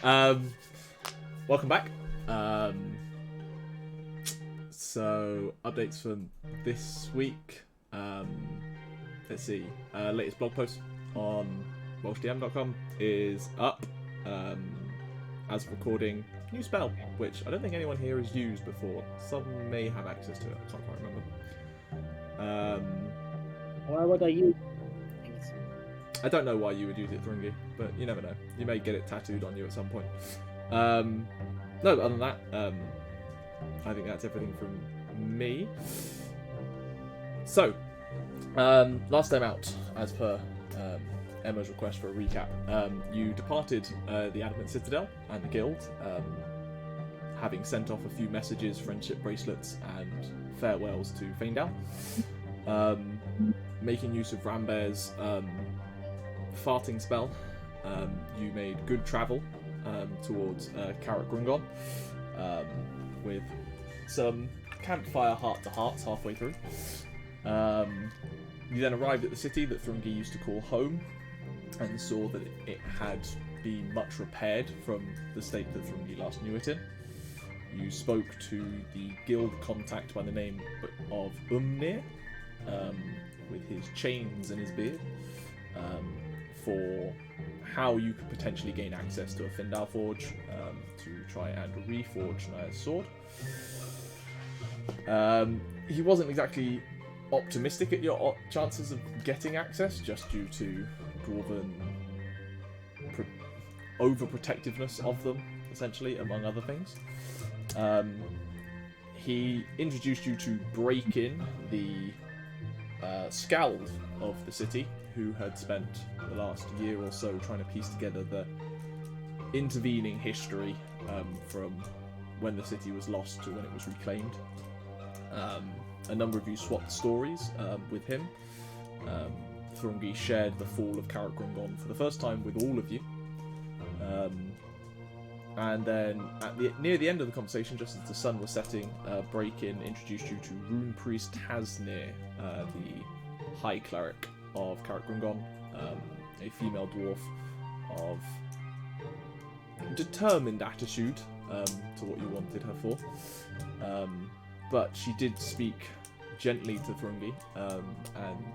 Welcome back. So updates from this week. Let's see. Latest blog post on WelshDM.com is up. As of recording, new spell, which I don't think anyone here has used before. Some may have access to it. I can't quite remember. Why would I use things? I don't know why you would use it, Thrungi, but you never know. You may get it tattooed on you at some point. No, other than that, I think that's everything from me. So, last time out, as per Emma's request for a recap, you departed the Adamant Citadel and the Guild, having sent off a few messages, friendship bracelets, and farewells to Faendal. Making use of Rambear's farting spell, you made good travel towards Karak Grungon, with some campfire heart-to-hearts halfway through. You then arrived at the city that Thrungi used to call home, and saw that it had been much repaired from the state that Thrungi last knew it in. You spoke to the guild contact by the name of Nyah, with his chains and his beard, for how you could potentially gain access to a Faendal forge to try and reforge Nyah's sword. He wasn't exactly optimistic at your chances of getting access, just due to dwarven overprotectiveness of them, essentially, among other things. He introduced you to break in the Scald of the city, who had spent the last year or so trying to piece together the intervening history from when the city was lost to when it was reclaimed. A number of you swapped stories with him. Thrungi shared the fall of Karak Grungon for the first time with all of you. And then near the end of the conversation, just as the sun was setting, Break-In introduced you to Rune Priest Tasnir, the High Cleric of Karak Grungon, a female dwarf of determined attitude to what you wanted her for. But she did speak gently to Thrungi and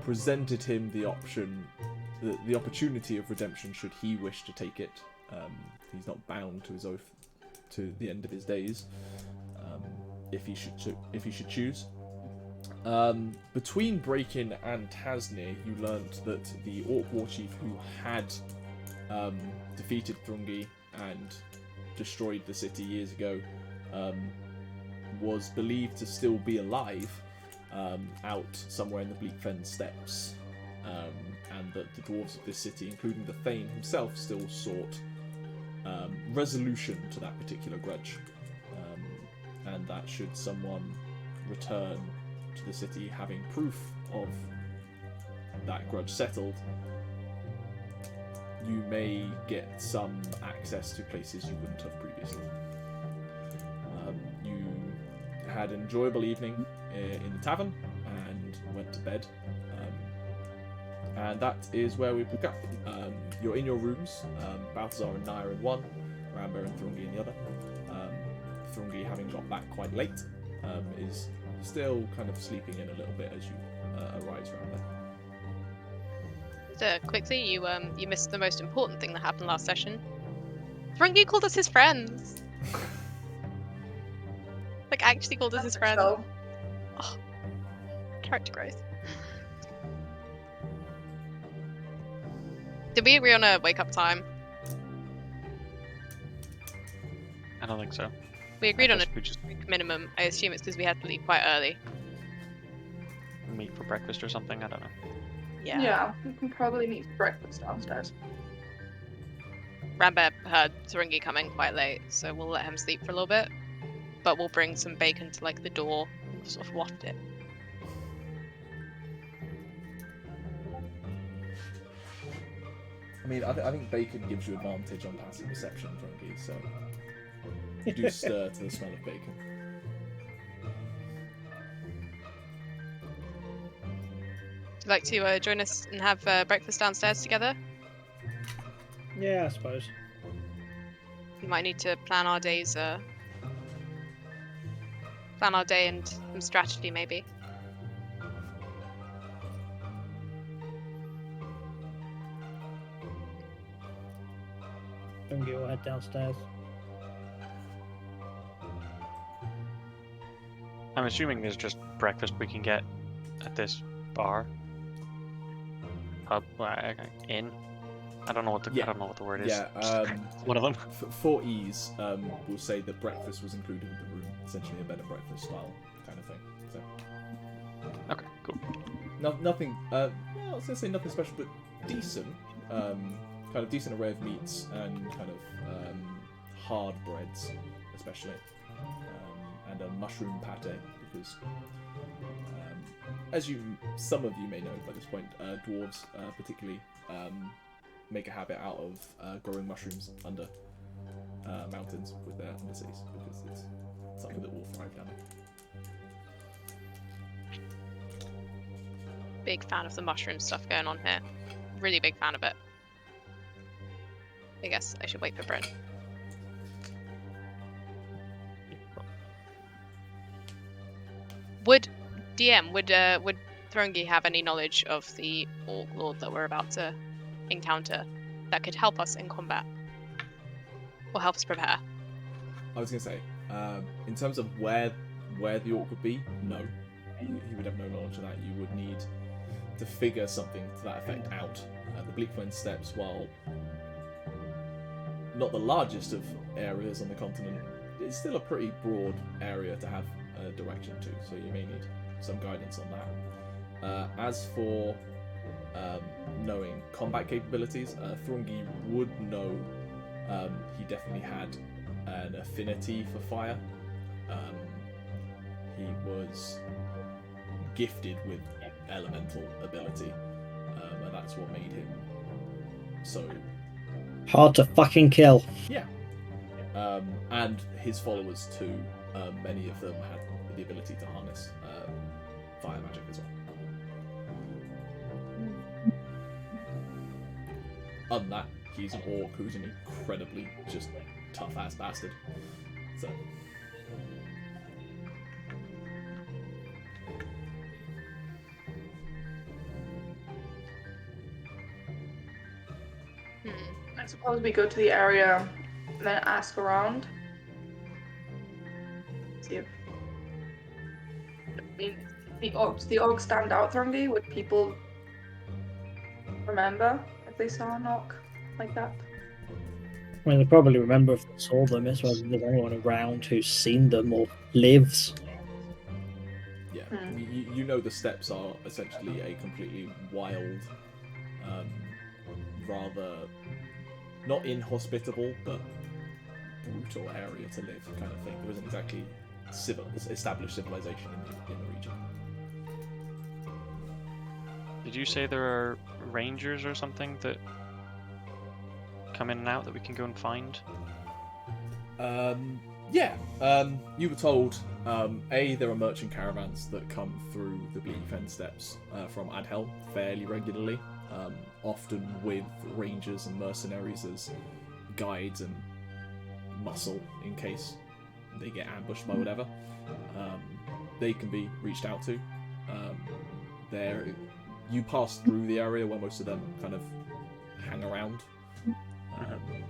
presented him the opportunity of redemption should he wish to take it. He's not bound to his oath to the end of his days, if he should choose. Between Break-In and Tasnir, you learnt that the Orc warchief who had defeated Thrungi and destroyed the city years ago was believed to still be alive out somewhere in the Bleakfen Steppes, and that the dwarves of this city, including the Thane himself, still sought resolution to that particular grudge, and that should someone return to the city having proof of that grudge settled, you may get some access to places you wouldn't have previously. You had an enjoyable evening in the tavern and went to bed, and that is where we pick up. You're in your rooms, Balthazar and Nyah in one, Rambear and Thrungi in the other. Thrungi, having got back quite late, is still kind of sleeping in a little bit as you arise around there. Quickly, you missed the most important thing that happened last session. Thrungi called us his friends. Like, actually called us his friends. Oh, character growth. Did we agree on a wake-up time? I don't think so. We agreed on a minimum. I assume it's because we had to leave quite early. Meet for breakfast or something? I don't know. Yeah. We can probably meet for breakfast downstairs. Rambear heard Thrungi coming quite late, so we'll let him sleep for a little bit. But we'll bring some bacon to, like, the door and sort of waft it. I mean, I think bacon gives you advantage on passive perception, Thrungi, so you do stir to the smell of bacon. Would you like to join us and have breakfast downstairs together? Yeah, I suppose. We might need to plan our days. Plan our day and some strategy, maybe. Thrungi will head downstairs. I'm assuming there's just breakfast we can get at this bar. Pub, inn. I don't know what the Yeah. I don't know what the word is. Yeah, One of them. for ease, we'll say that breakfast was included in the room, essentially a bed and breakfast style kind of thing. So, Okay, cool. nothing. I was gonna say nothing special, but decent. Kind of decent array of meats and kind of hard breads, especially, and a mushroom pate because, as some of you may know by this point, dwarves particularly make a habit out of growing mushrooms under mountains with their underseas because it's something that will thrive down there. Big fan of the mushroom stuff going on here. Really big fan of it. I guess I should wait for Bryn. Would Thrungi have any knowledge of the Orc Lord that we're about to encounter that could help us in combat? Or help us prepare? I was gonna say, in terms of where the orc would be, no, he would have no knowledge of that. You would need to figure something to that effect out. The Bleakfen Steppes, while not the largest of areas on the continent, it's still a pretty broad area to have a direction to, so you may need some guidance on that. As for knowing combat capabilities, Thrungi would know. He definitely had an affinity for fire. He was gifted with elemental ability, and that's what made him so Hard to fucking kill. yeah. And his followers too. Many of them had the ability to harness fire magic as well. Other than that, he's an orc who's an incredibly just tough-ass bastard. So. I suppose we go to the area and then ask around. See if the orcs stand out, Thrungi. Would people remember if they saw an orc like that? I mean, they probably remember if they saw them. It's whether there's anyone around who's seen them or lives. Yeah, you know the steppes are essentially a completely wild, rather not inhospitable, but brutal area to live, kind of thing. There isn't exactly established civilization in the region. Did you say there are rangers or something that come in and out that we can go and find? Yeah. You were told, there are merchant caravans that come through the Bleakfen Steppes from Adhel fairly regularly, often with rangers and mercenaries as guides and muscle in case they get ambushed by whatever. They can be reached out to. You pass through the area where most of them kind of hang around.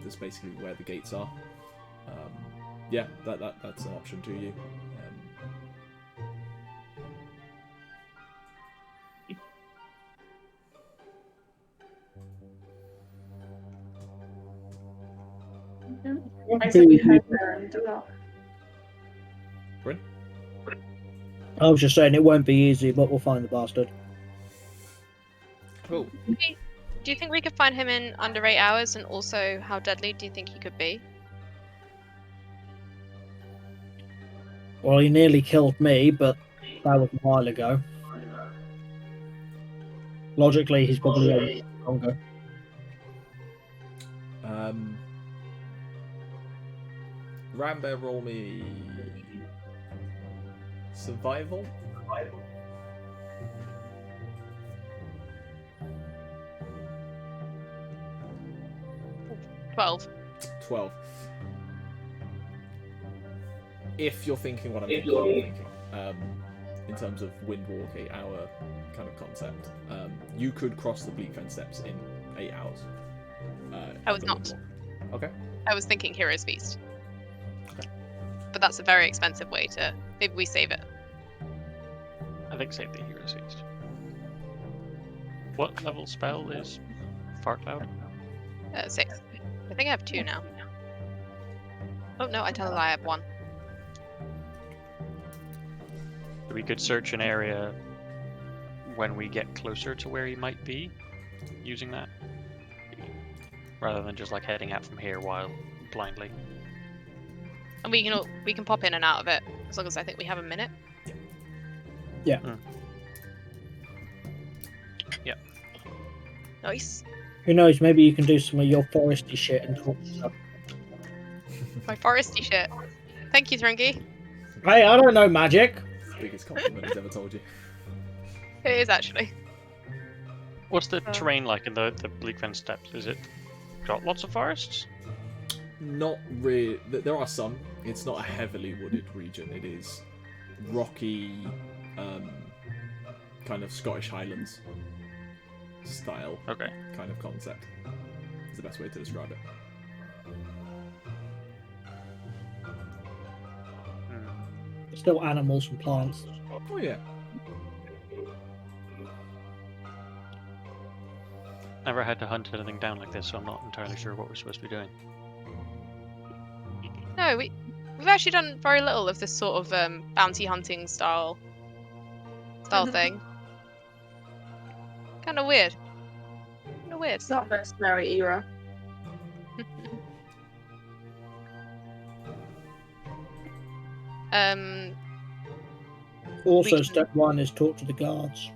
That's basically where the gates are. Yeah, that's an option to you. I said we head there and do that. Bryn? I was just saying it won't be easy, but we'll find the bastard. Cool. Do you think we could find him in under 8 hours? And also, how deadly do you think he could be? Well, he nearly killed me, but that was a while ago. Logically, he's probably longer. Rambear, roll me survival. 12. 12. If you're thinking what I'm thinking, in terms of Windwalk 8-hour kind of concept, you could cross the Bleakfen Steppes in 8 hours. I was the not. Windwalk. Okay. I was thinking Hero's Feast. Okay. But that's a very expensive way to... Maybe we save it. I think save the Hero's Feast. What level spell is Fart Cloud? 6. I think I have 2 now. Oh no, I tell a lie, I have 1. We could search an area when we get closer to where he might be, using that, rather than just like heading out from here while blindly. And we can pop in and out of it as long as I think we have a minute. Yeah. Yeah. Nice. Who knows? Maybe you can do some of your foresty shit and talk to them. My foresty shit. Thank you, Thrungi. Hey, I don't know magic. Biggest compliment he's ever told you. It is actually. What's the terrain like in the Bleakfen Steppes? Is it got lots of forests? Not really. There are some. It's not a heavily wooded region. It is rocky, kind of Scottish Highlands style kind of concept. Is the best way to describe it. Still animals and plants. Oh yeah. Never had to hunt anything down like this, so I'm not entirely sure what we're supposed to be doing. No, we've actually done very little of this sort of bounty hunting style thing. Kind of weird. Kind of weird. It's not mercenary era. Also, can- step 1 is talk to the guards.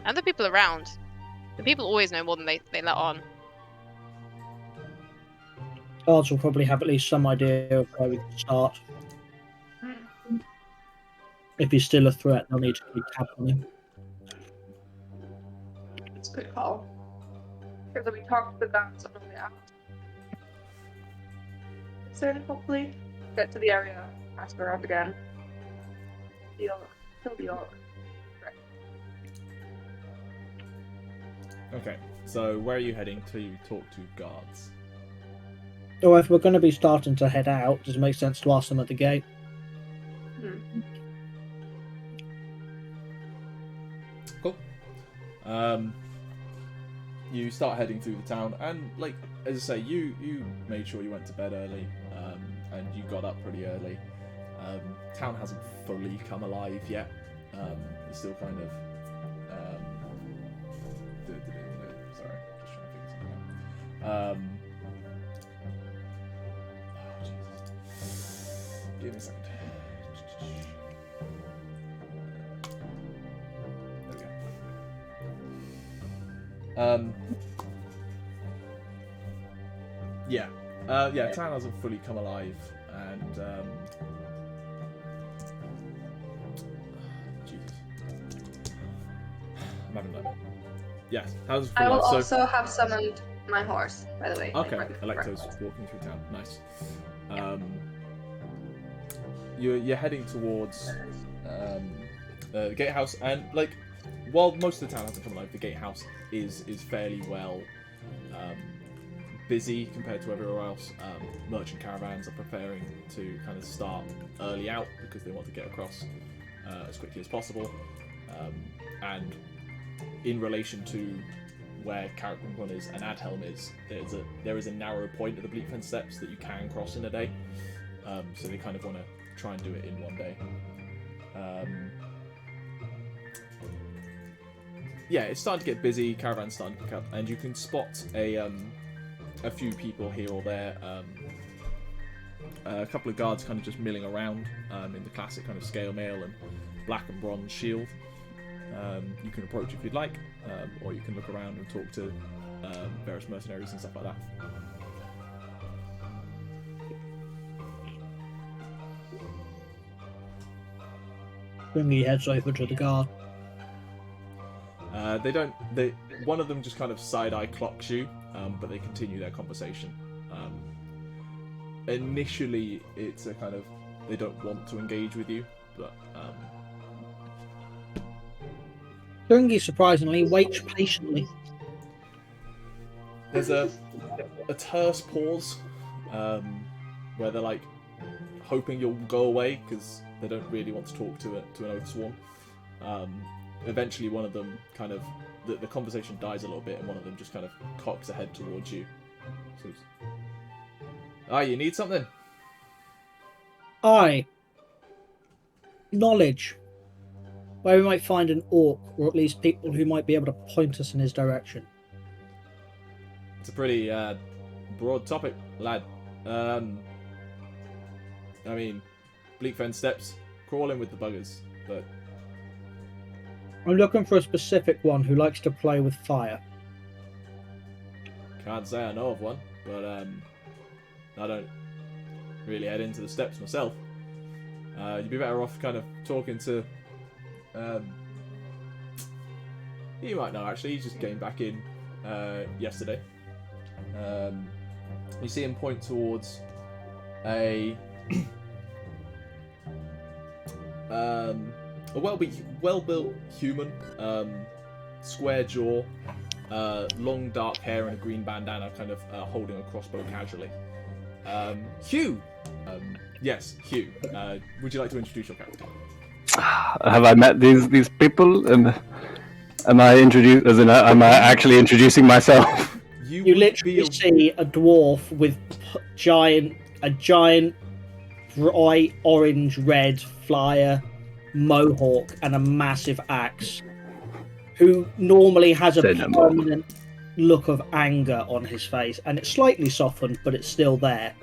And the people around. The people always know more than they let on. Guards will probably have at least some idea of where we can start. If he's still a threat, they'll need to keep tab on him. It's a good call. Because we talked to the guards on the way out. So hopefully get to the area, ask around again. Kill the orc. Okay. So where are you heading to talk to guards? Or if we're going to be starting to head out, does it make sense to ask them at the gate? Cool. You start heading through the town, and like as I say, you made sure you went to bed early, and you got up pretty early. Town hasn't fully come alive yet. It's still kind of. Sorry, just trying to figure something out. Oh Jesus! Give me a second. Yeah, town hasn't fully come alive, and Jesus, I'm having a moment. Yes, how's I will so, also have summoned my horse, by the way. okay, like, right before Electo's breakfast. walking through town. Nice. You're heading towards the gatehouse, and like, while most of the town hasn't come alive, the gatehouse is fairly well busy compared to everywhere else. Merchant caravans are preparing to kind of start early out because they want to get across as quickly as possible. And in relation to where Karak Grungon is and Adhelm is, there is a narrow point of the Bleakfen Steppes that you can cross in a day. So they kind of want to try and do it in one day. Yeah, it's starting to get busy. Caravans starting to pick up, and you can spot a few people here or there. A couple of guards kind of just milling around in the classic kind of scale mail and black and bronze shield. You can approach if you'd like, or you can look around and talk to various mercenaries and stuff like that. Thrungi heads over to the guard. They don't. One of them just kind of side-eye clocks you, but they continue their conversation. Initially, it's a kind of they don't want to engage with you, but Thrungi surprisingly waits patiently. there's a terse pause where they're like hoping you'll go away because they don't really want to talk to an oath sworn. Eventually, one of them kind of the conversation dies a little bit, and one of them just kind of cocks a head towards you. So, you need something? Aye. Knowledge. Where we might find an orc, or at least people who might be able to point us in his direction. It's a pretty broad topic, lad. I mean, Bleakfen Steppes, crawling with the buggers, but I'm looking for a specific one who likes to play with fire. can't say I know of one. But I don't really head into the steppes myself. You'd be better off kind of talking to. You might know actually. He just came back in yesterday. You see him point towards a well-built human, square jaw, long dark hair and a green bandana, kind of holding a crossbow casually. Hugh! Yes, Hugh. Would you like to introduce your character? Have I met these people? Am I actually introducing myself? You literally see a dwarf with a giant bright orange red flyer mohawk and a massive axe, who normally has a permanent look of anger on his face, and it's slightly softened, but it's still there.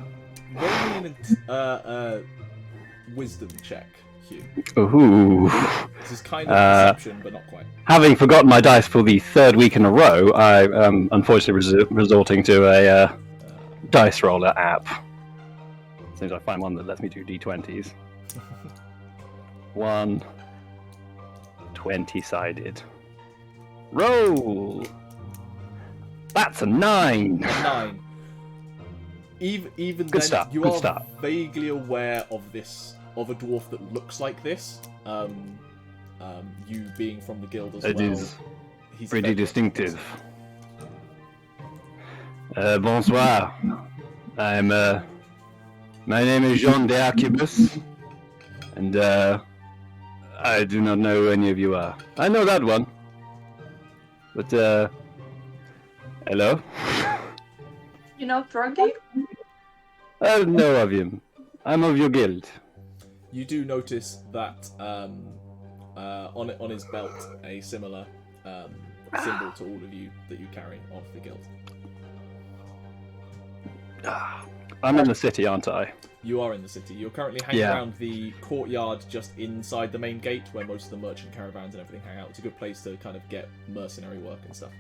Roll me a wisdom check, Hugh. Ooh. This is kind of perception, but not quite. Having forgotten my dice for the third week in a row, I am unfortunately resorting to a dice roller app. As soon as I find one that lets me do d20s. 1 20-sided. Roll! That's a 9! 9. Even Good then, start, you good are start. vaguely aware of a dwarf that looks like this. You being from the guild as It well. is He's pretty very- distinctive. Bonsoir. My name is Jean de Arquebus, and I do not know who any of you are. I know that one, but hello. You know Thrungi? I don't know of him. I'm of your guild. You do notice that on his belt a similar symbol to all of you that you carry of the guild. I'm in the city, aren't I? You are in the city. You're currently hanging Yeah. around the courtyard just inside the main gate where most of the merchant caravans and everything hang out. It's a good place to kind of get mercenary work and stuff.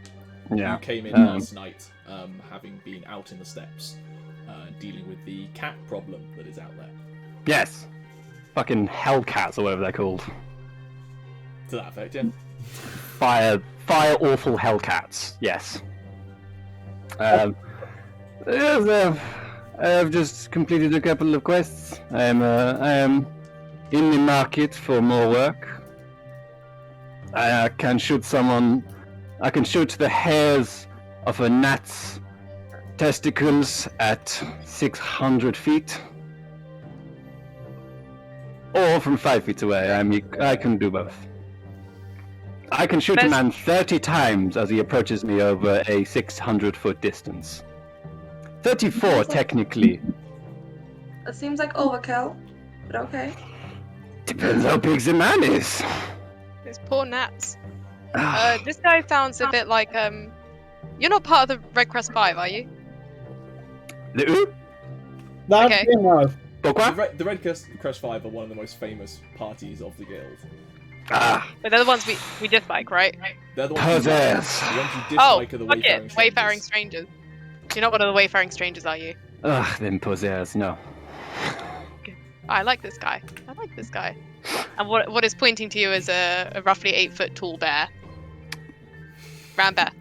Yeah. You came in last night having been out in the steppes dealing with the cat problem that is out there. Yes. Fucking hellcats or whatever they're called. To that effect, yeah. Fire awful hellcats. Yes. Yes, I have just completed a couple of quests. I am in the market for more work. I can shoot someone. I can shoot the hairs of a gnat's testicles at 600 feet, or from 5 feet away. I can do both. I can shoot a man 30 times as he approaches me over a 600-foot distance. 34, technically. It seems like overkill, but okay. Depends how big the man is. These poor gnats. This guy sounds a bit like You're not part of the Red Crest 5, are you? The who? That's Okay. no. Pourquoi? The Red Crest 5 are one of the most famous parties of the guild. Ah, But they're the ones we dislike, right? They're the ones you Possess. the ones you Oh, dislike are the fuck Wayfaring it. Strangers. Wayfaring strangers. You're not one of the Wayfaring strangers, are you? Ugh, them posers, no. I like this guy. I like this guy. And what is pointing to you is a roughly 8-foot tall bear. Rambear.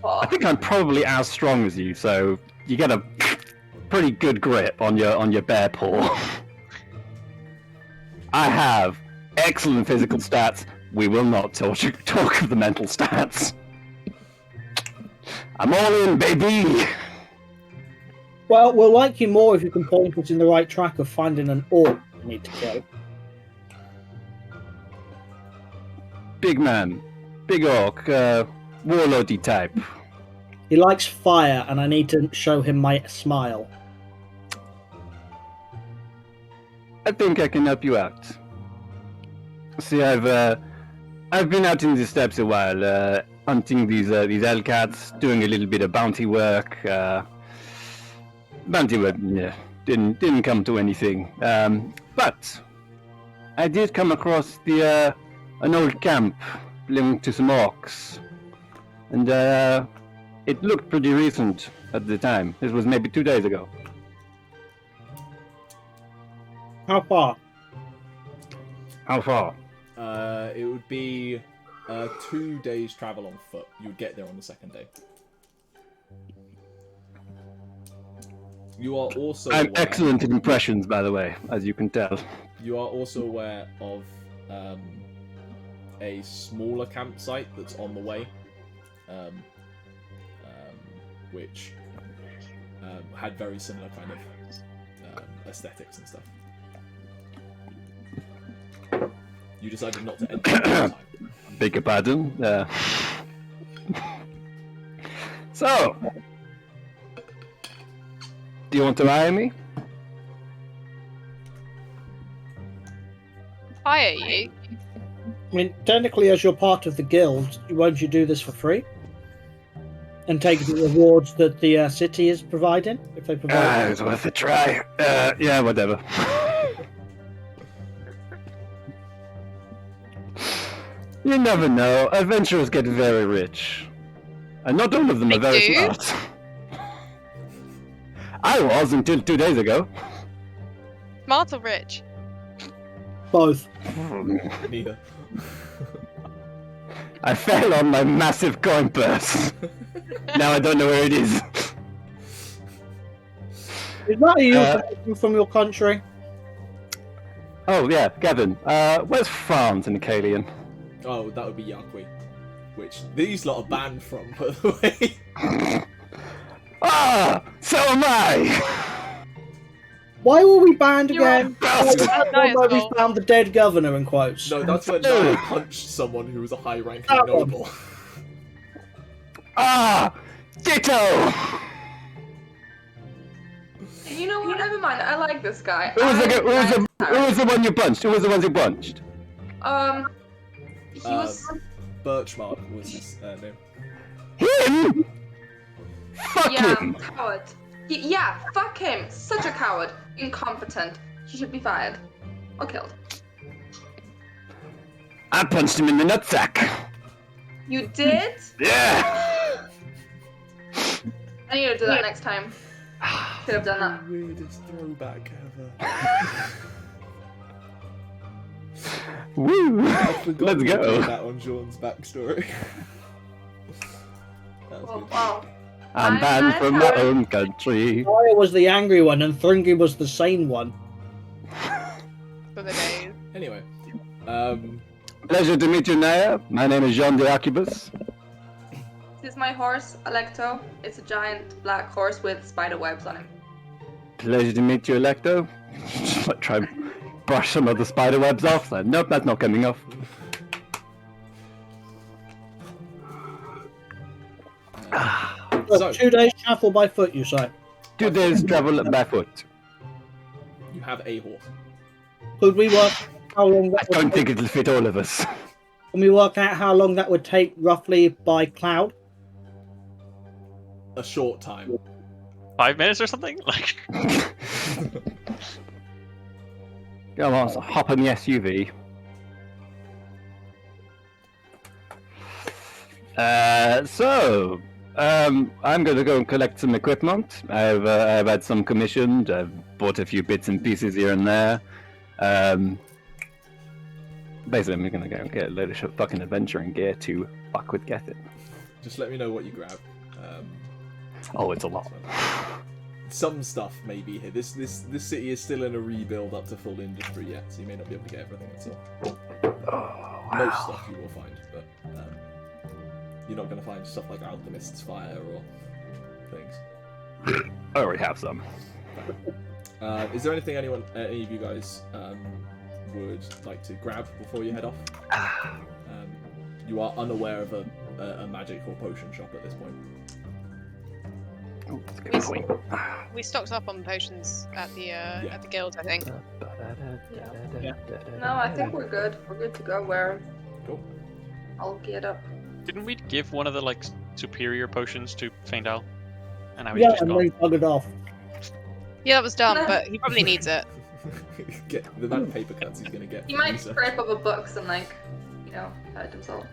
I think I'm probably as strong as you, so you get a pretty good grip on your bear paw. I have excellent physical stats. We will not talk of the mental stats. I'm all in, baby! Well, we'll like you more if you can point us in the right track of finding an orc we need to kill. Big man. Big orc. Warlordy type. He likes fire, and I need to show him my smile. I think I can help you out. See, I've been out in the steppes a while, hunting these Hellcats, doing a little bit of bounty work. Bounty work, yeah, didn't come to anything. But I did come across an old camp belonging to some orcs, and it looked pretty recent at the time. This was maybe 2 days ago. How far? How far? It would be 2 days travel on foot. You would get there on the second day. You are also I'm aware, excellent at impressions, by the way, as you can tell. You are also aware of a smaller campsite that's on the way, which had very similar kind of aesthetics and stuff. You decided not to enter at the time. Beg your pardon. So, do you want to hire me? Hire you? I mean, technically, as you're part of the guild, won't you do this for free? And take the rewards that the city is providing, if they provide. It's worth a try. Yeah, whatever. You never know. Adventurers get very rich. And not all of them They are very do? smart. I was until 2 days ago. Smart or rich? Both. Neither. I fell on my massive coin purse. Now I don't know where it is. Is that you from your country? Oh yeah, Gavin. Where's France in Acadian? Oh, that would be Yaqui, which these lot are banned from, by the way. Ah, so am I. Why were we banned You're again? bastard. Why we found the dead governor in quotes. No, that's when Nyah punched someone who was a high-ranking noble. Ah, ditto. You know what? Never mind. I like this guy. Who was the one you punched? Who was the ones you punched? He was. Birchmark was his name. Him? Fuck Yeah, him. coward. Fuck him. Such a coward. Incompetent. He should be fired. Or killed. I punched him in the nutsack. You did? Yeah. I need to do that next time. Could have done that. Weirdest throwback ever. Woo. I forgot Let's we go. did that on Sean's backstory. That was Oh, good. wow. I'm banned from my own country. Arya was the angry one, and Thrungi was the sane one. For the days. Anyway, Pleasure to meet you, Nyah. My name is Jean de Arquebus. This is my horse, Alecto. It's a giant black horse with spider webs on him. Pleasure to meet you, Electo. Try and brush some of the spider webs off. Nope, that's not coming off. so 2 days travel by foot, you say? 2 days travel barefoot. you have a horse. Could we work how long I that would don't take? think it'll fit all of us. Can we work out how long that would take roughly by cloud? A short time. 5 minutes or something? Like, Come on, so hop in the SUV. I'm going to go and collect some equipment. I've had some commissioned. I've bought a few bits and pieces here and there. Basically, I'm gonna go get a load of fucking adventuring gear to fuck with get it. Just let me know what you grab. Oh, it's a lot. Some stuff may be here. This city is still in a rebuild up to full industry yet, so you may not be able to get everything. That's all. Oh, Most stuff you will find, but you're not going to find stuff like Alchemist's Fire or things. I already have some. Is there anything any of you guys would like to grab before you head off? You are unaware of a magic or potion shop at this point. Oh, that's a good point. We stocked up on potions at the guild, I think. No, I think we're good. We're good to go. We're Cool. all geared up. Didn't we give one of the like superior potions to Faendal? And now he's Yeah, just and gone. then buggered off. Yeah, that was dumb, but he probably needs it. Get the amount of paper cuts he's going to get. He from might Lisa. scrape up a books and hurt himself.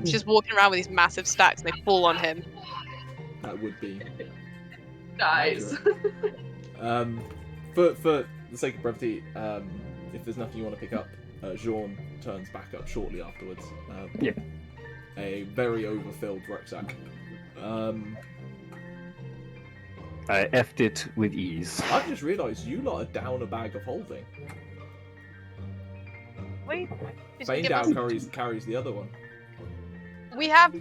He's just walking around with these massive stacks and they fall on him. That would be. Guys. For the sake of brevity, if there's nothing you want to pick up, Jean turns back up shortly afterwards. Yeah. A very overfilled rucksack. I effed it with ease. I've just realised you lot are down a bag of holding. Wait, did you give us... Faendal carries the other one. We have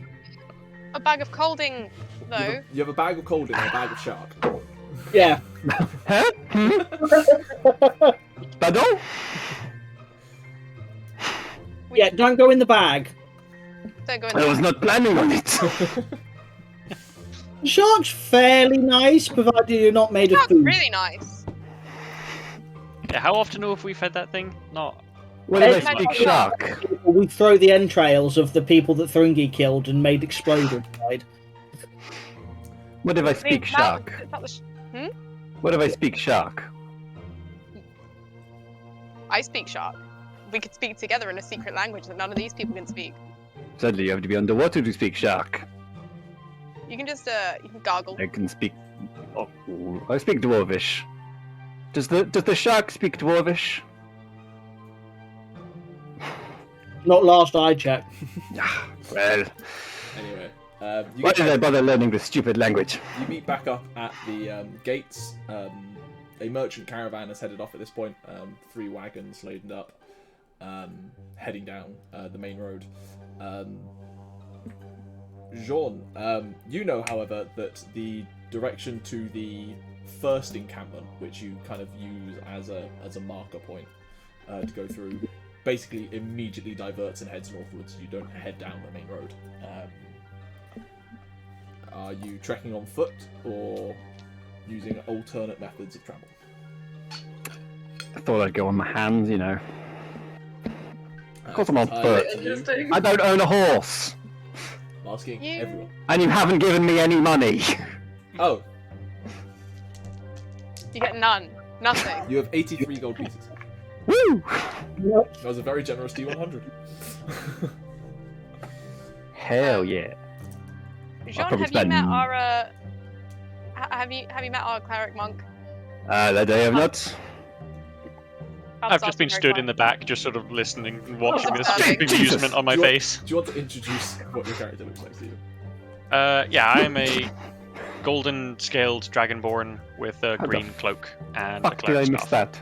a bag of colding, though. You have a bag of colding and a bag of shark. Yeah. Huh? Pardon? Yeah, don't go in the bag. Don't go in I there. was not planning on it. The shark's fairly nice, provided you're not made of That's food. really nice. Yeah, how often have we fed that thing? Not. What did I Hey, speak shark? We throw the entrails of the people that Thrungi killed and made explode inside. What if I Wait, speak shark? What if I speak shark? I speak shark. We could speak together in a secret language that none of these people can speak. Suddenly you have to be underwater to speak shark. You can just you can gargle. I can speak. Oh, I speak Dwarvish. Does the shark speak Dwarvish? Not last I checked. Well, Anyway, why did I bother learning this stupid language? You meet back up at the gates. A merchant caravan has headed off at this point. 3 wagons laden up, heading down the main road. Jean, you know, however, that the direction to the first encampment, which you kind of use as a marker point to go through, basically immediately diverts and heads northwards. You don't head down the main road. Are you trekking on foot or using alternate methods of travel? I thought I'd go on my hands, you know. Of course I'm on foot. Interesting. I don't own a horse. I'm asking You- everyone. And you haven't given me any money. Oh, You get none. Nothing. you have 83 gold pieces. Woo! That was a very generous D100. Hell yeah. Jean, probably have you met spend- our have you met our cleric monk? That I have not. I've just been stood in the back, just sort of listening and watching this with amusement on my Do you want- face. Do you want to introduce what your character looks like, Stephen? Yeah, I am a golden scaled dragonborn with a How the green cloak and a Fuck, did I cleric miss staff. that?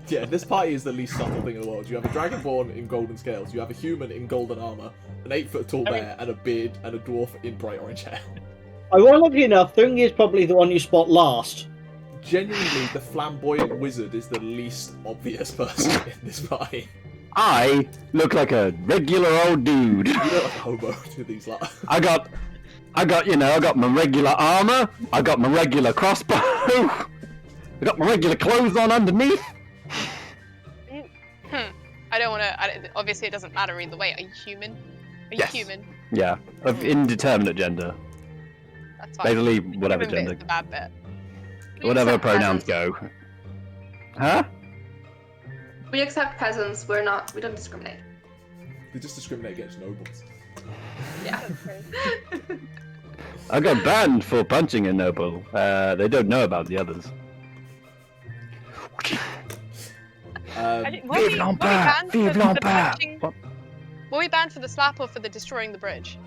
Yeah, this party is the least subtle thing in the world. You have a dragonborn in golden scales, you have a human in golden armor, an 8-foot tall bear, and a beard, and a dwarf in bright orange hair. Ironically enough, Thrungi is probably the one you spot last. Genuinely, the flamboyant wizard is the least obvious person in this party. I look like a regular old dude. You look like a hobo to these lot. I got my regular armor. I got my regular crossbow. I got my regular clothes on underneath. I don't want to. Obviously, it doesn't matter either way. Are you human? Are you Yes. human? Yeah, of indeterminate gender. That's fine. Basically, whatever Human bit's gender, the bad bit. We whatever accept pronouns peasants. go. Huh? We accept peasants. We don't discriminate. They just discriminate against nobles. Yeah. I got banned for punching a noble. They don't know about the others. Were we banned for Vive the l'Empire! punching? Were we banned for the slap or for the destroying the bridge?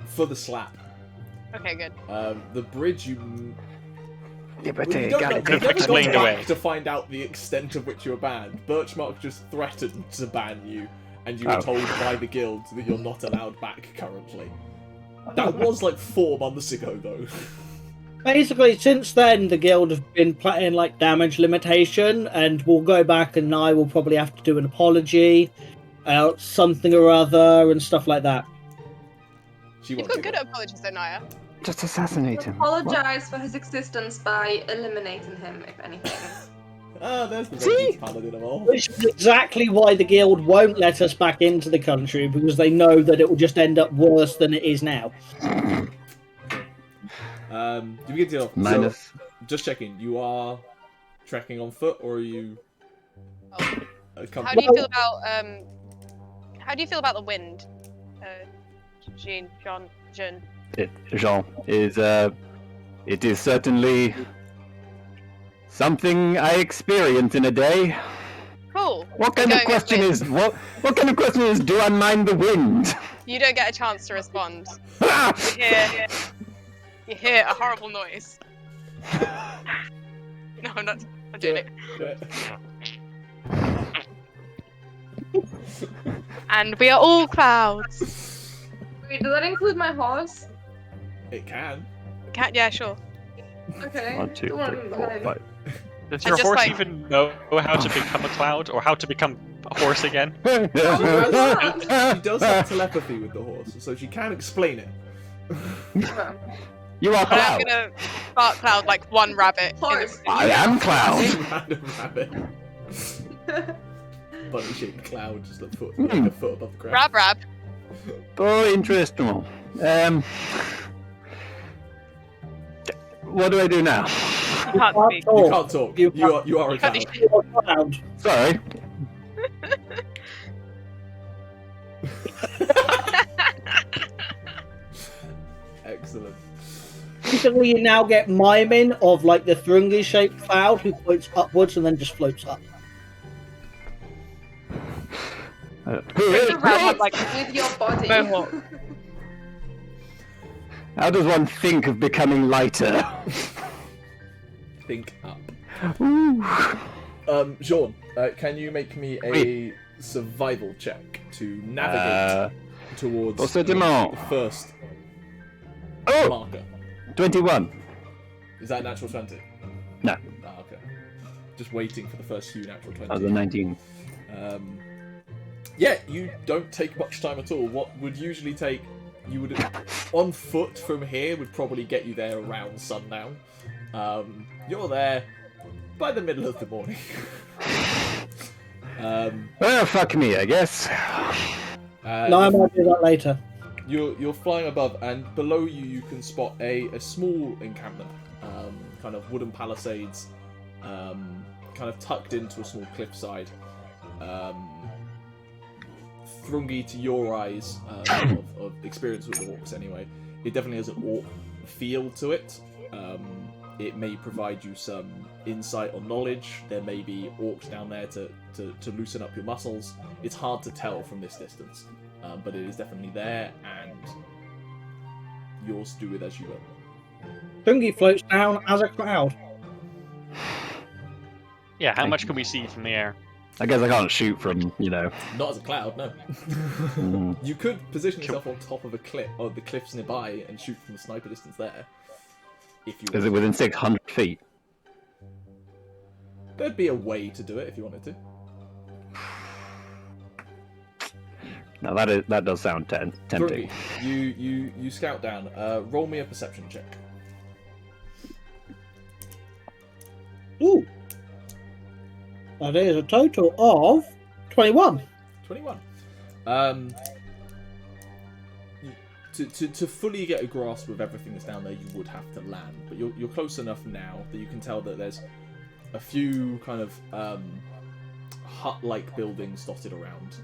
For the slap. Okay, good. The bridge you... Liberté, you don't know, égalité, you've never gone explained back away. to find out the extent of which you were banned. Birchmark just threatened to ban you, and you were told by the guild that you're not allowed back currently. That was like 4 months ago, though. Basically, since then, the guild have been putting like damage limitation, and we'll go back, and I will probably have to do an apology, something or other, and stuff like that. She You've won't got do good that. at apologies, though, Nyah. Just assassinate him. Apologize for his existence by eliminating him, if anything. Ah, there's the See? vengeance paladin of all. Which is exactly why the guild won't let us back into the country, because they know that it will just end up worse than it is now. Do we get to Minus. So, just checking, you are trekking on foot, or are you... Oh. How How do you feel about How do you feel about the wind, Jean? Jean is it is certainly something I experience in a day. Cool. What kind of Going question with is what kind of question is do I mind the wind? You don't get a chance to respond. Ah! You hear a horrible noise. No, I'm not. I'm doing it. And we are all clouds. Wait, does that include my horse? It can. Yeah, sure. Okay. 1, 2, Don't wanna 3, be 4, mine. 5. Does I your just, horse like- even know how to become a cloud or how to become a horse again? She does have telepathy with the horse, so she can explain it. Okay. You are But I'm Cloud. gonna start cloud like one rabbit. Horse. I am Cloud. Random rabbit. Bunny-shaped cloud, just like a foot above the ground. Rab. Oh, interesting. What do I do now? You can't speak. You can't talk. You You are a can't cloud. do You're a cloud. Sorry. Excellent. Basically, you now get miming of like the Thrungi shaped cloud who points upwards and then just floats up. Who is Around like With your body. mohawk. How does one think of becoming lighter? Think up. Ooh. Sean, can you make me a survival check to navigate towards Forcément. the first Oh, marker? 21. Is that a natural 20? No, Ah, okay. Just waiting for the first few natural that was a 20s. 19. Yeah, you don't take much time at all. What would usually take you would on foot from here would probably get you there around sundown. You're there by the middle of the morning. Well, fuck me, I guess. No, I might do that later. You're flying above, and below you you can spot a small encampment, kind of wooden palisades, kind of tucked into a small cliffside. Thrungi, to your eyes of experience with orcs anyway, it definitely has an orc feel to it. It may provide you some insight or knowledge. There may be orcs down there to loosen up your muscles. It's hard to tell from this distance, but it is definitely there, and yours to do with as you will. Thrungi floats down as a cloud. Yeah, how much can we see from the air? I guess I can't shoot from, you know. Not as a cloud, no. Mm. You could position yourself on top of a cliff or the cliffs nearby and shoot from the sniper distance there. If you Is it wanted. within 600 feet? There'd be a way to do it if you wanted to. Now that does sound tempting. Thrungi, you scout down. Roll me a perception check. Ooh. That is a total of 21. 21. To fully get a grasp of everything that's down there, you would have to land. But you're close enough now that you can tell that there's a few kind of hut-like buildings dotted around.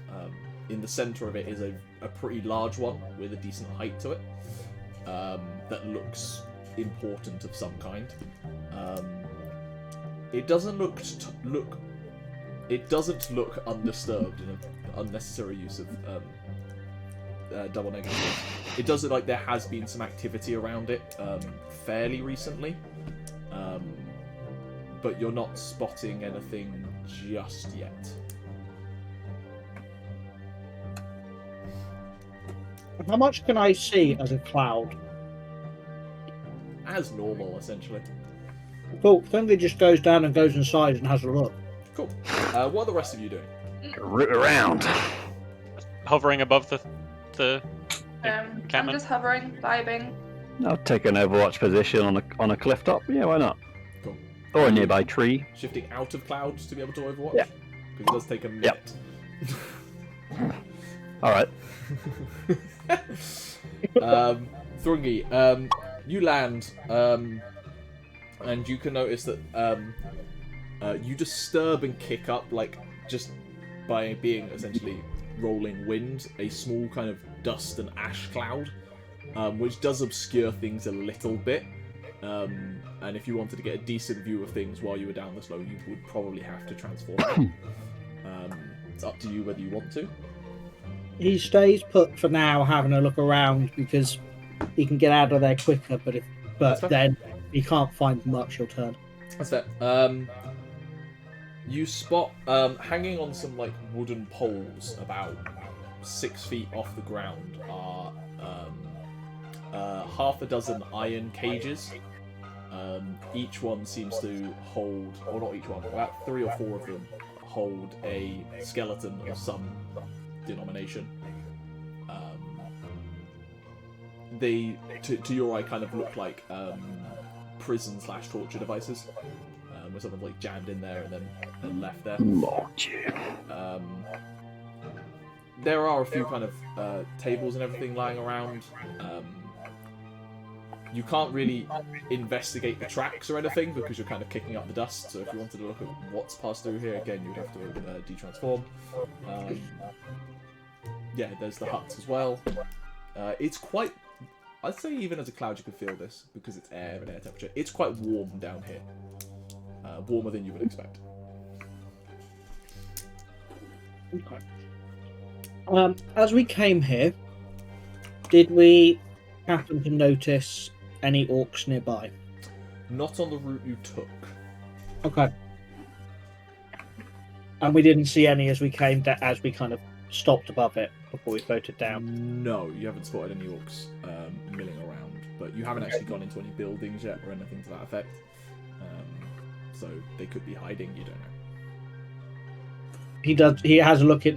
In the centre of it is a pretty large one with a decent height to it that looks important of some kind. It doesn't look it doesn't look undisturbed in an unnecessary use of double negative. It does look like there has been some activity around it fairly recently, but you're not spotting anything just yet. How much can I see as a cloud? As normal, essentially. Cool. Thrungi just goes down and goes inside and has a look. Cool. What are the rest of you doing? Root around. Hovering above the I'm encampment. just hovering, vibing. I'll take an overwatch position on a cliff top. Yeah, why not? Cool. Or a nearby tree. Shifting out of clouds to be able to overwatch? Yeah. Because it does take a minute. All right. Thrungi, you land, and you can notice that you disturb and kick up, like, just by being essentially rolling wind, a small kind of dust and ash cloud, which does obscure things a little bit. And if you wanted to get a decent view of things while you were down the slope, you would probably have to transform. It's up to you whether you want to. He stays put for now, having a look around because he can get out of there quicker. But then he can't find much. He'll turn. That's fair. You spot hanging on some like wooden poles about 6 feet off the ground are half a dozen iron cages. Each one seems to hold, or not each one, about 3 or 4 of them hold a skeleton of some denomination. They, to your eye, kind of look like prison/torture devices, where someone's like jammed in there and then left there. There are a few kind of tables and everything lying around. You can't really investigate the tracks or anything because you're kind of kicking up the dust. So if you wanted to look at what's passed through here, again, you'd have to de-transform. Yeah, there's the huts as well. It's quite... I'd say even as a cloud you can feel this because it's air and air temperature. It's quite warm down here. Warmer than you would expect. Okay. As we came here, did we happen to notice any orcs nearby? Not on the route you took. Okay. And we didn't see any as we came as we kind of stopped above it before we floated down. No, you haven't spotted any orcs milling around, but you haven't actually gone into any buildings yet or anything to that effect. So they could be hiding. You don't know. He has a look at.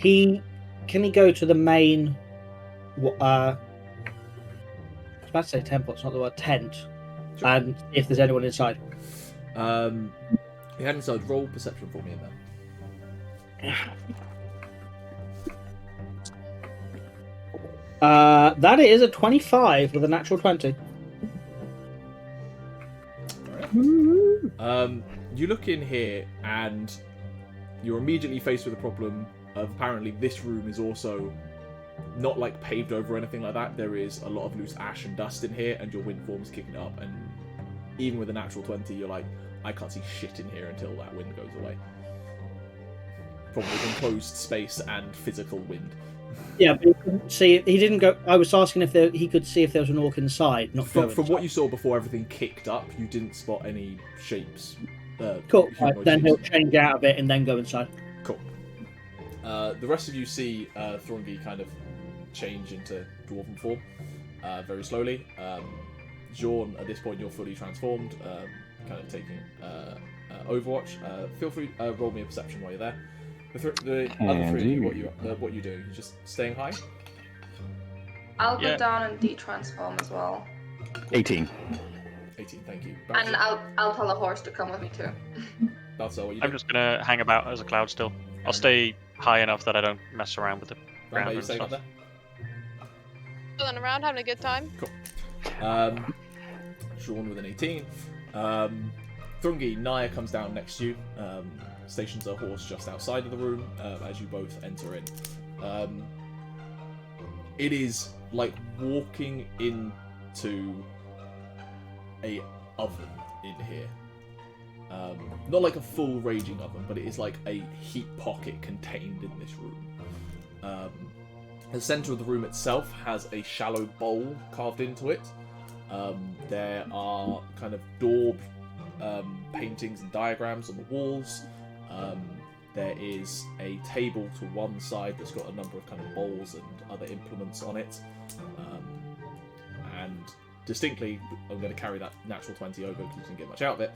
Can he go to the main? I was about to say temple. It's not the word tent. Sure. And if there's anyone inside. You had inside. Roll perception for me in there. That is a 25 with a natural 20. You look in here and you're immediately faced with a problem of apparently this room is also not like paved over or anything like that. There is a lot of loose ash and dust in here and your wind form's kicking up, and even with a natural 20 you're like, I can't see shit in here until that wind goes away. Problem with enclosed space and physical wind. Yeah, but he couldn't see. He didn't go. I was asking if he could see if there was an orc inside. Not From what you saw before everything kicked up, you didn't spot any shapes. Cool. Right, then he'll shapes. change out of it and then go inside. Cool. The rest of you see Thrungi kind of change into dwarven form very slowly. Jorn, at this point, you're fully transformed, kind of taking Overwatch. Feel free to roll me a perception while you're there. The other three of you, what you doing? You're just staying high? I'll go down and de-transform as well. 18. 18, thank you. And I'll tell the horse to come with me too. That's all what you I'm do. just gonna hang about as a cloud still. I'll stay high enough that I don't mess around with the ground You and staying up stuff. there? Fooling around, having a good time. Cool. Sean with an 18. Thrungi, Nyah comes down next to you. Stations a horse just outside of the room as you both enter in. It is like walking into a oven in here. Not like a full raging oven, but it is like a heat pocket contained in this room. The center of the room itself has a shallow bowl carved into it. There are kind of daubed paintings and diagrams on the walls. There is a table to one side that's got a number of kind of bowls and other implements on it. And distinctly, I'm going to carry that natural 20 over because you didn't get much out of it.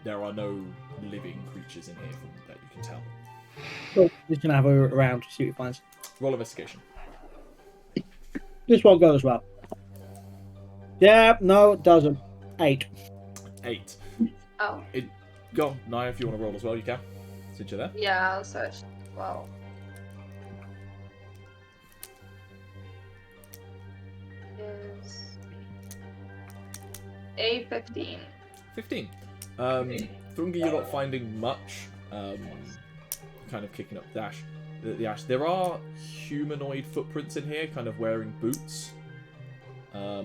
There are no living creatures in here from that you can tell. Cool. Just gonna have a around to see what he finds. Roll investigation. This one goes well. Yeah, no, it doesn't. 8. 8. Oh, Go on, Nyah, if you want to roll as well, you can. Since you're there. yeah, I'll search. Well. Is a 15. 15. Thrungi, you're not finding much. Kind of kicking up the ash. There are humanoid footprints in here, kind of wearing boots. A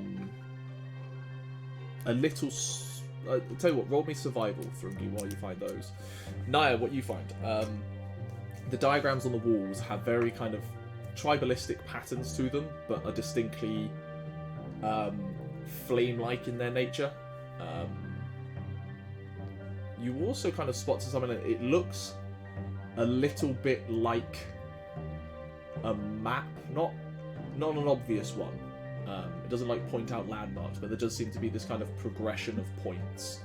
little. I'll tell you what. Roll me survival, Thrungi, while you find those. Nyah, what you find? The diagrams on the walls have very kind of tribalistic patterns to them, but are distinctly flame-like in their nature. You also kind of spot something that it looks a little bit like a map, not an obvious one. It doesn't like point out landmarks, but there does seem to be this kind of progression of points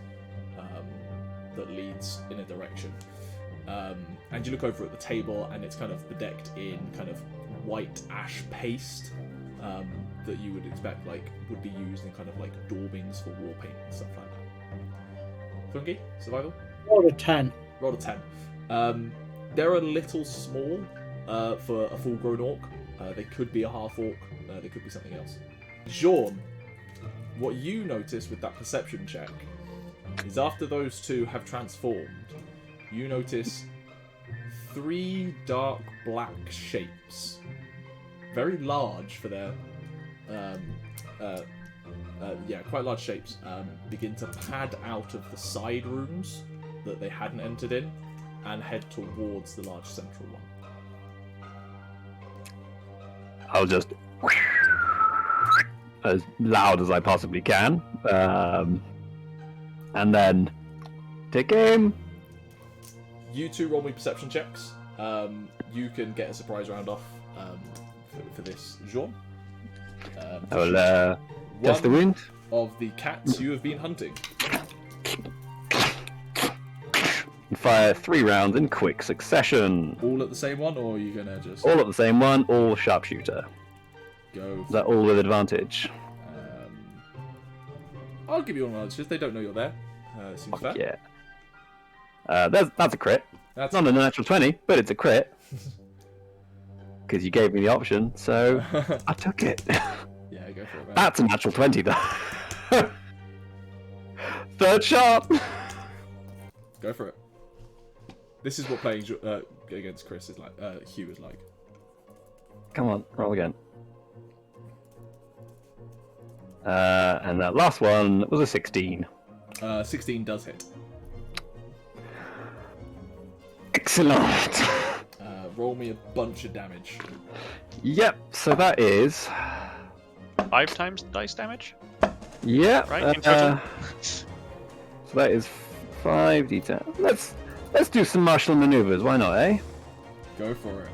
that leads in a direction. And you look over at the table, and it's kind of bedecked in kind of white ash paste that you would expect would be used in kind of like daubings for war paint and stuff like that. Thrungi, survival? Roll a 10. Roll a 10. They're a little small for a full-grown orc. They could be a half-orc. They could be something else. Jean, what you notice with that perception check is after those two have transformed, you notice 3 dark black shapes. Very large for their... quite large shapes, begin to pad out of the side rooms that they hadn't entered in and head towards the large central one. I'll just as loud as I possibly can, and then take aim. You two roll me perception checks. You can get a surprise round off for this, Jean. I will test the wind. Of the cats you have been hunting. And fire 3 rounds in quick succession. All at the same one, or are you gonna just... All at the same one, all sharpshooter. Go. Is that all with advantage? I'll give you one advantage. They don't know you're there. Seems fair. Yeah. That's a crit. That's not a natural 20, but it's a crit. Because you gave me the option, so I took it. Yeah, go for it, man. That's a natural 20, though. 3rd shot. Go for it. This is what playing against Chris is like. Hugh is like. Come on, roll again. And that last one was a 16. 16 does hit. Excellent. Roll me a bunch of damage. Yep. So that is 5 times dice damage. Yeah. Right. In total. So that is 5d10. Let's do some martial maneuvers. Why not, eh? Go for it.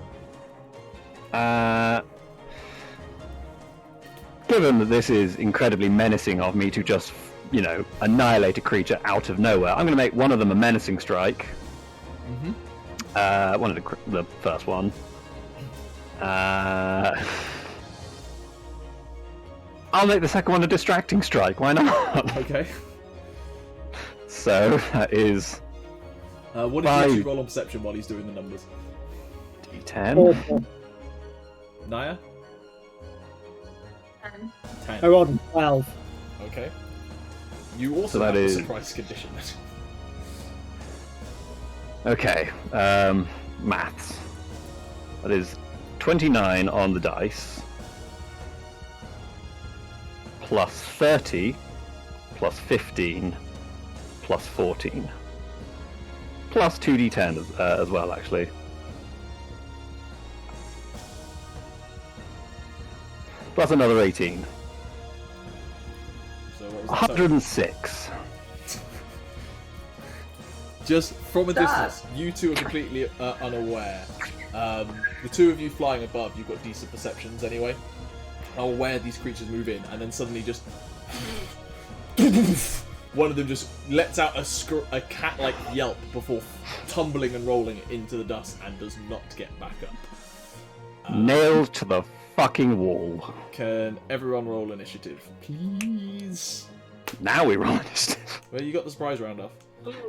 Given that this is incredibly menacing of me to just, annihilate a creature out of nowhere, I'm going to make one of them a menacing strike. Mm-hmm. One of the first one. I'll make the second one a distracting strike. Why not? Okay. So that is. What did you roll on perception while he's doing the numbers? D10. Nyah? 10. I rolled a 12. Okay. You also So have that a is- surprise condition. Okay. Maths. That is 29 on the dice. Plus 30. Plus 15. plus 14. Plus 2d10 as well, actually. Plus another 18. So what was that? 106. Just from a distance, you two are completely unaware. The two of you flying above, you've got decent perceptions anyway, are aware these creatures move in, and then suddenly just one of them just lets out a cat-like yelp before tumbling and rolling into the dust and does not get back up. Nailed to the fucking wall. Can everyone roll initiative, please? Now we roll initiative. Well, you got the surprise round off.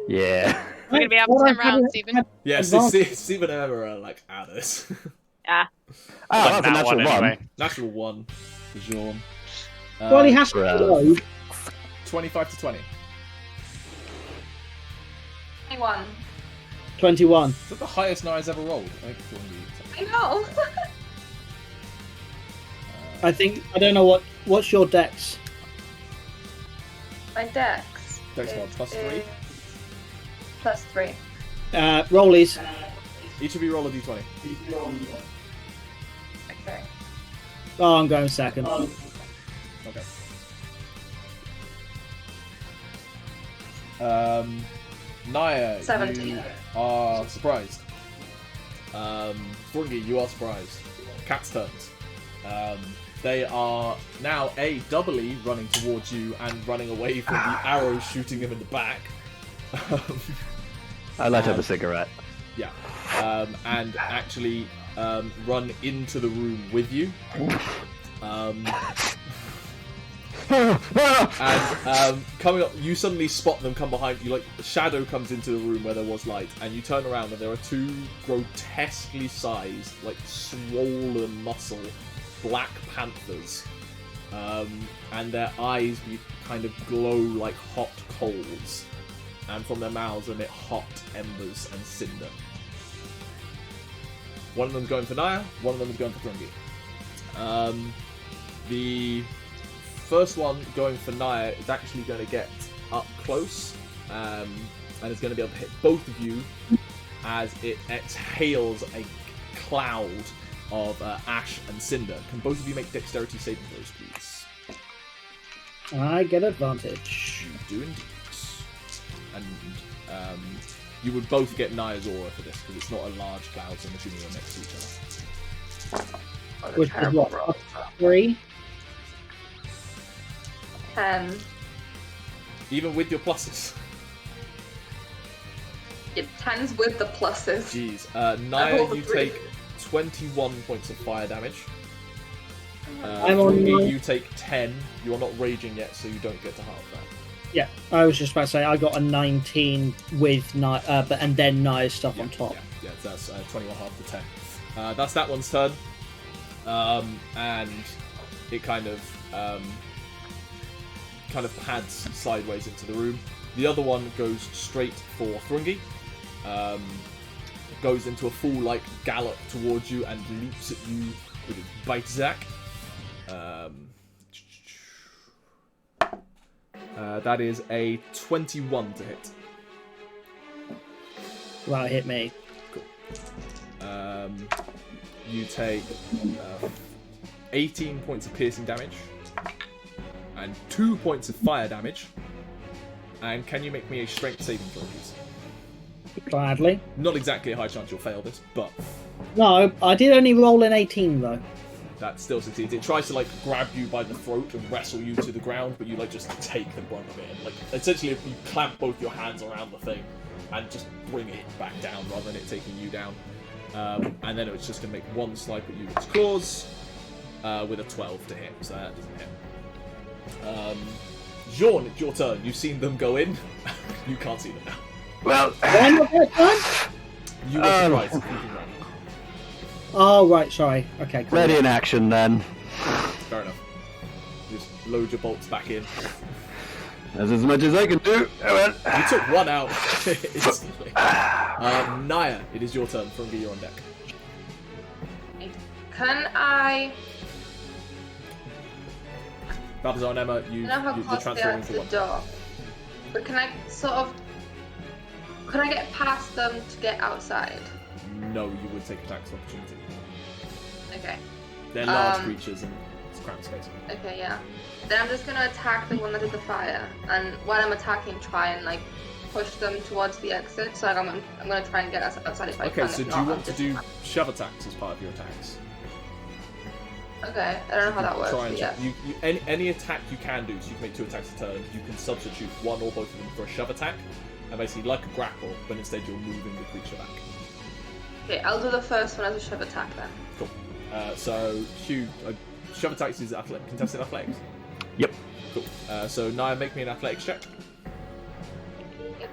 Yeah. We're gonna be up to 10 rounds, Stephen. Yeah, Stephen and Emma are like at us. Yeah. Oh, Like that's a that natural one. anyway. Natural 1 for Jean. Well, he has to bruh. load. 25 to 20. 21. 21. Is that the highest Nya's ever rolled? I know. I think, I don't know what's your dex? My dex. Dex mod, plus 3. Plus 3. Rollies. Each of you roll a d20. Okay. Oh, I'm going second. Okay. Nyah, 17. you are surprised. Thrungi, you are surprised. Cat's turns. They are now doubly running towards you and running away from the arrows shooting them in the back. I light up a cigarette. Yeah. And actually run into the room with you. And coming up, you suddenly spot them come behind you. Like, a shadow comes into the room where there was light, and you turn around and there are two grotesquely sized, like swollen muscle black panthers, and their eyes kind of glow like hot coals, and from their mouths emit hot embers and cinder. One of them's going for Nyah, one of them is going for Thrungi. The first one going for Nyah is actually going to get up close, and is going to be able to hit both of you as it exhales a cloud of ash and cinder. Can both of you make dexterity saving throws, please? I get advantage. You do indeed. And you would both get Nyah's aura for this, because it's not a large cloud, so I'm assuming you're next to each other. Which is what? 3? 10. Even with your pluses. Yeah, 10's with the pluses. Jeez. I rolled Nyah, a you 3. take 21 points of fire damage. I'm on Thrungi, nine. you take 10. You are not raging yet, so you don't get to half that. Yeah, I was just about to say I got a 19 with Nyah, and then Nyah's stuff on top. Yeah, that's 21 half the 10. That's that one's turn. And it kind of pads sideways into the room. The other one goes straight for Thrungi. Goes into a full gallop towards you and leaps at you with its bite zack. That is a 21 to hit. Well, it hit me. You take 18 points of piercing damage and 2 points of fire damage. And can you make me a strength saving throw, please? Gladly. Not exactly a high chance you'll fail this, but No, I did only roll an 18 though. that still succeeds. It tries to grab you by the throat and wrestle you to the ground, but you just take the brunt of it. And essentially, if you clamp both your hands around the thing and just bring it back down rather than it taking you down. And then it's just going to make one swipe at you with its claws with a 12 to hit, so that doesn't hit. Jean, it's your turn. You've seen them go in. You can't see them now. Well, Why not that time? You were surprised. If you can run. Oh, right, sorry. Okay, cool. ready in action then. Fair enough. Just load your bolts back in. That's as much as I can do. You took one out instantly. Nyah, it is your turn. Thrungi, you're on deck. Can I... Balthazar and Emma, I know how you're close they are transferring to to the one. door. But can I Could I get past them to get outside? No, you would take attacks of opportunity. Okay. They're large creatures and it's cramped space. Okay, yeah. Then I'm just gonna attack the one that did the fire, and while I'm attacking, try and like push them towards the exit. So like, I'm gonna try and get us outside if I can. Okay, so do you want to do shove attacks as part of your attacks? Okay, I don't know how that works. Try and Yeah. any attack you can do, so you can make 2 attacks a turn. You can substitute one or both of them for a shove attack, and basically like a grapple, but instead you're moving the creature back. Okay, I'll do the first one as a shove attack then. Cool. So Hugh, shove attacks is contested athletics. Yep. Cool. So Nyah, make me an athletics check. Yep.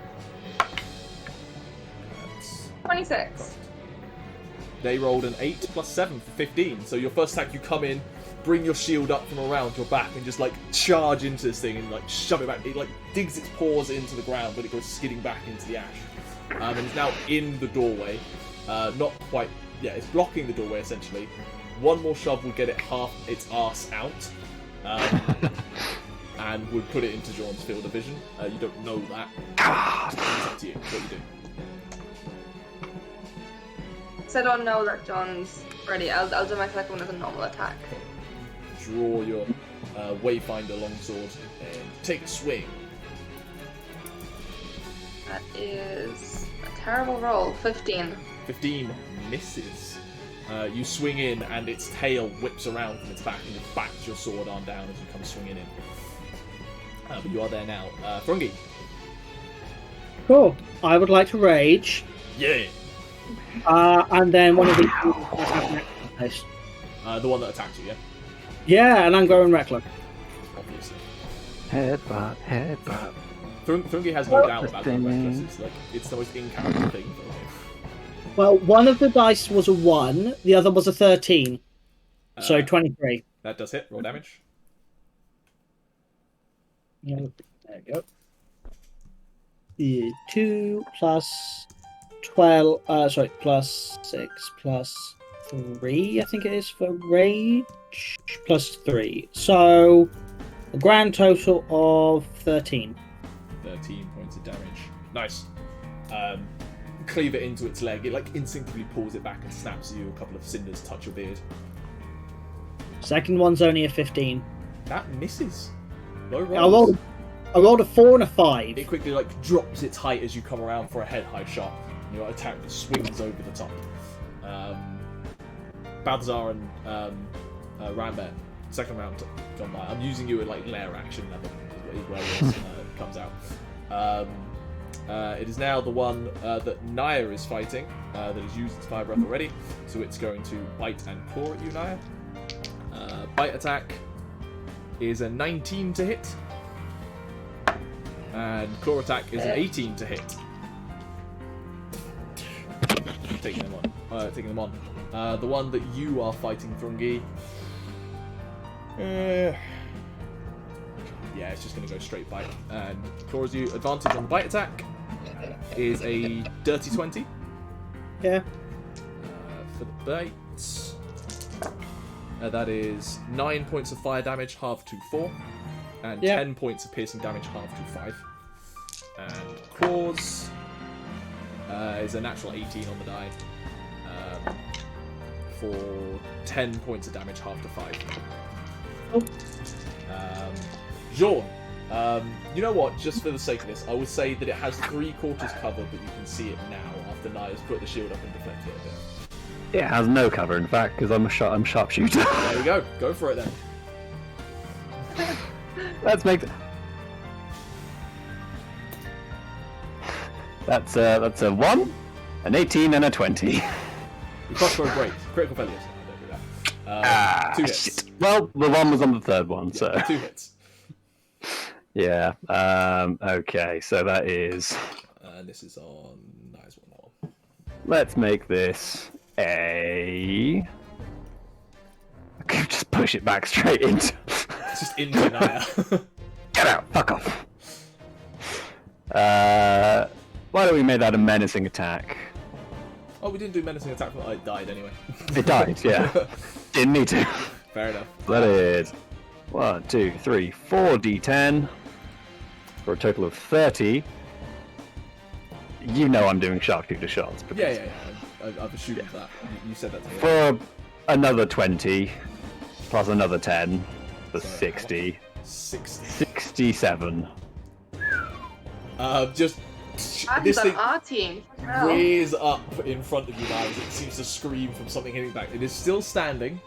That's 26. They rolled an 8 plus 7 for 15. So your first attack, you come in, bring your shield up from around your back, and just like charge into this thing and like shove it back. It like digs its paws into the ground, but it goes skidding back into the ash. And it's now in the doorway. Not quite. Yeah, it's blocking the doorway essentially. One more shove will get it half its arse out, and would put it into John's field of vision. You don't know that. It's up to you. What you do? So I don't know that John's ready. I'll do my second one as a normal attack. Draw your Wayfinder longsword and take a swing. That is a terrible roll. 15. 15 misses. You swing in and its tail whips around from its back and it backs your sword arm down as you come swinging in. But you are there now. Thrungi. Cool. I would like to rage. Yeah. And then one of these. The one that attacked you, yeah? Yeah, and I'm going Reckler. Obviously. Headbutt, headbutt. Thrungi has no doubt about going reckless. It's the most in-character thing for him. Well, one of the dice was a 1, the other was a 13. So 23. That does hit. Roll damage. Yeah, there we go. 2 plus 12, plus 6 plus 3, I think it is for rage, plus 3. So a grand total of 13. 13 points of damage. Nice. Cleave it into its leg. It like instinctively pulls it back and snaps at you. A couple of cinders touch your beard. Second one's only a 15. That misses. Low I rolls. rolled a 4 and a 5. It quickly like drops its height as you come around for a head high shot. Your attack swings over the top. Balthazar and Rambear. Second round gone by. I'm using you at like lair action level. Is where yours comes out. It is now the one that Nyah is fighting. That has used its fire breath already. So it's going to bite and claw at you, Nyah. Bite attack is a 19 to hit. And claw attack is an 18 to hit. Taking them on. The one that you are fighting, Thrungi. Yeah, it's just going to go straight bite. And claws you. Advantage on the bite attack is a dirty 20. Yeah. For the bite. That is 9 points of fire damage, halved to 4. And 10 points of piercing damage, halved to 5. And claws is a natural 18 on the die. For 10 points of damage, halved to 5. Oh. Jean, you know what? Just for the sake of this, I would say that it has 3/4 cover, but you can see it now after Nyah's put the shield up and deflected it a bit. It has no cover, in fact, because I'm sharpshooter. There we go. Go for it then. Let's make. That's a 1, an 18, and a 20. You cross for a break. Critical failures. Don't do that. 2 hits. Shit. Well, the 1 was on the third one, so. 2 hits. Yeah. Okay, so that is. And this is on Nyah's one. Let's make this a. Just push it back straight into. It's just into Nyah. Get out! Fuck off. Why don't we make that a menacing attack? Oh, we didn't do menacing attack, but it died anyway. It died, yeah. Didn't need to. Fair enough. That is 1, 2, 3, 4 d10. for a total of 30. You know I'm doing sharpshooter shots. Yeah. I've assumed that. You said that to me. For another 20, plus another 10, for 60. 67. Just This this thing our team. Wow. rears up in front of you now as it seems to scream from something hitting back. It is still standing.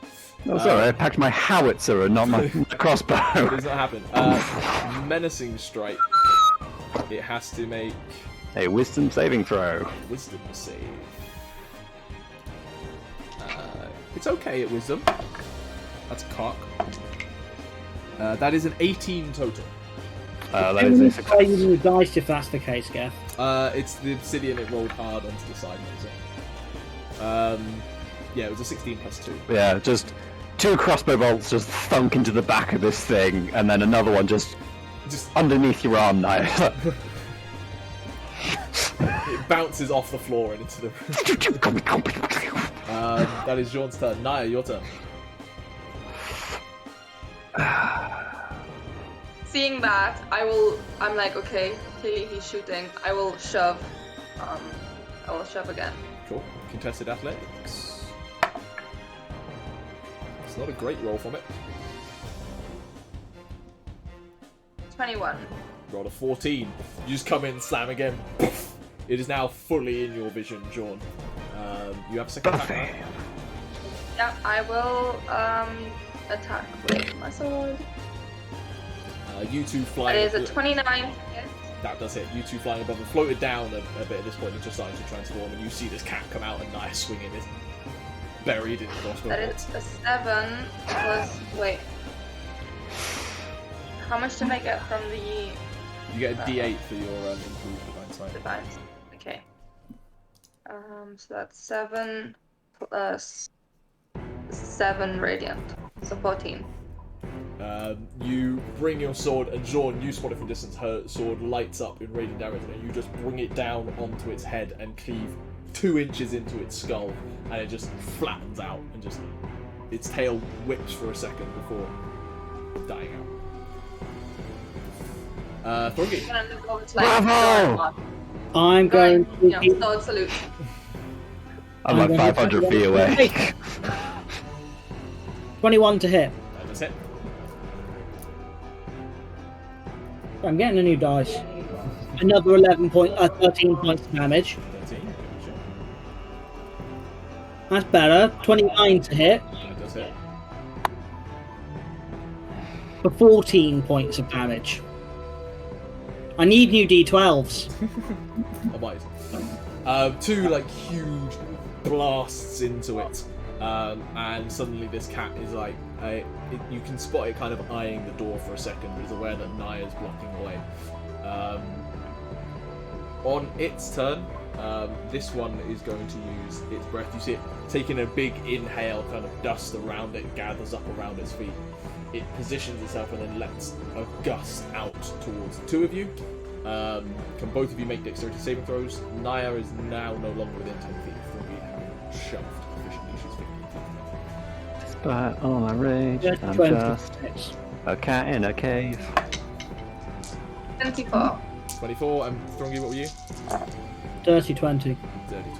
Oh, sorry, I packed my howitzer and not my crossbow. It does not happen. Menacing strike. It has to make A wisdom saving throw. wisdom save. It's okay at wisdom. That's a cock. That is an 18 total. That is a success. Why using the dice if that's the case, Gav? It's the obsidian. It rolled hard onto the side. Yeah, it was a 16 plus 2. Yeah, just 2 crossbow bolts just thunk into the back of this thing, and then another one just underneath your arm knife. It bounces off the floor and into the that is Jean's turn. Nyah, your turn. Seeing that, I'm like, okay, clearly he's shooting. I will shove. I will shove again. Cool. Contested athletics. It's not a great roll from it. 21. Roll a 14. You just come in, slam again. It is now fully in your vision, Jean. You have a second attack now. Yeah, I will attack with my sword. You two flying. That is a 29. Yes. That does hit. You two flying above and floated down a bit at this point. It's just starting to transform, and you see this cat come out and Nyah swinging is buried in the crossbow That bolts. is a 7 plus. Wait. How much did I get from the You get a D8 for your improved divine sight. device? Okay. So that's 7 plus 7 radiant, so 14. You bring your sword, and Jean, you spot it from distance. Her sword lights up in radiant damage, and you just bring it down onto its head and cleave 2 inches into its skull, and it just flattens out, and just its tail whips for a second before dying out. Thrungi. I'm gonna look over to like Bravo! I'm going to sword salute. I'm like 500 feet away. 21 to hit. That's it. I'm getting a new dice. Another 13 points of damage. 13. That's better. 29 to hit That does hit. for 14 points of damage. I need new D12s. I might. 2 like huge blasts into it, and suddenly this cat is like, you can spot it kind of eyeing the door for a second, but is aware that Nyah is blocking away. On its turn, this one is going to use its breath. You see it taking a big inhale, kind of dust around it, gathers up around its feet. It positions itself and then lets a gust out towards the 2 of you. Can both of you make dexterity saving throws? Nyah is now no longer within 10 feet of Thrungi, having shoved efficiently. She's 15 feet. Despite all my rage, I'm 20 just hits. a cat in a cave. 24. 24, and Thrungi, what were you? Dirty 20. 30, 20,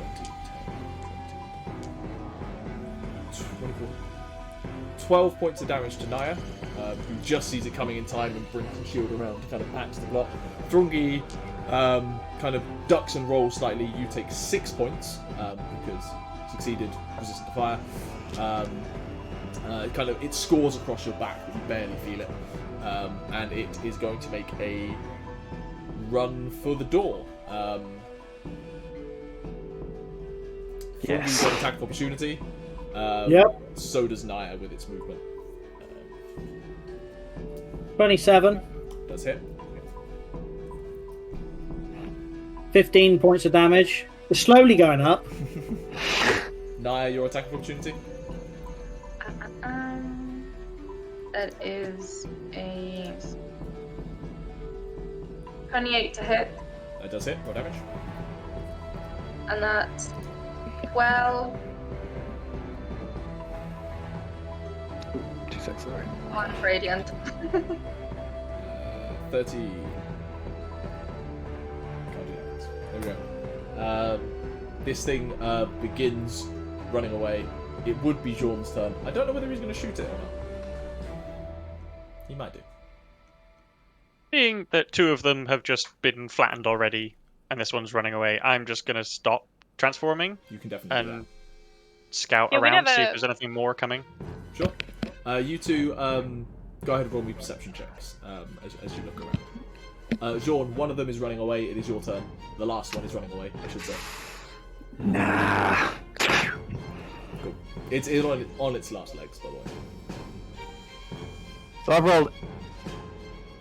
24. 12 points of damage to Nyah, who just sees it coming in time and brings the shield around to kind of patch the block. Thrungi kind of ducks and rolls slightly. You take 6 points because succeeded resistant to fire. It scores across your back, but you barely feel it. And it is going to make a run for the door. Yes. Got an attack of opportunity. Yep. So does Nyah with its movement. 27. Does hit. 15 points of damage. We're slowly going up. Nyah, your attack of opportunity. That is a 28 to hit, That does hit. Roll damage. and that's 12 2 seconds, sorry. on radiant. 30. There we go. This thing begins running away. It would be Jean's turn. I don't know whether he's going to shoot it or not. He might do. Seeing that two of them have just been flattened already, and this one's running away, I'm just going to stop transforming You can definitely do and scout Yeah, we around, see never- if there's anything more coming. that. Sure. You two, go ahead and roll me perception checks as you look around. Jean, one of them is running away. It is your turn. The last one is running away, I should say. Nah. Cool. It's on its last legs, by the way. So I've rolled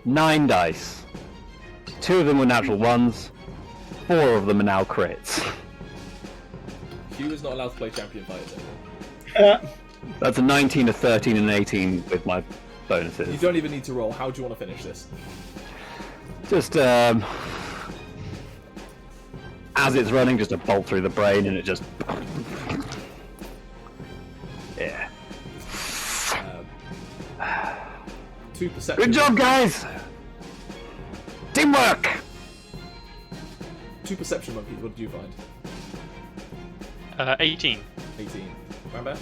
9 dice. 2 of them were natural ones. 4 of them are now crits. Hugh is not allowed to play champion fighters anymore. That's a 19, a 13, and an 18 with my You bonuses. don't even need to roll. How do you want to finish this? Just, as it's running, just a bolt through the brain, and it just... Yeah. 2 perception. Good job, guys! Teamwork! 2 perception monkeys. What did you find? 18. 18. Rambear?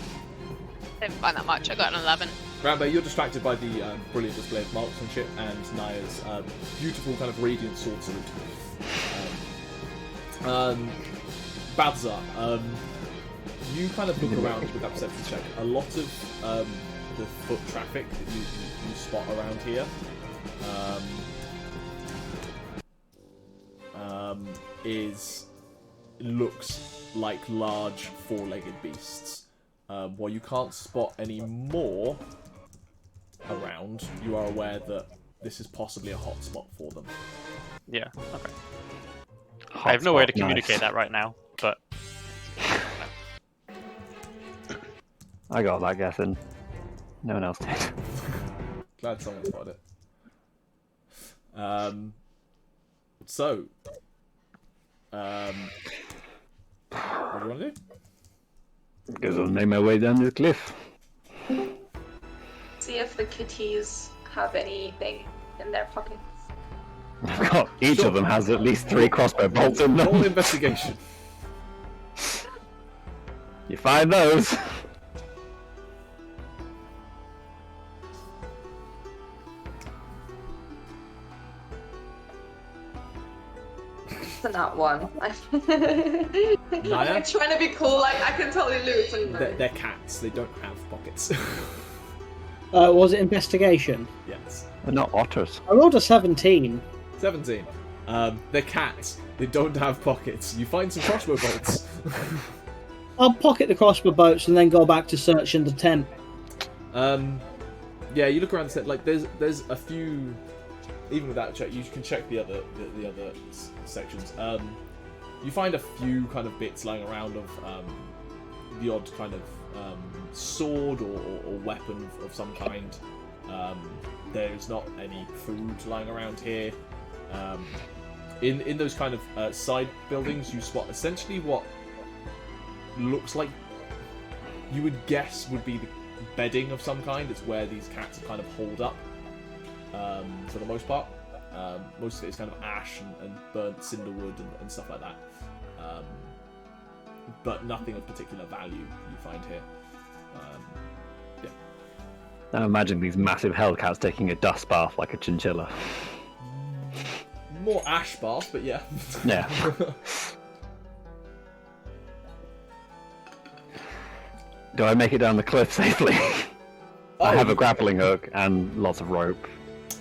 Didn't find that much. I got an 11. Rambear, you're distracted by the brilliant display of marksmanship and Nyah's beautiful kind of radiant sword salute. Balthazar, you kind of look around with that perception check. A lot of the foot traffic that you spot around here looks like large four-legged beasts. While you can't spot any more around, you are aware that this is possibly a hot spot for them. Yeah, okay. I have no way to communicate Nice. that right now, but I got that guessing. No one else did. Glad someone spotted it. So, what do you want to do? Because I'll make my way down this cliff. See if the kitties have anything in their pockets. Each of them has at least 3 crossbow bolts in Roll them. investigation. You find those. It's not one. I'm Nyah? trying to be cool, like I can totally lose. And They're cats. They don't have pockets. Was it investigation? Yes. They're not otters. I rolled a 17. 17. They're cats. They don't have pockets. You find some crossbow bolts. I'll pocket the crossbow bolts and then go back to searching the tent. Yeah, you look around the set. Like there's a few. Even with that check, you can check the other sections. You find a few kind of bits lying around of the odd kind of sword or weapon of some kind. There's not any food lying around here. In those kind of side buildings, you spot essentially what looks like you would guess would be the bedding of some kind. It's where these cats are kind of holed up for the most part. Most of it is kind of ash and burnt cinderwood and stuff like that. But nothing of particular value you find here. Yeah. I'm imagining these massive hellcats taking a dust bath like a chinchilla. More ash bath, but yeah. Yeah. Do I make it down the cliff safely? I have a grappling hook and lots of rope.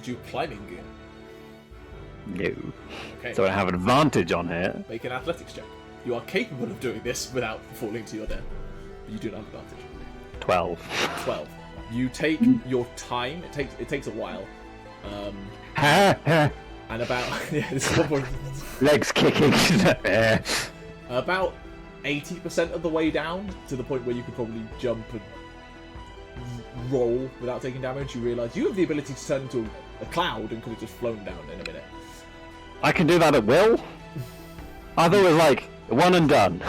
Do you have climbing gear? No. Okay. So I have an advantage on here. Make an athletics check. You are capable of doing this without falling to your death. But you do not have advantage. 12. 12. You take your time. It takes a while. And about yeah, this is one point. Legs kicking. About 80% of the way down to the point where you could probably jump and roll without taking damage. You realise you have the ability to turn into a cloud and could have just flown down in a minute. I can do that at will? I thought it was like one and done.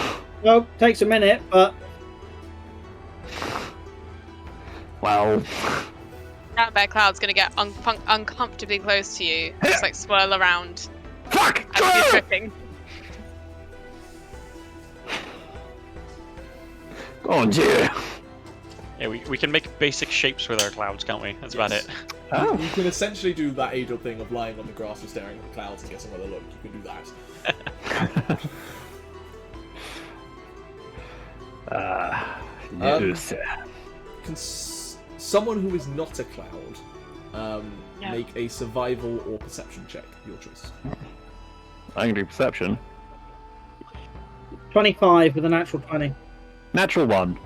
Well, takes a minute, but Well, That bear cloud's gonna get uncomfortably close to you. Just like swirl around fuck! as you're tripping. Oh dear. Yeah, we can make basic shapes with our clouds, can't we? That's about Yes. it. Oh. You can essentially do that age-old thing of lying on the grass and staring at the clouds and guessing where they look. You can do that. Yes. Can someone who is not a cloud make a survival or perception check? Your choice. I can do perception. 25 with a natural 20. Natural 1.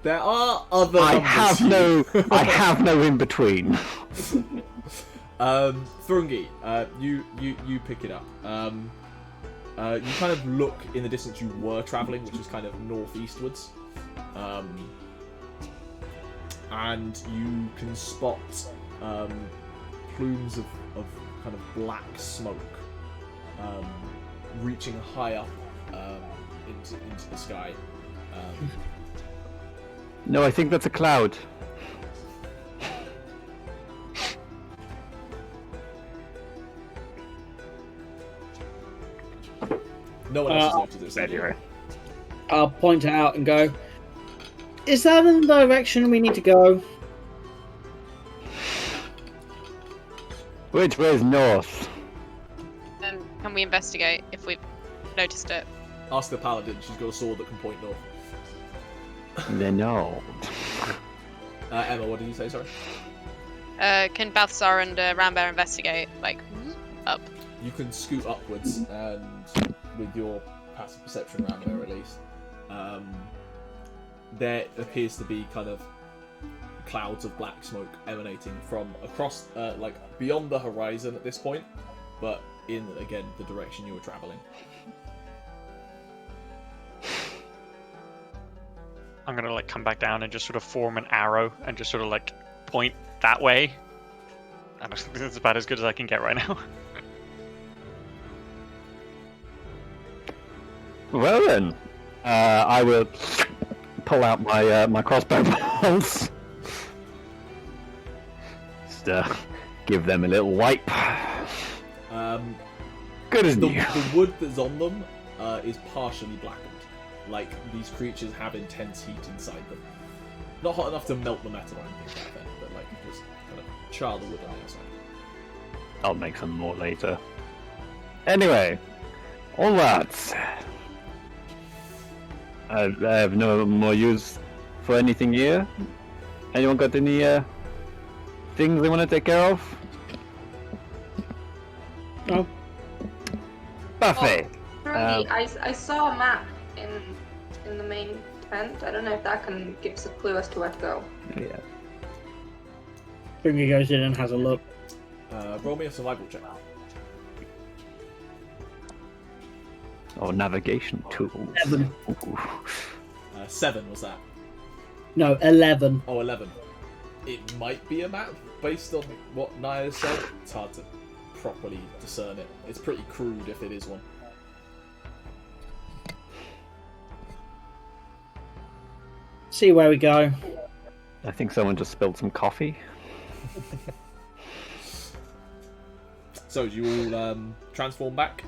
There are other I numbers have no in between. Thrungi, you pick it up. You kind of look in the distance you were travelling, which is kind of northeastwards. And you can spot plumes of kind of black smoke reaching high up into the sky. No, I think that's a cloud. No one else has noticed this. Anyway. I'll point it out and go, is that in the direction we need to go? Which way is north? Can we investigate if we've noticed it? Ask the Paladin. She's got a sword that can point north. No. Emma, what did you say? Sorry. Can Balthazar and Rambear investigate, like, up? You can scoot upwards, and with your passive perception around there at least, there appears to be kind of clouds of black smoke emanating from across, like beyond the horizon at this point, but in again the direction you were traveling. I'm gonna like come back down and just sort of form an arrow and just sort of like point that way. And that's about as good as I can get right now. Well then, I will pull out my my crossbow bolts. Just give them a little wipe. Good as new. The wood that's on them is partially blackened. Like, these creatures have intense heat inside them. Not hot enough to melt the metal or anything like that, but like just kind of char the wood on the outside. I'll make some more later. Anyway, all that. I have no more use for anything here. Anyone got any things they want to take care of? No. Buffet. Thrungi, I saw a map in the main tent. I don't know if that can give us a clue as to where to go. Yeah. Thrungi goes in and has a look. Roll me a survival check. Or navigation tools. 11. Ooh. 7 was that? No, 11. Oh, 11. It might be a map based on what Nyah said. It's hard to properly discern it. It's pretty crude if it is one. See where we go. I think someone just spilled some coffee. So, do you all transform back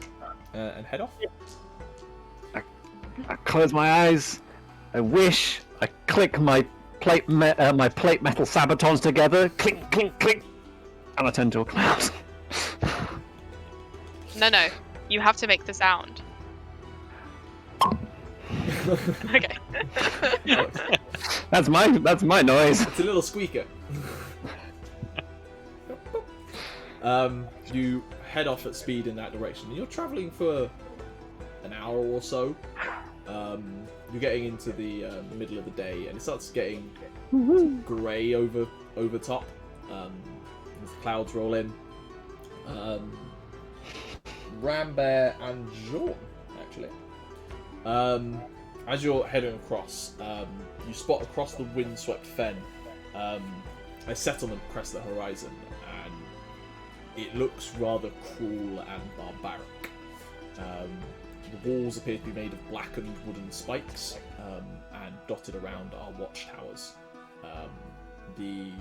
and head off? I close my eyes. I wish. I click my plate metal sabatons together. Clink, clink, clink. And I turn to a cloud. No. You have to make the sound. Okay. That's my noise. It's a little squeaker. You head off at speed in that direction. You're travelling for an hour or so. You're getting into the middle of the day, and it starts getting grey over top as the clouds roll in. Rambear and Jean, actually. As you're heading across, you spot across the windswept fen a settlement crest the horizon, and it looks rather cruel and barbaric. The walls appear to be made of blackened wooden spikes, and dotted around are watchtowers. The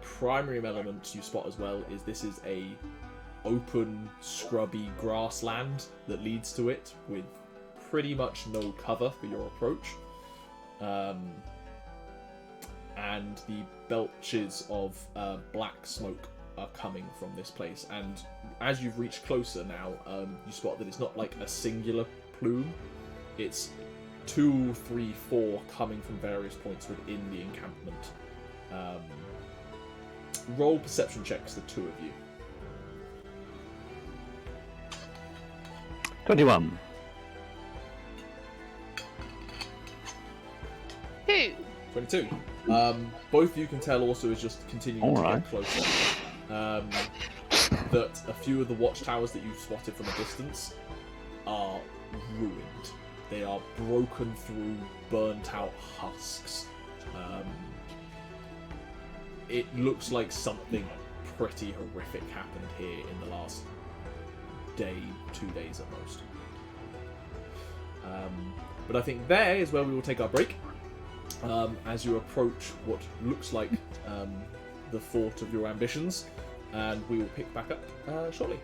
primary element you spot as well is this is a open, scrubby grassland that leads to it, with pretty much no cover for your approach. And the belches of black smoke are coming from this place. And as you've reached closer now, you spot that it's not like a singular plume. It's 2, 3, 4 coming from various points within the encampment. Roll perception checks, the two of you. 21. 2. 22. Both of you can tell also is just continuing to get closer. That a few of the watchtowers that you've spotted from a distance are ruined. They are broken through, burnt out husks. It looks like something pretty horrific happened here in the last day, 2 days at most. But I think there is where we will take our break. As you approach what looks like the fort of your ambitions, and we will pick back up shortly.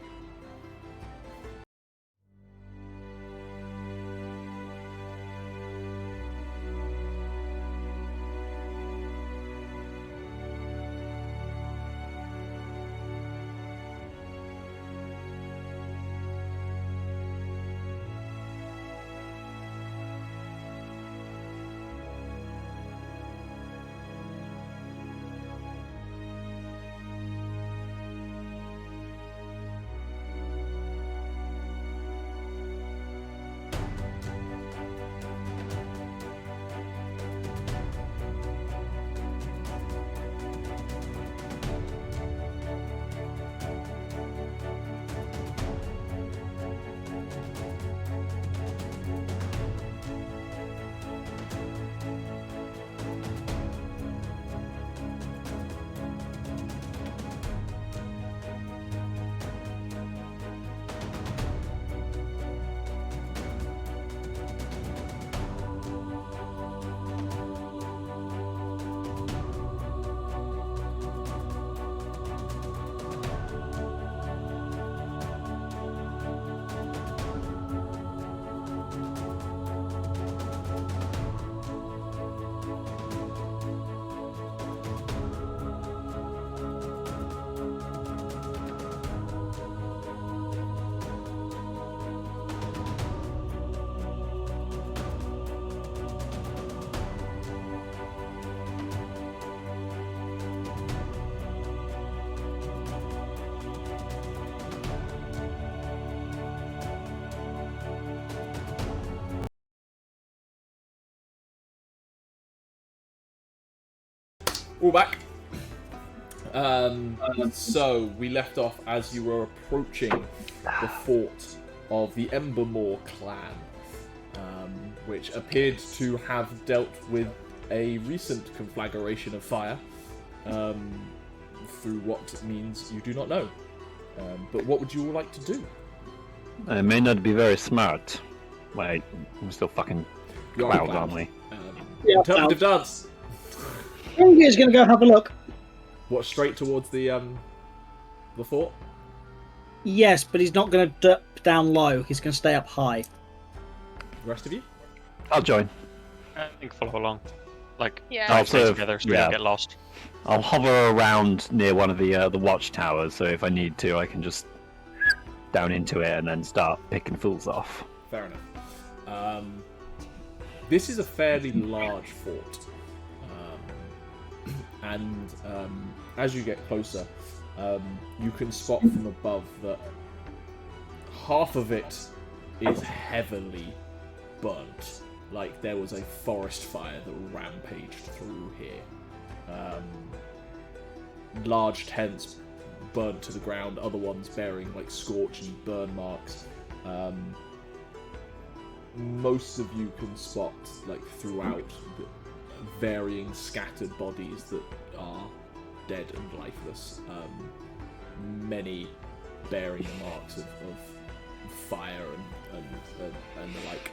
All back. So we left off as you were approaching the fort of the Embermore clan, which appeared to have dealt with a recent conflagration of fire, through what means you do not know. But what would you all like to do? I may not be very smart. Wait, we're still fucking You're cloud, cloud. aren't we? Interpretive dance. Thrungi is going to go have a look. What, straight towards the fort? Yes, but he's not going to dip down low. He's going to stay up high. The rest of you? I'll join. I think follow along. Like, Yeah. try I'll to stay sort of- together so we yeah. don't get lost. I'll hover around near one of the watchtowers, so if I need to, I can just down into it and then start picking fools off. Fair enough. This is a fairly large fort. And as you get closer, you can spot from above that half of it is heavily burnt. Like there was a forest fire that rampaged through here. Large tents burnt to the ground, other ones bearing like scorch and burn marks. Most of you can spot like throughout the varying scattered bodies that are dead and lifeless. Many bearing the marks of fire and the like.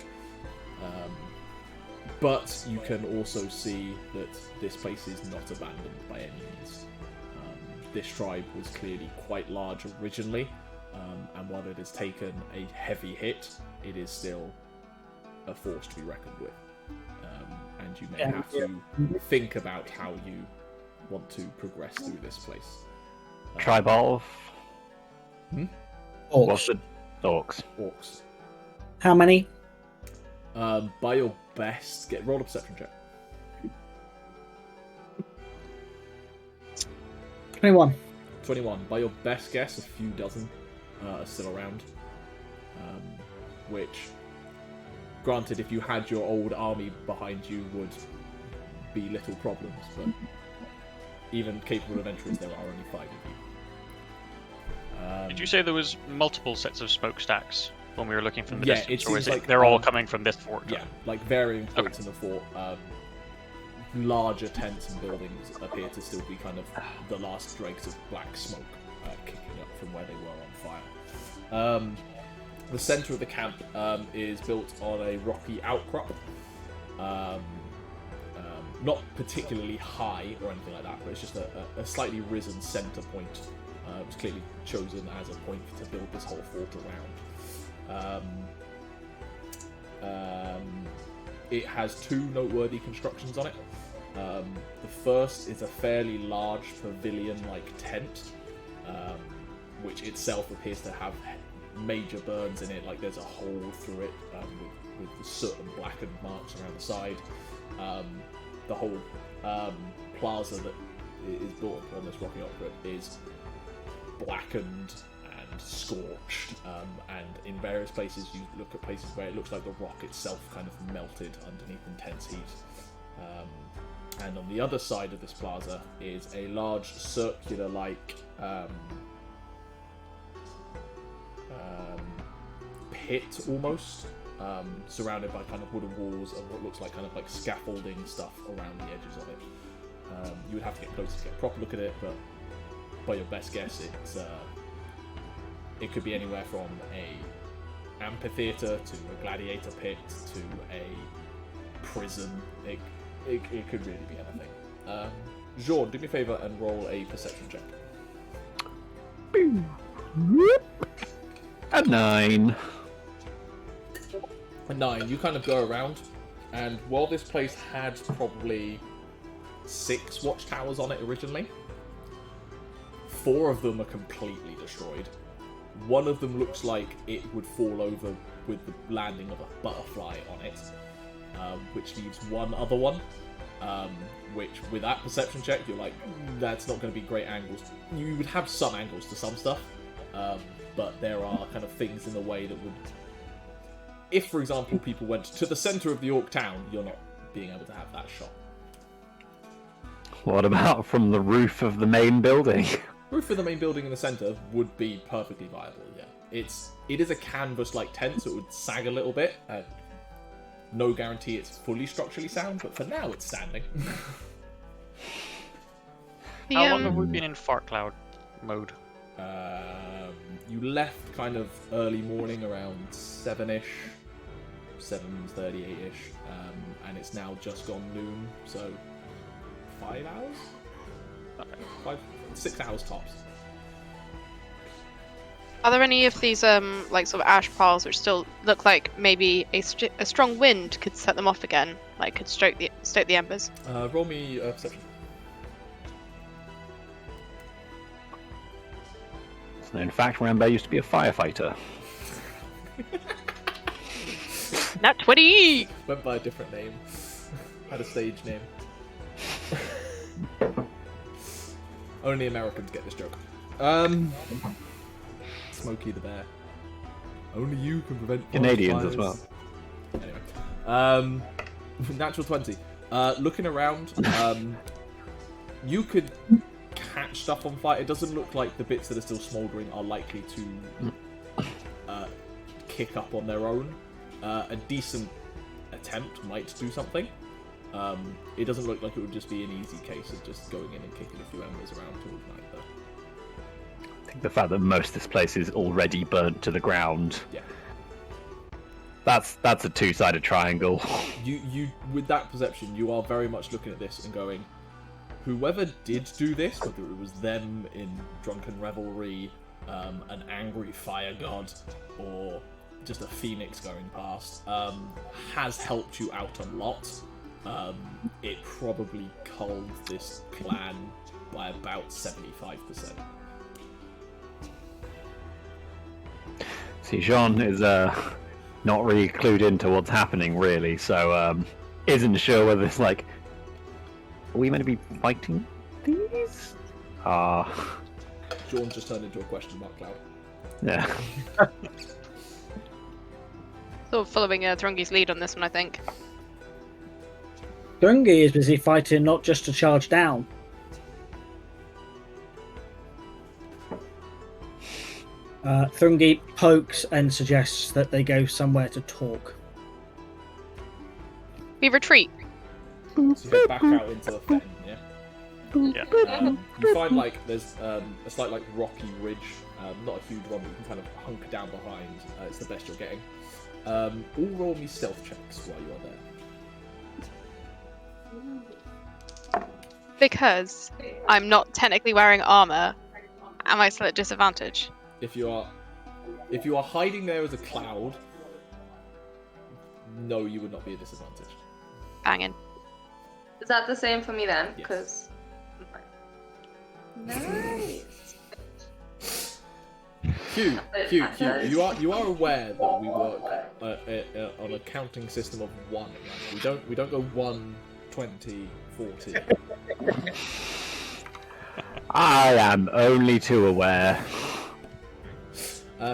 But you can also see that this place is not abandoned by any means. This tribe was clearly quite large originally, and while it has taken a heavy hit, it is still a force to be reckoned with, and you may have to think about how you want to progress through this place. Tribe of what's Orcs. the orcs? Orcs. How many? By your best, roll a perception check. 21. 21. By your best guess, a few dozen are still around. Which, granted, if you had your old army behind you, would be little problems, but even capable of entries, there are only 5 of you. Did you say there was multiple sets of smokestacks when we were looking from the Yeah, distance, it or is seems it like, they're all coming from this fort? Yeah, like varying points in the fort. Larger tents and buildings appear to still be kind of the last dregs of black smoke kicking up from where they were on fire. The centre of the camp is built on a rocky outcrop. Not particularly high or anything like that, but it's just a slightly risen centre point. It was clearly chosen as a point to build this whole fort around. It has 2 noteworthy constructions on it. The first is a fairly large pavilion-like tent, which itself appears to have major burns in it, like there's a hole through it with the soot and blackened marks around the side. The whole plaza that is built upon this rocky outcrop is blackened and scorched, and in various places you look at places where it looks like the rock itself kind of melted underneath intense heat. And on the other side of this plaza is a large circular-like pit, almost, surrounded by kind of wooden walls and what looks like kind of like scaffolding stuff around the edges of it. You would have to get closer to get a proper look at it, but by your best guess, it could be anywhere from a amphitheater to a gladiator pit to a prison. It could really be anything. Jean, do me a favour and roll a perception check. A 9. A 9. You kind of go around, and while this place had probably 6 watchtowers on it originally, 4 of them are completely destroyed. One of them looks like it would fall over with the landing of a butterfly on it, which leaves one other one, which with that perception check, you're like, that's not going to be great angles. You would have some angles to some stuff, but there are kind of things in the way that would... If, for example, people went to the centre of the Orc town, you're not being able to have that shot. What about from the roof of the main building? Roof of the main building in the centre would be perfectly viable, yeah. It is a canvas-like tent, so it would sag a little bit. No guarantee it's fully structurally sound, but for now it's standing. How long have we been in fart cloud mode? You left kind of early morning, around 7-ish, 7:30, 8-ish, and it's now just gone noon, so 5 hours? Okay. 6 hours tops. Are there any of these like sort of ash piles which still look like maybe a strong wind could set them off again, like could stoke the embers? Roll me a perception. So in fact, Rambear used to be a firefighter. Nat 20! Went by a different name. Had a stage name. Only Americans get this joke. Smokey the Bear. Only you can prevent Canadians as fires. well. Anyway, natural 20. Looking around, you could catch stuff on fire. It doesn't look like the bits that are still smouldering are likely to kick up on their own. A decent attempt might do something. It doesn't look like it would just be an easy case of just going in and kicking a few embers around to ignite, though. I think the fact that most of this place is already burnt to the ground. Yeah. That's a two-sided triangle. You with that perception, you are very much looking at this and going, whoever did do this, whether it was them in drunken revelry, an angry fire god, or just a phoenix going past, has helped you out a lot. It probably culled this clan by about 75%. See, Jean is not really clued into what's happening, really, so isn't sure whether it's like, are we meant to be fighting these? Sean just turned into a question mark cloud. Yeah. Sort of following Thrungi's lead on this one, I think. Thrungi is busy fighting not just to charge down. Thrungi pokes and suggests that they go somewhere to talk. We retreat. So you head back out into the fen, yeah? Yeah. You find like there's a slight like rocky ridge, not a huge one, but you can kind of hunker down behind. It's the best you're getting. All roll me stealth checks while you are there. Because I'm not technically wearing armor, am I still at disadvantage? If you are hiding there as a cloud, no, you would not be a disadvantage. Banging. Is that the same for me then? Yes. Because. Nice. Q. You are aware that we work on a counting system of 1. Right? We don't go 1, 20, 40. I am only too aware.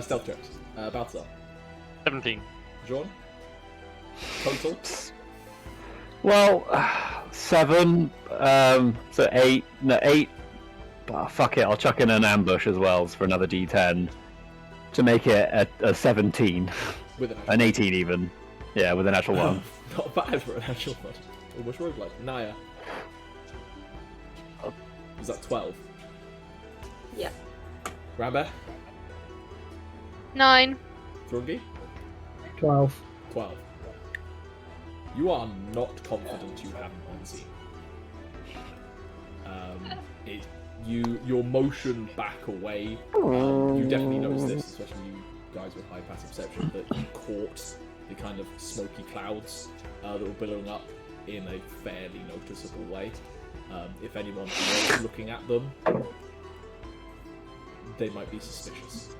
Stealth checks. Balthazar. 17. John. Total. Well, 7, so 8, no 8. Oh, fuck it, I'll chuck in an ambush as well for another D10 to make it a 17. With an 18 even. Yeah, with an actual 1. Not bad for an actual one. Almost roguelike. Nyah. Is that 12? Yeah. Rambear. 9. Thrungi. 12. 12. You are not confident you haven't been seen. Your motion back away, you definitely notice this, especially you guys with high passive perception, that you caught the kind of smoky clouds that were billowing up in a fairly noticeable way. If anyone was looking at them, they might be suspicious.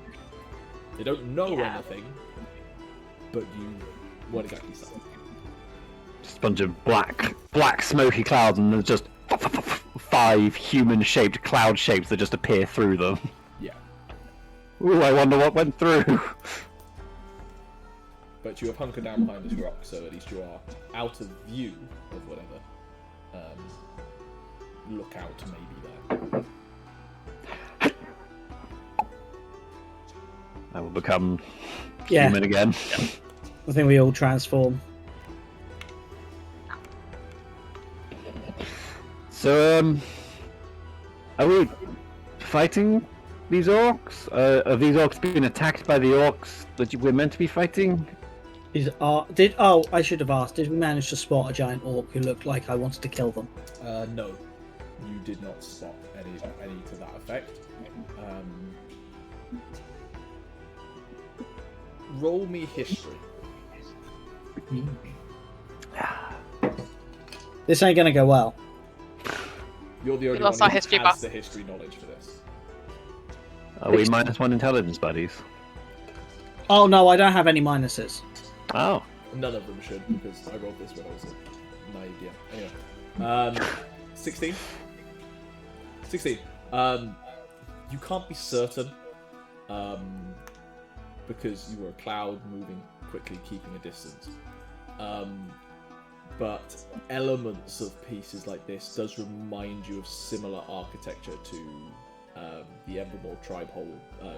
They don't know anything, but you won't exactly say. Just a bunch of black smoky clouds, and there's just 5 human-shaped cloud shapes that just appear through them. Yeah. Ooh, I wonder what went through. But you have hunkered down behind this rock, so at least you are out of view of whatever lookout may be there. I will become Yeah. human again. I think we all transform. So, are we fighting these orcs? Have these orcs been attacked by the orcs that we're meant to be fighting? I should have asked. Did we manage to spot a giant orc who looked like I wanted to kill them? No, you did not spot any to that effect. Roll me history. This ain't gonna go well. You're the only lost one our who history has buff. the history knowledge for this. Are we -1 intelligence buddies? Oh no, I don't have any minuses. Oh. None of them should, because I rolled this when I was a naive DM. Anyway, 16. 16. You can't be certain, because you were a cloud moving quickly, keeping a distance. But elements of pieces like this does remind you of similar architecture to the Embermore tribe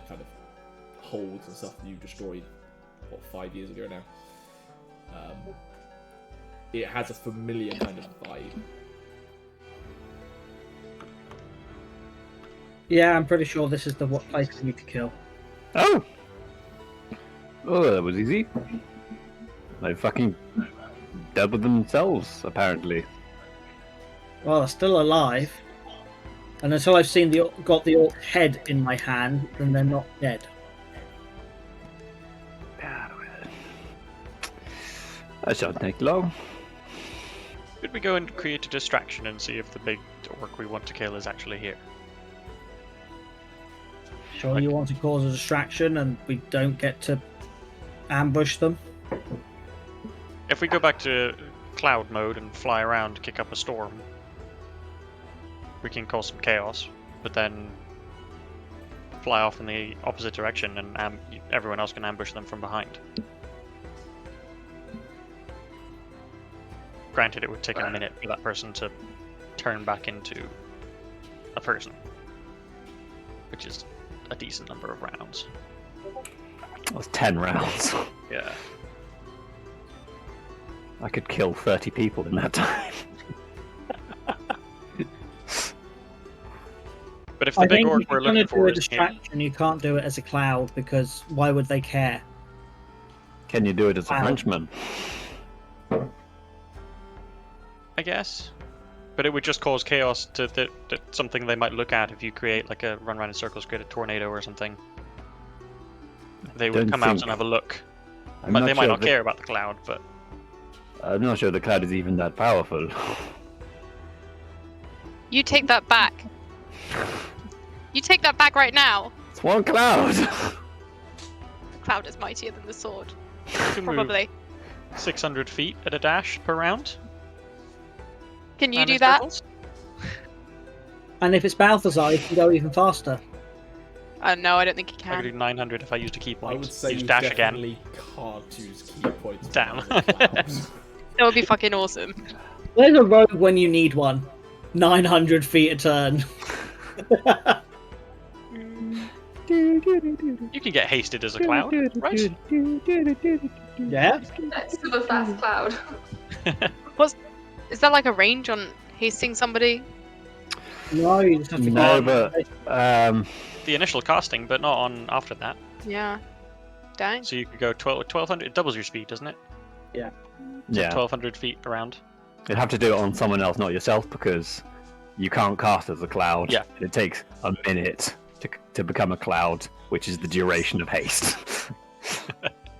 kind of holds and stuff that you destroyed, 5 years ago now. It has a familiar kind of vibe. Yeah, I'm pretty sure this is the place we need to kill. Oh! Oh, that was easy. They fucking dead with themselves, apparently. Well, they're still alive. And until I've seen got the orc head in my hand, then they're not dead. How do I That shouldn't take long. Could we go and create a distraction and see if the big orc we want to kill is actually here? Sure, you want to cause a distraction and we don't get to ambush them? If we go back to cloud mode and fly around, kick up a storm, we can cause some chaos, but then fly off in the opposite direction and everyone else can ambush them from behind. Granted, it would take a minute for that person to turn back into a person, which is a decent number of rounds. That was 10 rounds. Yeah. I could kill 30 people in that time. But if the I big think orc if we're you're going to looking do for a is in, distraction, you can't do it as a cloud, because why would they care? Can you do it as a Wow. Frenchman? I guess. But it would just cause chaos to something they might look at if you create like a run around in circles, create a tornado or something. They would Don't come out think- and have a look. I'm But not they might sure not care about the cloud, but I'm not sure the cloud is even that powerful. You take that back. You take that back right now. It's one cloud! The cloud is mightier than the sword. you can move Probably. 600 feet at a dash per round. Can you around do in that? circles. And if it's Balthazar, you can go even faster. No, I don't think you I could can. do 900 if I used a key point. I would say use you dash again. definitely can't use key points. Damn. on the clouds. That would be fucking awesome. There's a rogue when you need one. 900 feet a turn. You can get hasted as a cloud, right? Yeah? That's super fast cloud. Is that like a range on hasting somebody? No, you just have to No, go. but The initial casting, but not on after that. Yeah. Dang. So you could go 1200. It doubles your speed, doesn't it? yeah, 1200 feet around. you'd have to do it on someone else, not yourself, because you can't cast as a cloud. Yeah. It takes a minute to become a cloud, which is the duration of haste.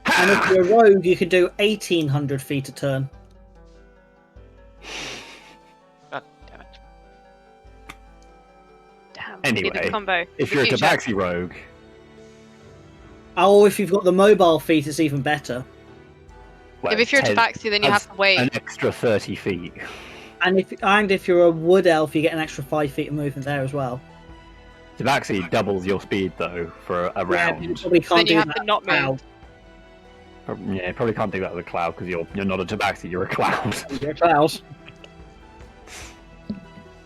And if you're a rogue, you could do 1800 feet a turn. God damn it. Damn. Anyway, Be the combo. If The you're a future. Tabaxi rogue, Oh, if you've got the mobile feet, it's even better. well, If you're a 10 tabaxi, then you adds have to wait. an extra 30 feet. And if you're a wood elf, you get an extra 5 feet of movement there as well. Tabaxi doubles your speed though for a Yeah, you round. probably Then can't you do have that to not with a cloud. move. Yeah, you probably can't do that with a cloud because you're not a Tabaxi, you're a cloud. You're a cloud.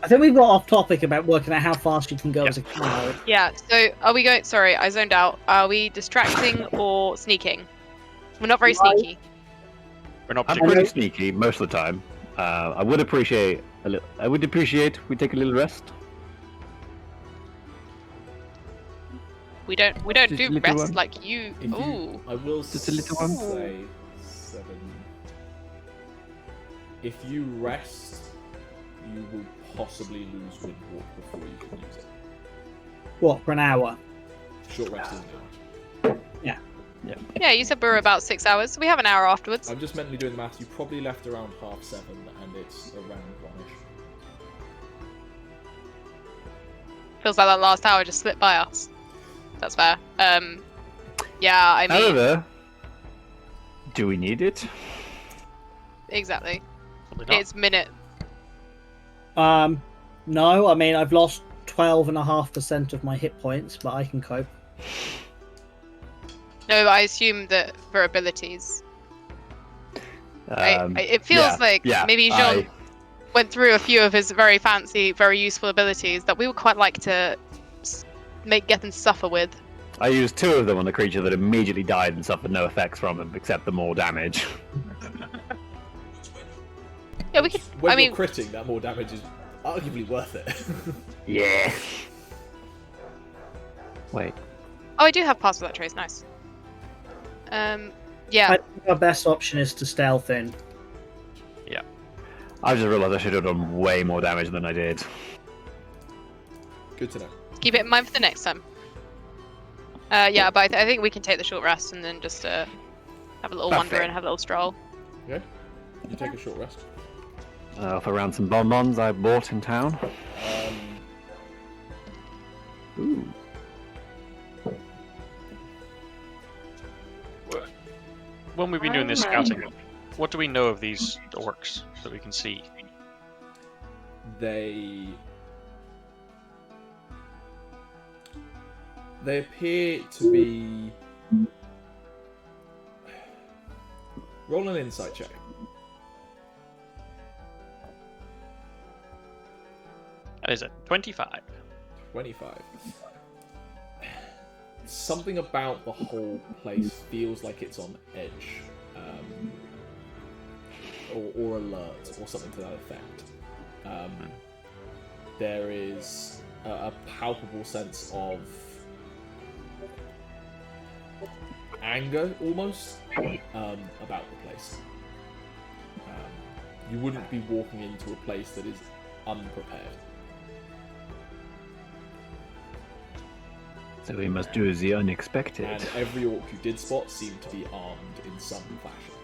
I think we've got off topic about working out how fast you can go as a cloud. Yeah, so are we going... Sorry, I zoned out. Are we distracting or sneaking? We're not very Right. sneaky. We're not I'm particularly. pretty sneaky most of the time. I would appreciate we take a little rest. We don't Just a do little rest one. like you. If Ooh. you, I will Just a little one. say 7. If you rest, you will possibly lose Windwalk before you can use it. What, for an hour? Short rest isn't it? Yeah, you said we were about 6 hours, so we have an hour afterwards. I'm just mentally doing the math. You probably left around 7:30, and it's around 1ish. Feels like that last hour just slipped by us. That's fair. Yeah, I mean, However, do we need it? exactly. Probably not. It's minute. No, I mean, I've lost 12.5% of my hit points, but I can cope. No, I assume that for abilities. It feels yeah, like yeah, maybe Jean went through a few of his very fancy, very useful abilities that we would quite like to get them suffer with. I used 2 of them on the creature that immediately died and suffered no effects from them except the more damage. Yeah, we could. When I mean, you're critting, that more damage is arguably worth it. Yeah. Wait. oh, I do have pass without trace. Nice. Yeah. I think our best option is to stealth in. I just realised I should have done way more damage than I did. Good to know. Keep it in mind for the next time. Yeah, but I think we can take the short rest and then just have a little wander Perfect. and have a little stroll. Okay. You take a short rest. For around some bonbons I bought in town. Ooh. When we've been doing this scouting, what do we know of these orcs that we can see? They appear to be... Roll an insight check. That is a 25. 25. Something about the whole place feels like it's on edge. Or alert, or something to that effect. There is a palpable sense of anger, almost, about the place. You wouldn't be walking into a place that is unprepared. So we must do the unexpected. And every orc you did spot seemed to be armed in some fashion.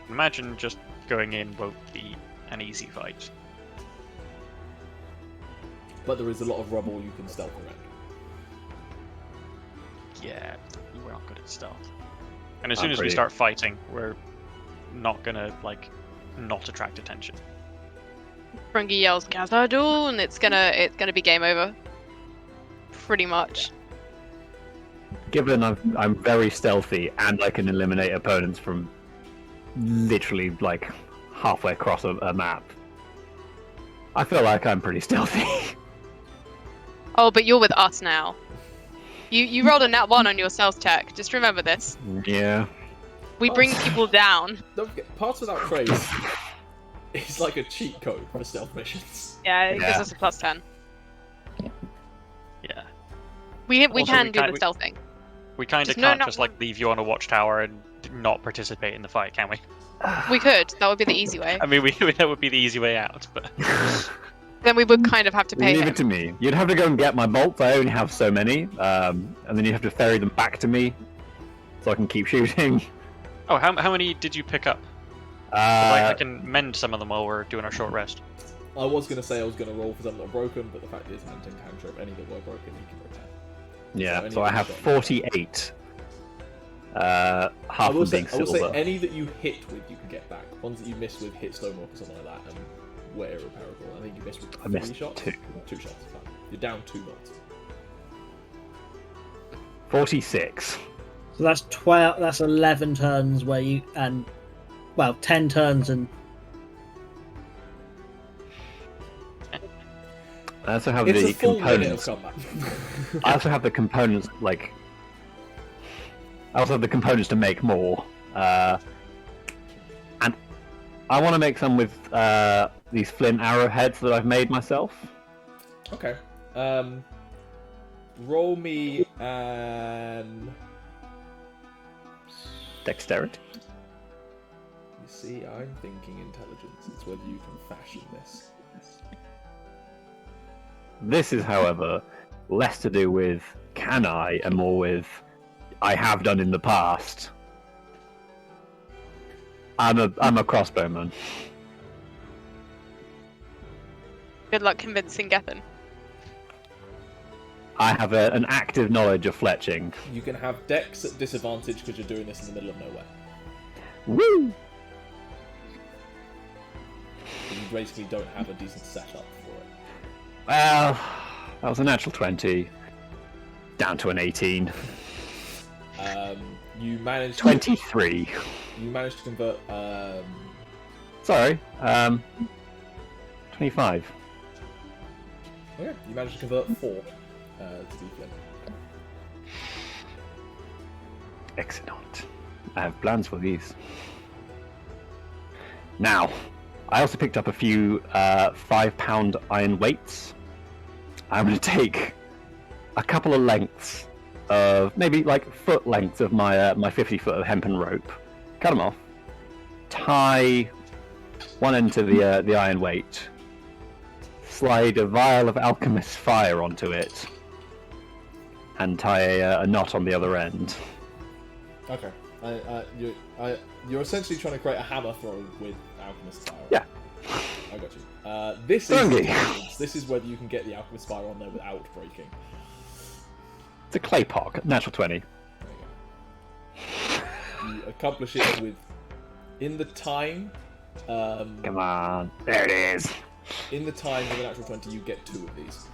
Imagine just going in won't be an easy fight. But there is a lot of rubble you can stealth around. Yeah, we're not good at stealth. And as soon as we start fighting, we're not gonna, like, not attract attention. Thrungi yells Khazad-dûn, and it's gonna be game over. Pretty much. Given I'm very stealthy and I can eliminate opponents from literally like halfway across a map, I feel like I'm pretty stealthy. Oh, but you're with us now. You rolled a nat 1 on your stealth check. Just remember this. Yeah. We bring people down. Don't forget, Paths Without Trace is like a cheat code for stealth missions. Yeah, it gives us a +10. Yeah. We Also, can do the stealthing. We kind of Just can't not just like leave you on a watchtower and not participate in the fight, can we? We could. That would be the easy way. I mean, that would be the easy way out, but... Then we would kind of have to pay Leave him. it to me. You'd have to go and get my bolts. I only have so many, and then you have to ferry them back to me, so I can keep shooting. Oh, how many did you pick up? I can mend some of them while we're doing our short rest. I was going to say I was going to roll for some that are broken, but the fact is, Mending Cantrip, any that were broken, you can repair. Yeah, So so I have 48. Half of them being I will say silver. any that you hit with, you can get back. Ones that you miss with hit Stonework or something like that, and were irreparable. I think you missed with I missed 3 shots. 2. 2 shots. Fine. You're down 2 bolts. 46. So that's 12. That's 11 turns where you 10 turns and. I also have It's the a full minute of components. combat. I also have the components, like... I also have the components to make more. And I want to make some with these flint arrowheads that I've made myself. Okay. Roll me an... Dexterity. You see, I'm thinking intelligence. It's whether you can fashion this. This is, however, less to do with can I and more with I have done in the past. I'm a crossbowman. Good luck convincing Gethin. I have an active knowledge of fletching. You can have dex at disadvantage because you're doing this in the middle of nowhere. Woo! So you basically don't have a decent setup for it. Well, that was a natural 20. Down to an 18. You managed 23. You managed to convert. Sorry. 25. Okay, you managed to convert 4 to be flint. Excellent. I have plans for these. Now, I also picked up a few 5-pound iron weights. I'm going to take a couple of lengths of, maybe like foot lengths of my 50 foot of hempen rope, cut them off, tie one end to the iron weight, slide a vial of alchemist's fire onto it, and tie a knot on the other end. Okay. You're essentially trying to create a hammer throw with Alchemist Fire. Yeah. I got you. This Thrungi. is this is whether you can get the Alchemist Fire on there without breaking. It's a clay pock, natural 20. You accomplish it with in the time. Come on, there it is. In the time of a natural 20, you get 2 of these.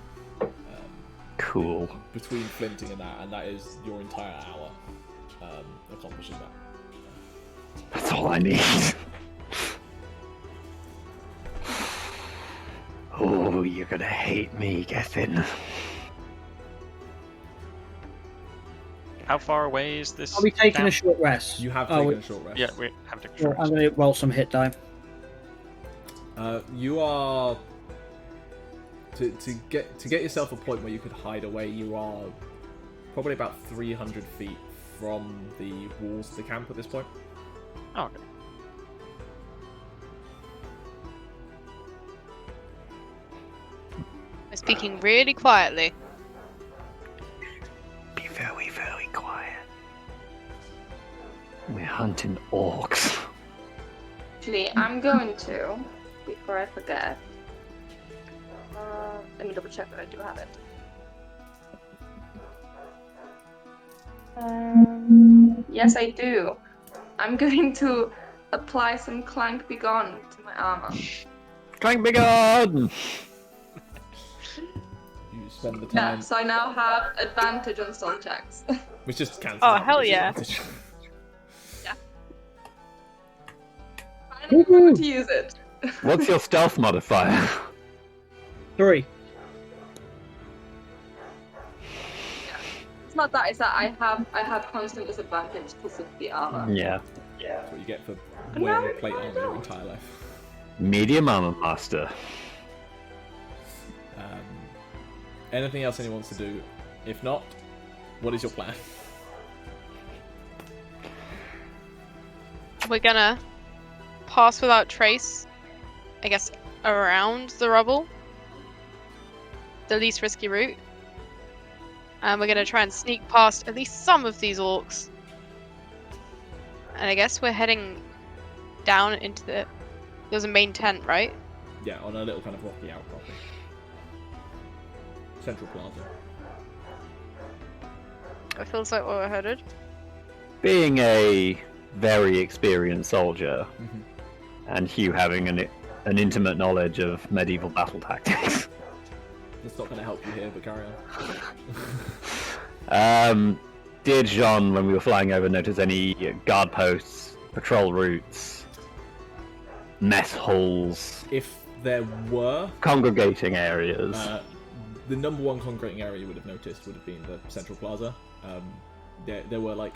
Cool. Between flinting and that is your entire hour accomplishing that. That's all I need. Oh, you're gonna hate me, Gethin. How far away is this? Are we taking town? a short rest? You have taken a short rest. Yeah, we have to. Well, I'm going to roll some hit die. You are to get yourself a point where you could hide away. You are probably about 300 feet from the walls of the camp at this point. Oh, okay. We're speaking really quietly. Be very, very quiet. We're hunting orcs. Actually, I'm going to, before I forget, let me double check that I do have it. Yes, I do. I'm going to apply some Clank Begone to my armor. Clank Begone! You spend the Yeah, time, so I now have advantage on soul checks. which just cancels. Oh, out hell the yeah. disadvantage. Finally remember to use it. What's your stealth modifier? 3. It's not that, it's that I have constant disadvantage because of the armor. Yeah. That's what you get for No, wearing plate I armor your don't. entire life. Medium armor master. Anything else anyone wants to do? If not, what is your plan? We're gonna pass without trace, I guess, around the rubble. The least risky route. And we're gonna try and sneak past at least some of these orcs. And I guess we're heading down into there's a main tent, right? Yeah, on a little kind of rocky outcropping. Central Plaza. It feels like where we're headed. Being a very experienced soldier, and Hugh having an intimate knowledge of medieval battle tactics. That's not going to help you here, but carry on. Did Jean, when we were flying over, notice any guard posts, patrol routes, mess halls, If there were, congregating areas? the number one congregating area you would have noticed would have been the Central Plaza. There were like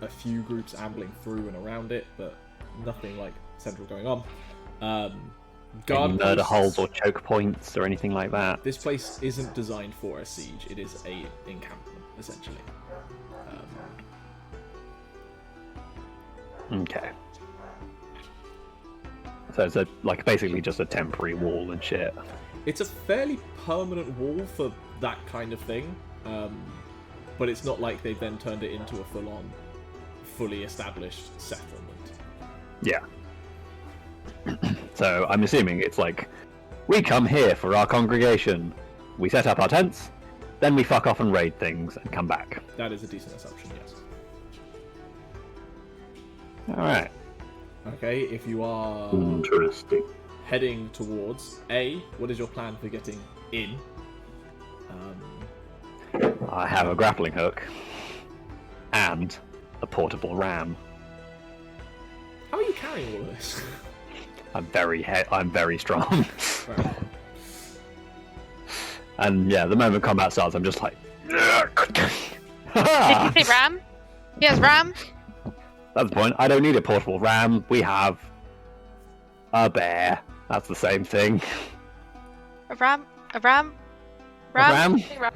a few groups ambling through and around it, but nothing like central going on. Guard Any murder posts- holes or choke points or anything like that? This place isn't designed for a siege. It is a encampment, essentially. Okay. So it's basically just a temporary wall and shit. It's a fairly permanent wall for that kind of thing, but it's not like they've then turned it into a full-on, fully established settlement. Yeah. So I'm assuming it's like, we come here for our congregation, we set up our tents, then we fuck off and raid things and come back. That is a decent assumption, yes. Alright. Okay, if you are Interesting. heading towards A, what is your plan for getting in? I have a grappling hook and a portable ram. How are you carrying all of this? I'm very strong. Right. And yeah, the moment combat starts, I'm just like, Did you say ram? Yes, ram. That's the point. I don't need a portable ram. We have a bear. That's the same thing. A ram. A ram. A ram? Hey, Ram.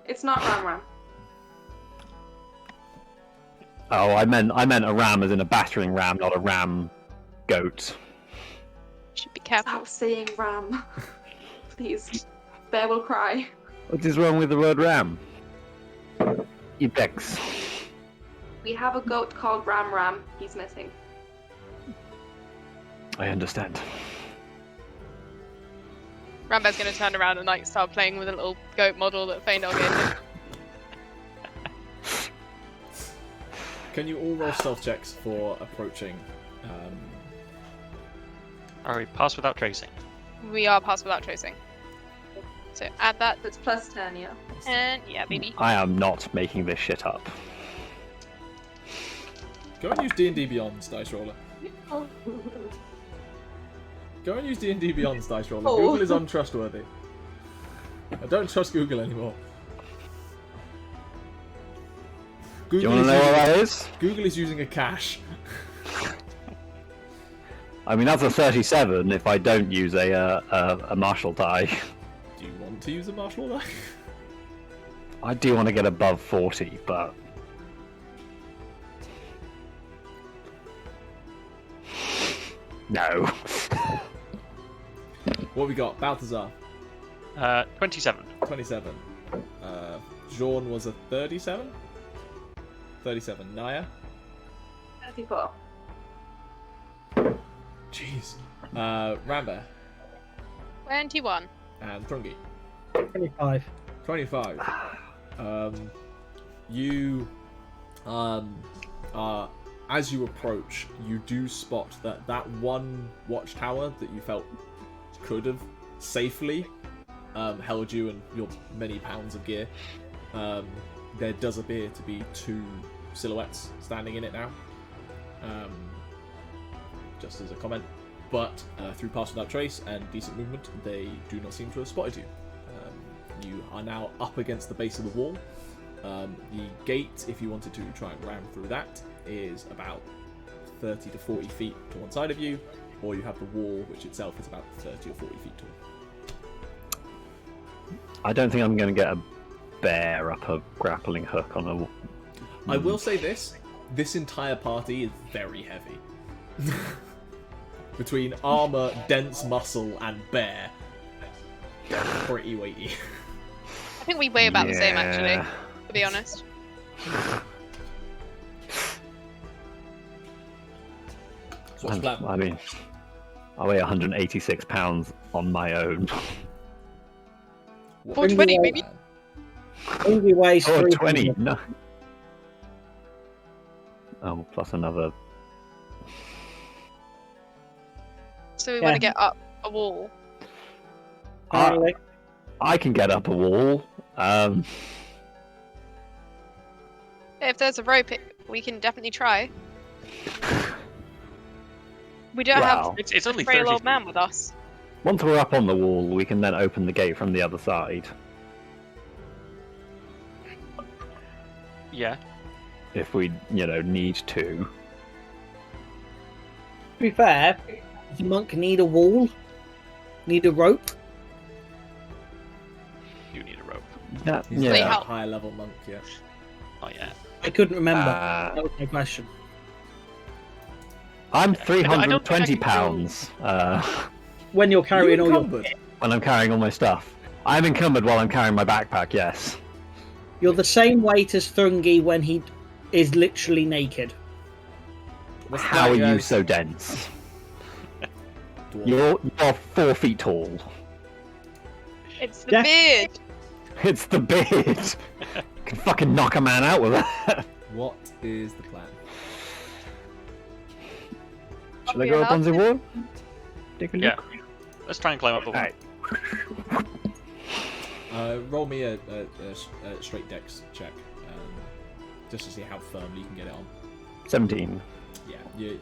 It's not Ram. Oh, I meant a ram as in a battering ram, not a ram goat. Should be careful. Stop saying Ram. Please. Bear will cry. What is wrong with the word ram? You dicks. We have a goat called Ram. He's missing. I understand. Rambear's going to turn around and like start playing with a little goat model that Faendal gave him. Can you all roll stealth checks for approaching? Are we pass without tracing? We are pass without tracing. So add that. That's plus 10, yeah. And yeah, baby. I am not making this shit up. Go and use D&D Beyond's dice roller. Go and use D&D Beyond's dice roller. Oh. Google is untrustworthy. I don't trust Google anymore. Do you want to know what that is? Google is using a cache. I mean, that's a 37 if I don't use a martial die. Do you want to use a martial die? I do want to get above 40, but... No. What we got? Balthazar, 27. 27. Jean was a 37? 37. Nyah? 34. Jeez. Rambear 21. and Thrungi. 25. 25. You as you approach, you do spot that one watchtower that you felt could have safely held you and your many pounds of gear. There does appear to be two silhouettes standing in it now. Just as a comment. But through Pass Without Trace and decent movement, they do not seem to have spotted you. You are now up against the base of the wall. The gate, if you wanted to try and ram through that, is about 30 to 40 feet to one side of you, or you have the wall, which itself is about 30 or 40 feet tall. I don't think I'm going to get a bear up a grappling hook on a... I will say this entire party is very heavy. Between armor, dense muscle, and bear, they're pretty weighty. I think we weigh about the same, actually, to be honest. So what's the plan? I mean, I weigh 186 pounds on my own. 420, maybe? Only weighs Oh, 300. 20, no. Oh, plus another... So we want to get up a wall. Apparently. I can get up a wall. If there's a rope, we can definitely try. We don't Wow. have It's only a frail 30 old man with us. Once we're up on the wall, we can then open the gate from the other side. Yeah. If we, need to. To be fair, does the monk need a wall? Need a rope? You need a rope. He's They a help. higher level monk, yeah. Oh, yeah. I couldn't remember. That was my question. I'm I don't think I 320 can pounds When you're carrying all your... encumbered? when I'm carrying all my stuff. I'm encumbered while I'm carrying my backpack, yes. You're the same weight as Thrungi when he is literally naked. What's the How are plan, you guys? so dense? Dwarf. You're 4 feet tall. It's the Yeah. beard. It's the beard. Can fucking knock a man out with that. What is the plan? Should I we go up on the allowed wall? Take a Yeah. look. Let's try and climb up the wall. Alright. Roll me a straight dex check, just to see how firmly you can get it on. 17. Yeah,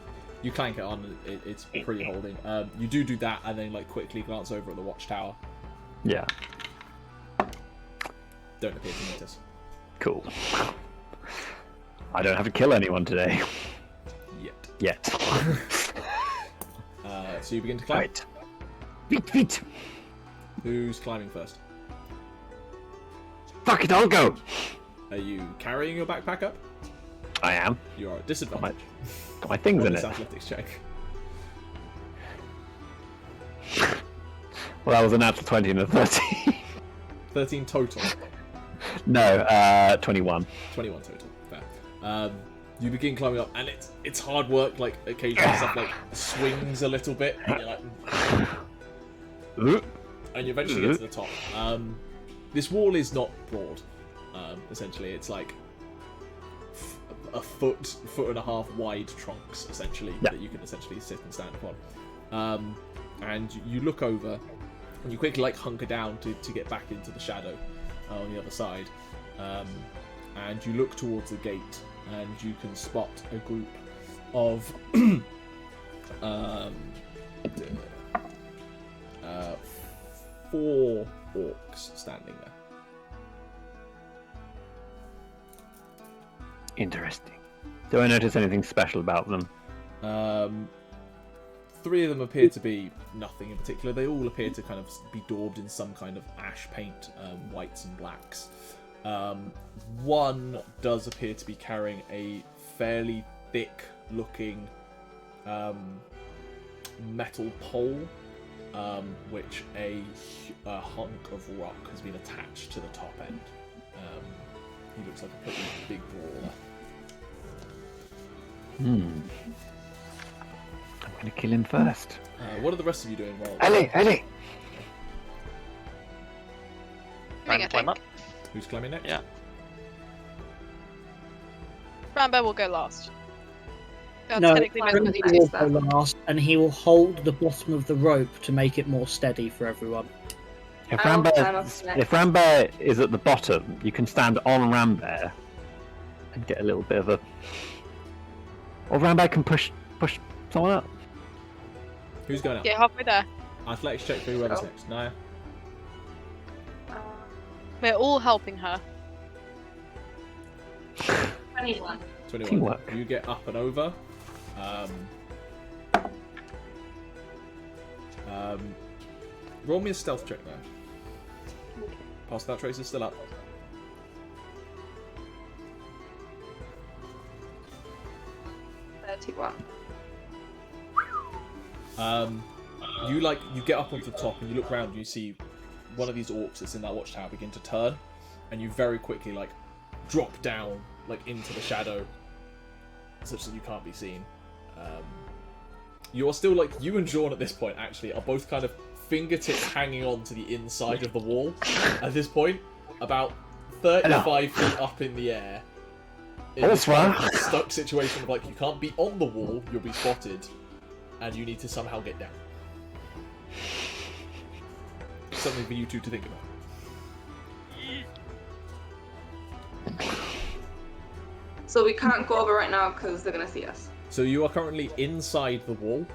you clank it on. It's pretty holding. You do that, and then quickly glance over at the watchtower. Yeah. Don't appear to notice. Cool. I don't have to kill anyone today. Yet. So you begin to climb. Right. Feet. Who's climbing first? Fuck it, I'll go. Are you carrying your backpack up? I am. You are at disadvantage. Got my things On in this it. athletics check. Well, that was a natural 20 and a 13. 13 total. No, 21. 21 total. Fair. You begin climbing up, and it's hard work. Like occasionally stuff like swings a little bit, and you're like, and you eventually get to the top. This wall is not broad. Essentially, it's like a foot and a half wide trunks, essentially, that you can essentially sit and stand upon. And you look over, and you quickly like hunker down to get back into the shadow on the other side. And you look towards the gate, and you can spot a group of 4 orcs standing there. Interesting. Do I notice anything special about them? 3 of them appear to be nothing in particular. They all appear to kind of be daubed in some kind of ash paint, whites and blacks. One does appear to be carrying a fairly thick-looking metal pole, which a hunk of rock has been attached to the top end. He looks like a pretty big brawler. I'm gonna kill him first. What are the rest of you doing? Ellie! Trying to climb up. Who's climbing next? Yeah. Rambear will go last. That's No, technically my Thrungi ability. will go last, and he will hold the bottom of the rope to make it more steady for everyone. If I will climb up Rambear is at the bottom, you can stand on Rambear and get a little bit of a. Or Rambear can push someone up. Who's going up? Get halfway there. Athletics check for whoever's next. Nyah? We're all helping her. 21. 21. Teamwork. You get up and over. Roll me a stealth check now. Pass that trace is still up. You get up onto the top and you look around and you see one of these orcs that's in that watchtower begin to turn, and you very quickly like drop down like into the shadow such that you can't be seen. You are still like, you and Jorn at this point actually are both kind of fingertips hanging on to the inside of the wall at this point, about 35 feet up in the air. In this kind of stuck situation of like, you can't be on the wall, you'll be spotted, and you need to somehow get down. Something for you two to think about. So we can't go over right now because they're gonna see us. So you are currently inside the wall.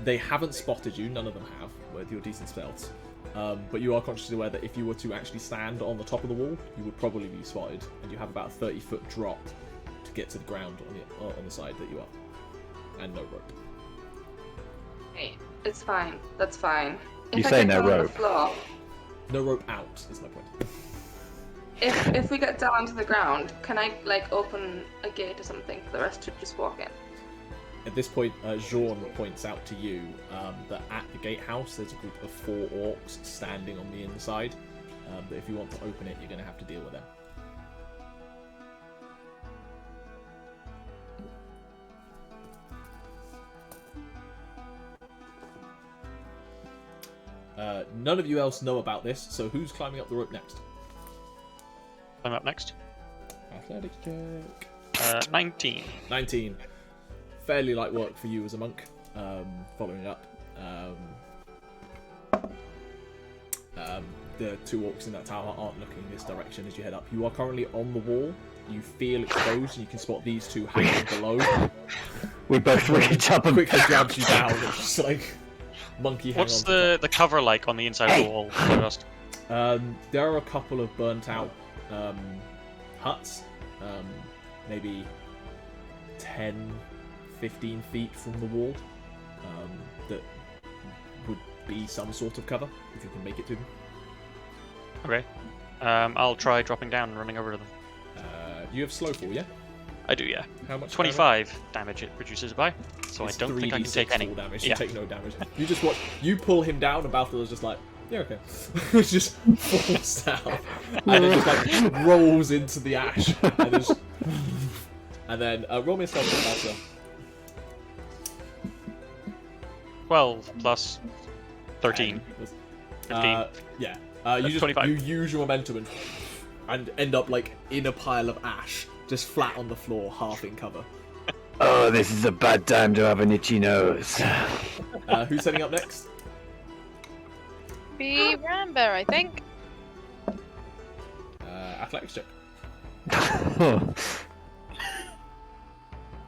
They haven't spotted you, none of them have, with your decent stealth. But you are consciously aware that if you were to actually stand on the top of the wall, you would probably be spotted, and you have about a 30-foot drop to get to the ground on the side that you are, and no rope. Hey, it's fine. That's fine. You If I say get no down on the rope. floor, No rope out is my point. if we get down to the ground, can I like open a gate or something for the rest to just walk in? At this point, Jorn points out to you that at the gatehouse there's a group of 4 orcs standing on the inside. That if you want to open it, you're going to have to deal with them. None of you else know about this, so who's climbing up the rope next? I'm up next. Athletics check. 19. 19. Fairly light work for you as a monk. Following up. The 2 orcs in that tower aren't looking this direction as you head up. You are currently on the wall. You feel exposed, and you can spot these 2 hanging below. We both reach up and Quickly grabs you down. It's just like monkey hang What's on. the cover like on the inside of the wall first? There are a couple of burnt out huts, maybe 10, 15 feet from the wall, that would be some sort of cover if you can make it to them. Okay. I'll try dropping down and running over to them. You have slow fall, yeah? I do, yeah. How much? 25 damage it reduces by, so It's I don't think I can 3d6 take any. full damage. Yeah. You take no damage. You just watch. You pull him down, and Balthazar's just like, Yeah, okay. It just falls down and it just like rolls into the ash and then roll me a stealth check, Balthazar. 12 plus 13. 15. Yeah. You just 25. you use your momentum and end up like in a pile of ash, just flat on the floor, half in cover. Oh, this is a bad time to have an itchy nose. Who's setting up next? Be Rambear, I think. Athletics check.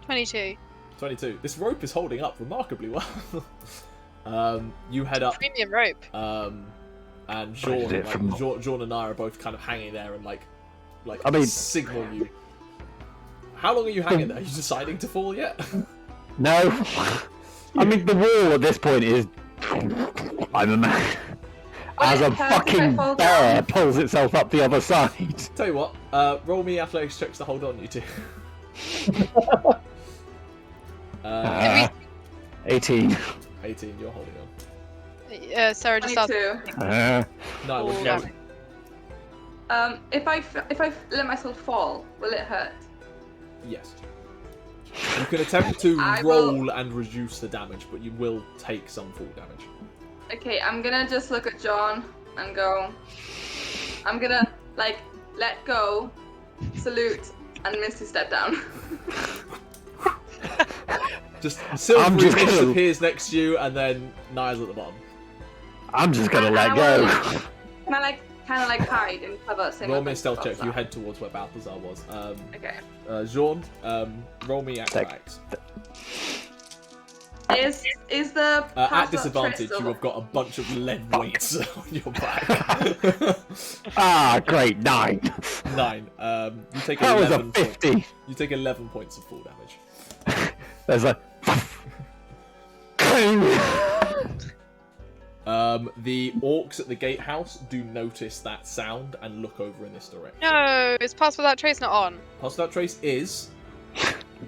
22. 22. This rope is holding up remarkably well. You head up. Premium rope. And Jorn, did it like, from- Jorn and Nyah are both kind of hanging there and like I mean- signal you. How long are you hanging there? Are you deciding to fall yet? No. I mean, the wall at this point is... I'm a man. As a fucking bear pulls itself up the other side. Tell you what, roll me athletics checks to hold on, you two. 18. 18, you're holding on. Sarah just asked. 22. No, Oh, no. If I let myself fall, will it hurt? Yes. You can attempt to I roll will- and reduce the damage, but you will take some fall damage. Okay, I'm gonna just look at John and go. I'm gonna like let go, salute, and Misty step down. Just I'm Silvery just Mist gonna- appears next to you, and then Nyah's at the bottom. I'm just gonna let I go. wanna, Can I kind of hide and cover? Same Roll with me a stealth check. Balthazar. You head towards where Balthazar was. Okay. Jean, roll me acrobatics. Is the At pass-up disadvantage, trace you over? have got a bunch of lead weights on your back. Ah, great, 9. 9. You take That was a 11 points. 50. You take 11 points of fall damage. There's a... The orcs at the gatehouse do notice that sound and look over in this direction. No, is Pass Without Trace not on? Pass Without Trace is.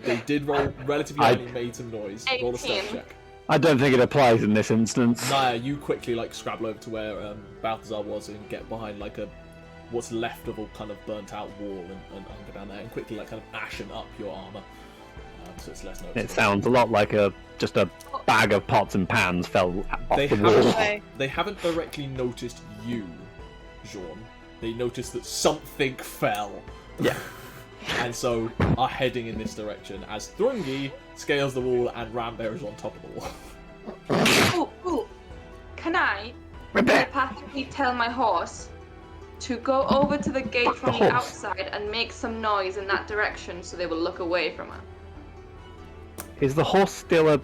They did roll relatively I- early, made some noise. Roll a stealth 18. check. I don't think it applies in this instance. Nyah, you quickly like scrabble over to where Balthazar was and get behind like what's left of a kind of burnt out wall and go down there and quickly like kind of ashen up your armor, so it's less noticeable. It sounds a lot like just a bag of pots and pans fell off They the wall. Okay. haven't directly noticed you, Jean. They noticed that something fell. Yeah. And so are heading in this direction as Thrungi scales the wall and Rambear is on top of the wall. Ooh. Can I Rambear. telepathically tell my horse to go over to the gate from The the horse? outside and make some noise in that direction so they will look away from it? Is the horse still a...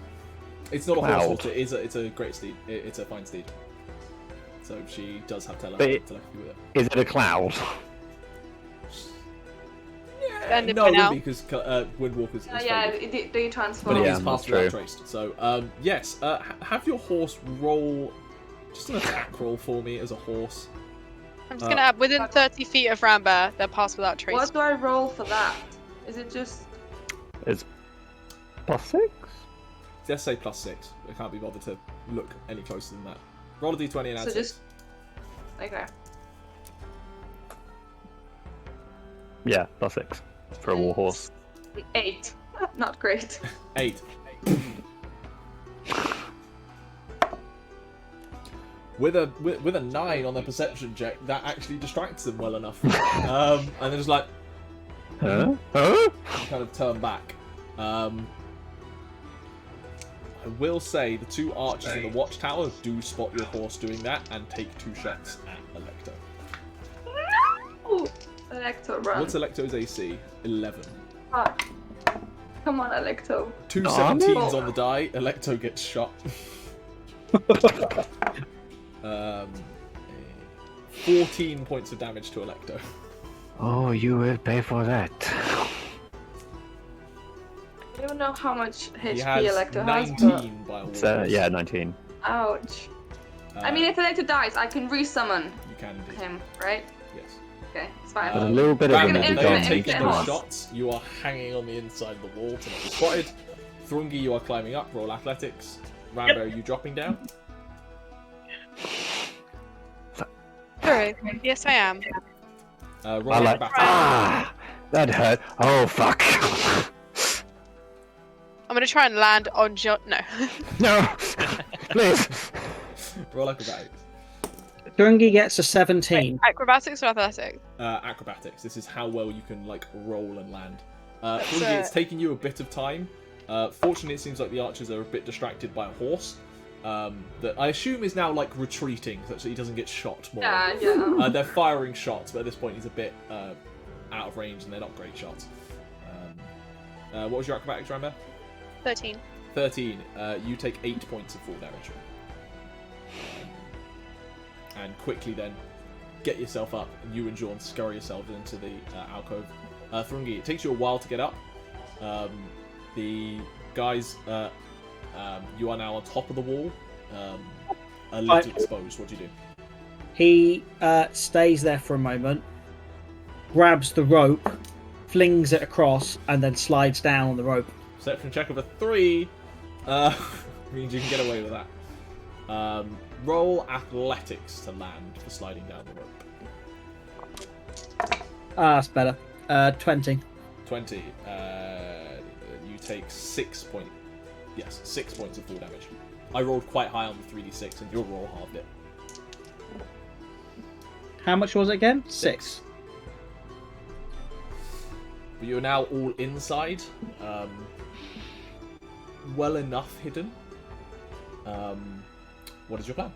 It's not a Cloud. horse, it's a great steed. It's a fine steed. So she does have But telepathy with it. Is it a cloud? End it No, by it now. wouldn't be because Windwalker's is Yeah, faded. do you But transform? it Yeah, is that's passed without true. traced. So, yes, have your horse roll just an attack roll for me as a horse. I'm just gonna add within 30 feet of Rambear, they're Pass Without Trace. What do I roll for that? Is it just... It's +6? Let's say +6. I can't be bothered to look any closer than that. Roll a d20 and add So 6. just... Okay. Yeah, +6 for a war horse. 8. Not great. 8. With a 9 on their perception check, that actually distracts them well enough. And they're just like, Huh? Huh? kind of turn back. I will say the 2 archers in the watchtower do spot your horse doing that and take 2 shots at Electo. Ooh, Electo, run. What's Electo's AC? 11. Fuck. Come on, Electo. 2 Darn 17s on the die. Electo gets shot. 14 points of damage to Electo. Oh, you will pay for that. I don't know how much He HP has Electo has, 19 by a war So, horse. yeah, 19. but... Ouch. I mean, if Electo dies, I can resummon You can indeed. him, right? Yes. Okay, it's fine. But a little bit of Ram, him Dragon will be they Infinite are gone taking each those time. shots. You are hanging on the inside of the wall to not be spotted. Thrungi, you are climbing up. Roll athletics. Rambear, are you dropping down? Druid. Yes, I am. Roll I like. acrobatics. That hurt. Oh fuck. I'm gonna try and land on John. No. No, please. Roll acrobatics. Thrungi gets a 17. Acrobatics or athletics? Acrobatics. This is how well you can like roll and land. That's Thrungi, it's taking you a bit of time. Fortunately, it seems like the archers are a bit distracted by a horse that I assume is now like retreating, such that he doesn't get shot more. Yeah. They're firing shots, but at this point he's a bit out of range, and they're not great shots. What was your acrobatics, Rambear? 13. 13. You take 8 points of full damage. And quickly then get yourself up, and you and Jorn scurry yourselves into the alcove. Thrungi, it takes you a while to get up. The guys, you are now on top of the wall, a little exposed. What do you do? He stays there for a moment, grabs the rope, flings it across, and then slides down on the rope. Perception check of a 3 means you can get away with that. Roll athletics to land for sliding down the rope. That's better. 20. 20. You take 6 points. Yes, 6 points of full damage. I rolled quite high on the 3d6, and your roll halved it. How much was it again? 6. But you're now all inside, well enough hidden. What is your plan?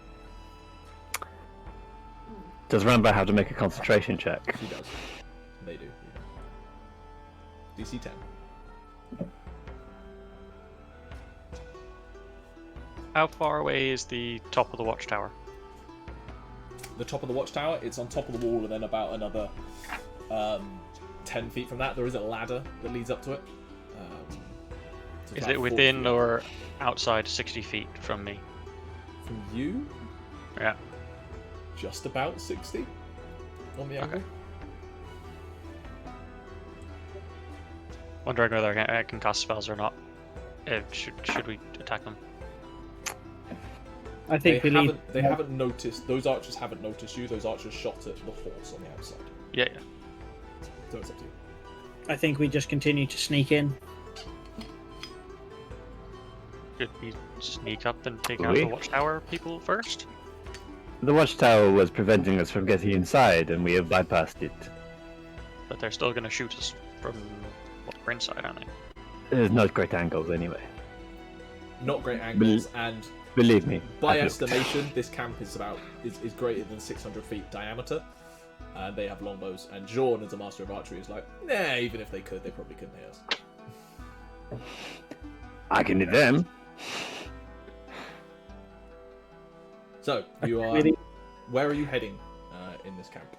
Does Rambear have to make a concentration check? He does. They do. DC 10. How far away is the top of the watchtower? The top of the watchtower, it's on top of the wall, and then about another 10 feet from that, there is a ladder that leads up to it. It's Is about it 40 within feet. or outside 60 feet from me? From you? Yeah. Just about 60 on the angle. Okay. Wondering whether I can cast spells or not. Should we attack them? I think They haven't noticed. Those archers haven't noticed you. Those archers shot at the horse on the outside. Yeah. So it's up to you. I think we just continue to sneak in. Should we sneak up and take out the watchtower people first? The watchtower was preventing us from getting inside, and we have bypassed it. But they're still going to shoot us from we're inside, aren't they? There's not great angles anyway. Not great angles, and Believe me. by I've estimation, this camp is is greater than 600 feet diameter, and they have longbows. And Jorn, as a master of archery, is like, nah, even if they could, they probably couldn't hear us. I can hit them. So you are. Where are you heading in this camp?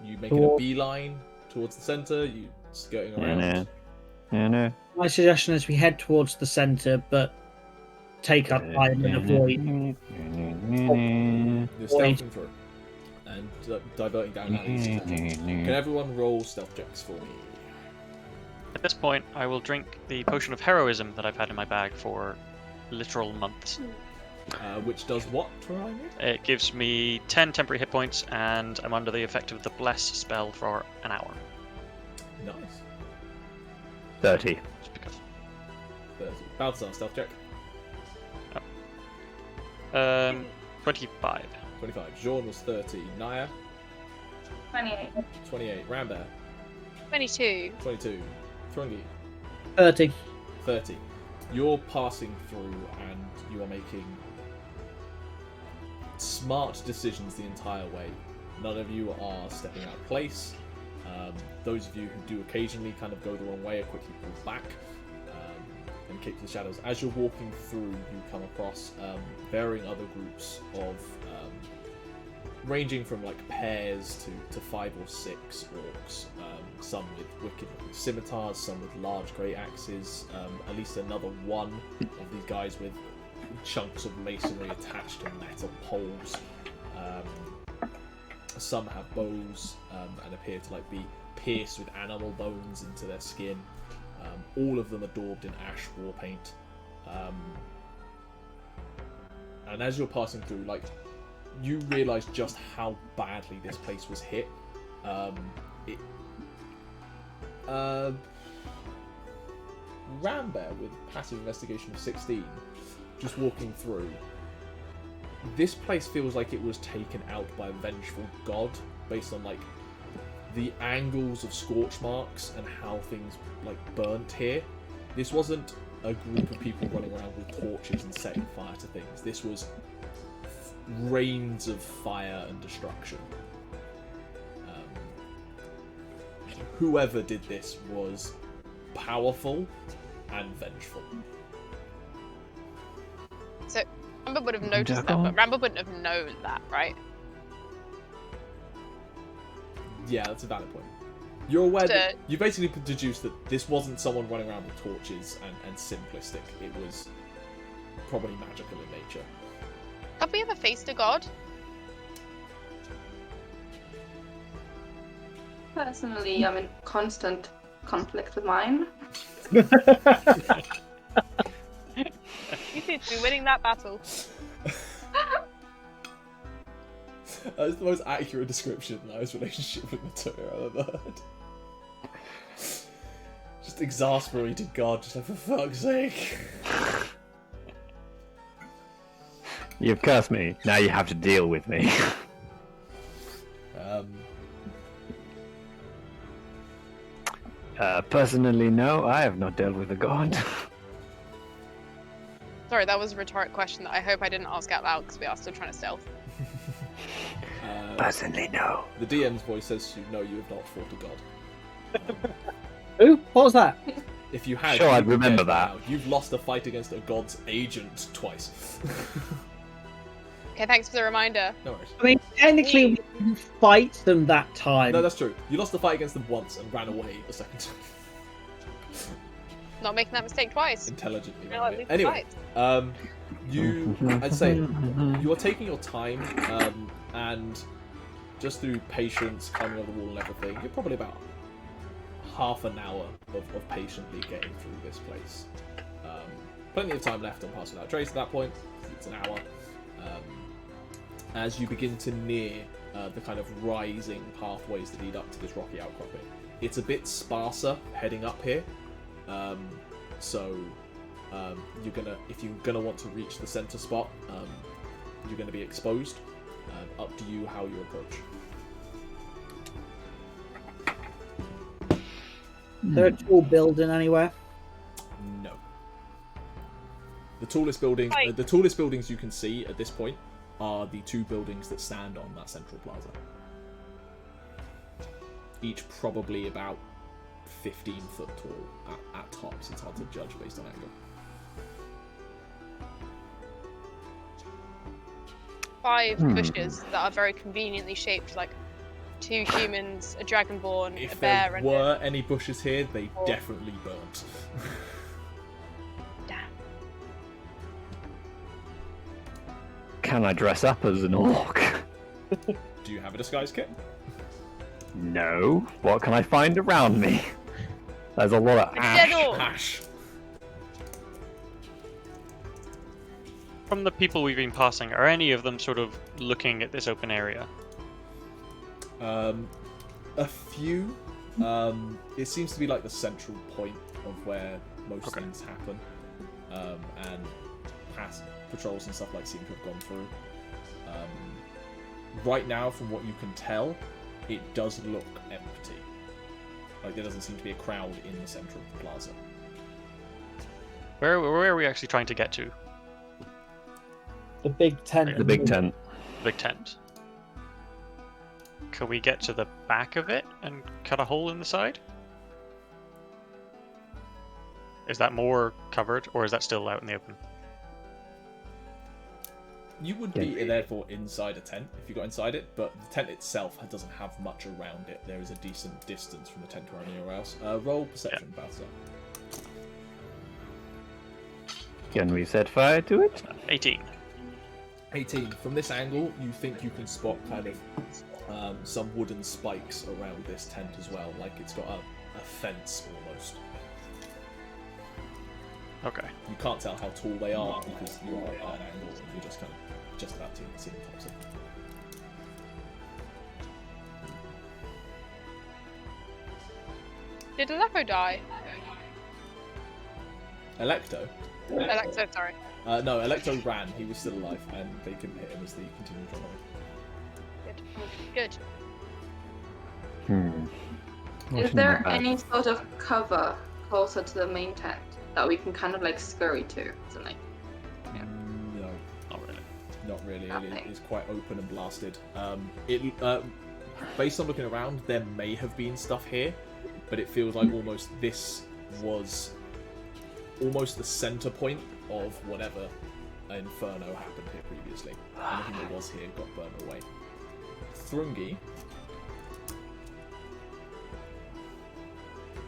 You making a beeline towards the center? You skirting around? No. My suggestion is we head towards the centre, but take our time and avoid. You're stealthing through and diverting down alleys. Can everyone roll stealth checks for me? At this point, I will drink the potion of heroism that I've had in my bag for literal months. Which does what, remind me? It gives me 10 temporary hit points, and I'm under the effect of the Bless spell for an hour. Nice. 30. Just because. 30. Balthazar, stealth check. 25. 25. Jorn was 30. Nyah? 28. 28. Rambear? 22. 22. Thrungi? 30. 30. You're passing through and you are making smart decisions the entire way. None of you are stepping out of place. Those of you who do occasionally kind of go the wrong way are quickly pulled back and kicked to the shadows. As you're walking through, you come across varying other groups of ranging from like pairs to 5 or 6 orcs. Some with wicked scimitars, some with large great axes. At least another one of these guys with chunks of masonry attached to metal poles. Some have bows and appear to like be pierced with animal bones into their skin. All of them are daubed in ash war paint. And as you're passing through, like you realise just how badly this place was hit. Rambear with passive investigation of 16, just walking through. This place feels like it was taken out by a vengeful god, based on like the angles of scorch marks and how things like burnt here. This wasn't a group of people running around with torches and setting fire to things. This was rains of fire and destruction. Whoever did this was powerful and vengeful. So Rambear would have noticed that, but Rambear wouldn't have known that, right? Yeah, that's a valid point. You're aware that you basically deduced that this wasn't someone running around with torches and simplistic. It was probably magical in nature. Have we ever faced a god? Personally, I'm in constant conflict with mine. You seem to be winning that battle. That's the most accurate description of Nyah's relationship with Matura I've ever heard. Just exasperated God, just like, for fuck's sake. You've cursed me. Now you have to deal with me. Personally, no. I have not dealt with a god. Sorry, that was a rhetoric question that I hope I didn't ask out loud because we are still trying to stealth. Personally, no. The DM's voice says no, you have not fought a god. Who? What was that? If you had, sure, you I'd would remember get that. now. You've lost a fight against a god's agent twice. Okay, thanks for the reminder. No worries. I mean, technically, we didn't fight them that time. No, that's true. You lost the fight against them once and ran away the second time. Not making that mistake twice. Intelligently. No, at least Anyway, twice. I'd say you are taking your time, and just through patience, climbing over the wall and everything, you're probably about half an hour of patiently getting through this place. Plenty of time left on Pass Without Trace at that point. It's an hour. As you begin to near the kind of rising pathways that lead up to this rocky outcropping, it's a bit sparser heading up here. So you're gonna, if you're gonna want to reach the center spot, you're gonna be exposed. Up to you how you approach. Is there a tall building anywhere? No. The tallest building, the tallest buildings you can see at this point are the two buildings that stand on that central plaza. Each probably about 15 foot tall at tops. It's hard to judge based on angle. 5 bushes that are very conveniently shaped, like 2 humans, a dragonborn, a If bear, there and were any bushes here, they definitely burnt. Damn. Can I dress up as an orc? Do you have a disguise kit? No. What can I find around me? There's a lot of Dead orc. Ash. From the people we've been passing, are any of them sort of looking at this open area? A few. It seems to be like the central point of where most things happen, and past patrols and stuff like seem to have gone through. Right now, from what you can tell, it does look empty. Like there doesn't seem to be a crowd in the center of the plaza. Where are we actually trying to get to? The big tent. the big tent. Big tent. Can we get to the back of it and cut a hole in the side? Is that more covered, or is that still out in the open? You would be therefore inside a tent if you got inside it, but the tent itself doesn't have much around it. There is a decent distance from the tent to anywhere else. Roll perception, Balthazar. Can we set fire to it? 18. 18. From this angle, you think you can spot kind of some wooden spikes around this tent as well, like it's got a fence almost. Okay. You can't tell how tall they are because you are at an angle and you're just kind of just about seeing the tops of them. Did Aleppo die? Electo? Electo, sorry. No, Electo ran. He was still alive, and they couldn't hit him as they continued to run away. Good. Is there any sort of cover closer to the main tent that we can kind of like scurry to? So like, No, Not really. not really. Nothing. It is quite open and blasted. Based on looking around, there may have been stuff here, but it feels like almost this was almost the center point of whatever inferno happened here previously. Anything that was here got burned away. Thrungi.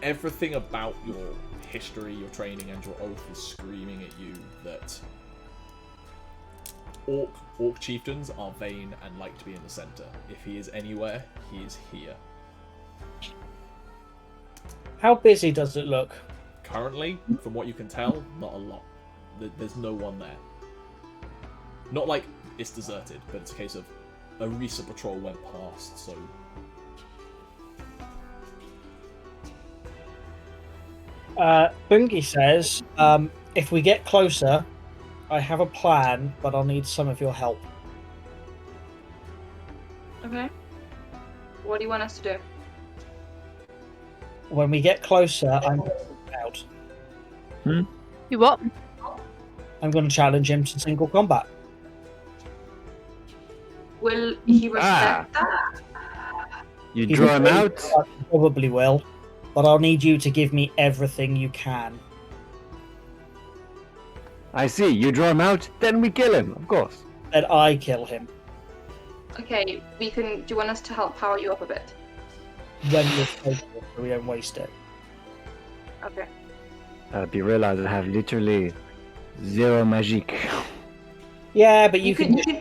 Everything about your history, your training, and your oath is screaming at you that orc chieftains are vain and like to be in the center. If he is anywhere, he is here. How busy does it look? Currently, from what you can tell, not a lot. There's no one there. Not like it's deserted, but it's a case of a recent patrol went past, so... Bungie says, if we get closer, I have a plan, but I'll need some of your help. okay. What do you want us to do? When we get closer, I'm out. You what? I'm going to challenge him to single combat. Will he respect that? You draw him out? I probably will, but I'll need you to give me everything you can. I see. You draw him out, then we kill him, of course. Then I kill him. Okay, we can. Do you want us to help power you up a bit? When you're capable, so we don't waste it. Okay. You realize I have literally zero magic. Yeah, but you can. can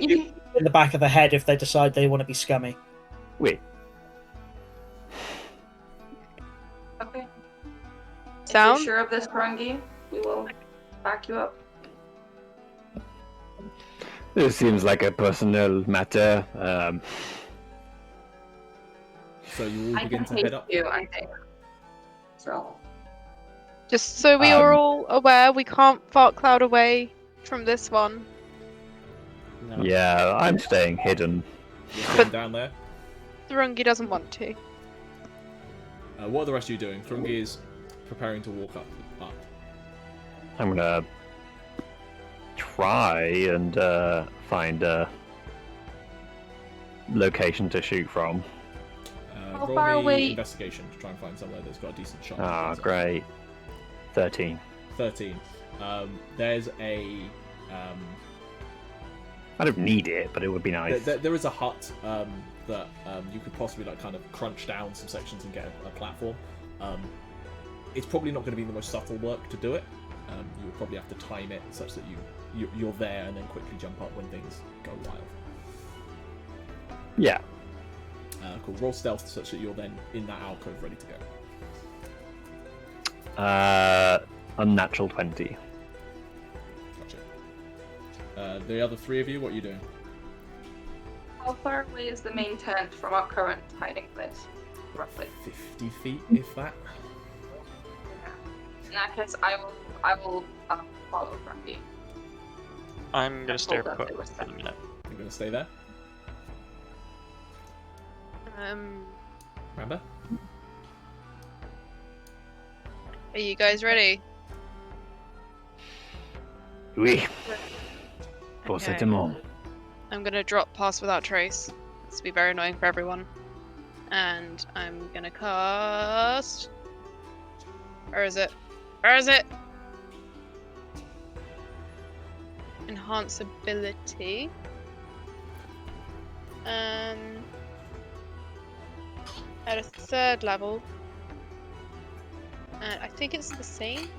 in the back of the head if they decide they want to be scummy. Wait. Okay. Sound? If you're sure of this, Thrungi, we will back you up. This seems like a personal matter. So you all I begin can to head take up. you, I think. So. Just so we are all aware, we can't fart cloud away from this one. No. Yeah, I'm staying hidden. You're sitting down there. Thrungi doesn't want to. What are the rest of you doing? Thrungi is preparing to walk up. I'm gonna try and find a location to shoot from. How Roll far me away- investigation to try and find somewhere that's got a decent shot. Ah, great. 13. 13. There's a... I don't need it, but it would be nice. There is a hut that you could possibly like kind of crunch down some sections and get a platform. It's probably not going to be the most subtle work to do it. You would probably have to time it such that you're there and then quickly jump up when things go wild. Yeah. Cool. Roll stealth such that you're then in that alcove ready to go. Unnatural 20. Gotcha. The other three of you, what are you doing? How far away is the main tent from our current hiding place? Roughly. 50 feet, if that. In that case, I will follow Thrungi. I'm gonna stay Hold on, put there was for the minute. You're going to stay there? Rambear? Are you guys ready? Oui. Pour Okay. cet amour. I'm gonna drop Pass Without Trace. This will be very annoying for everyone. And I'm gonna cast... Where is it? Where is it? Enhance ability. At a 3rd level. And I think it's the same.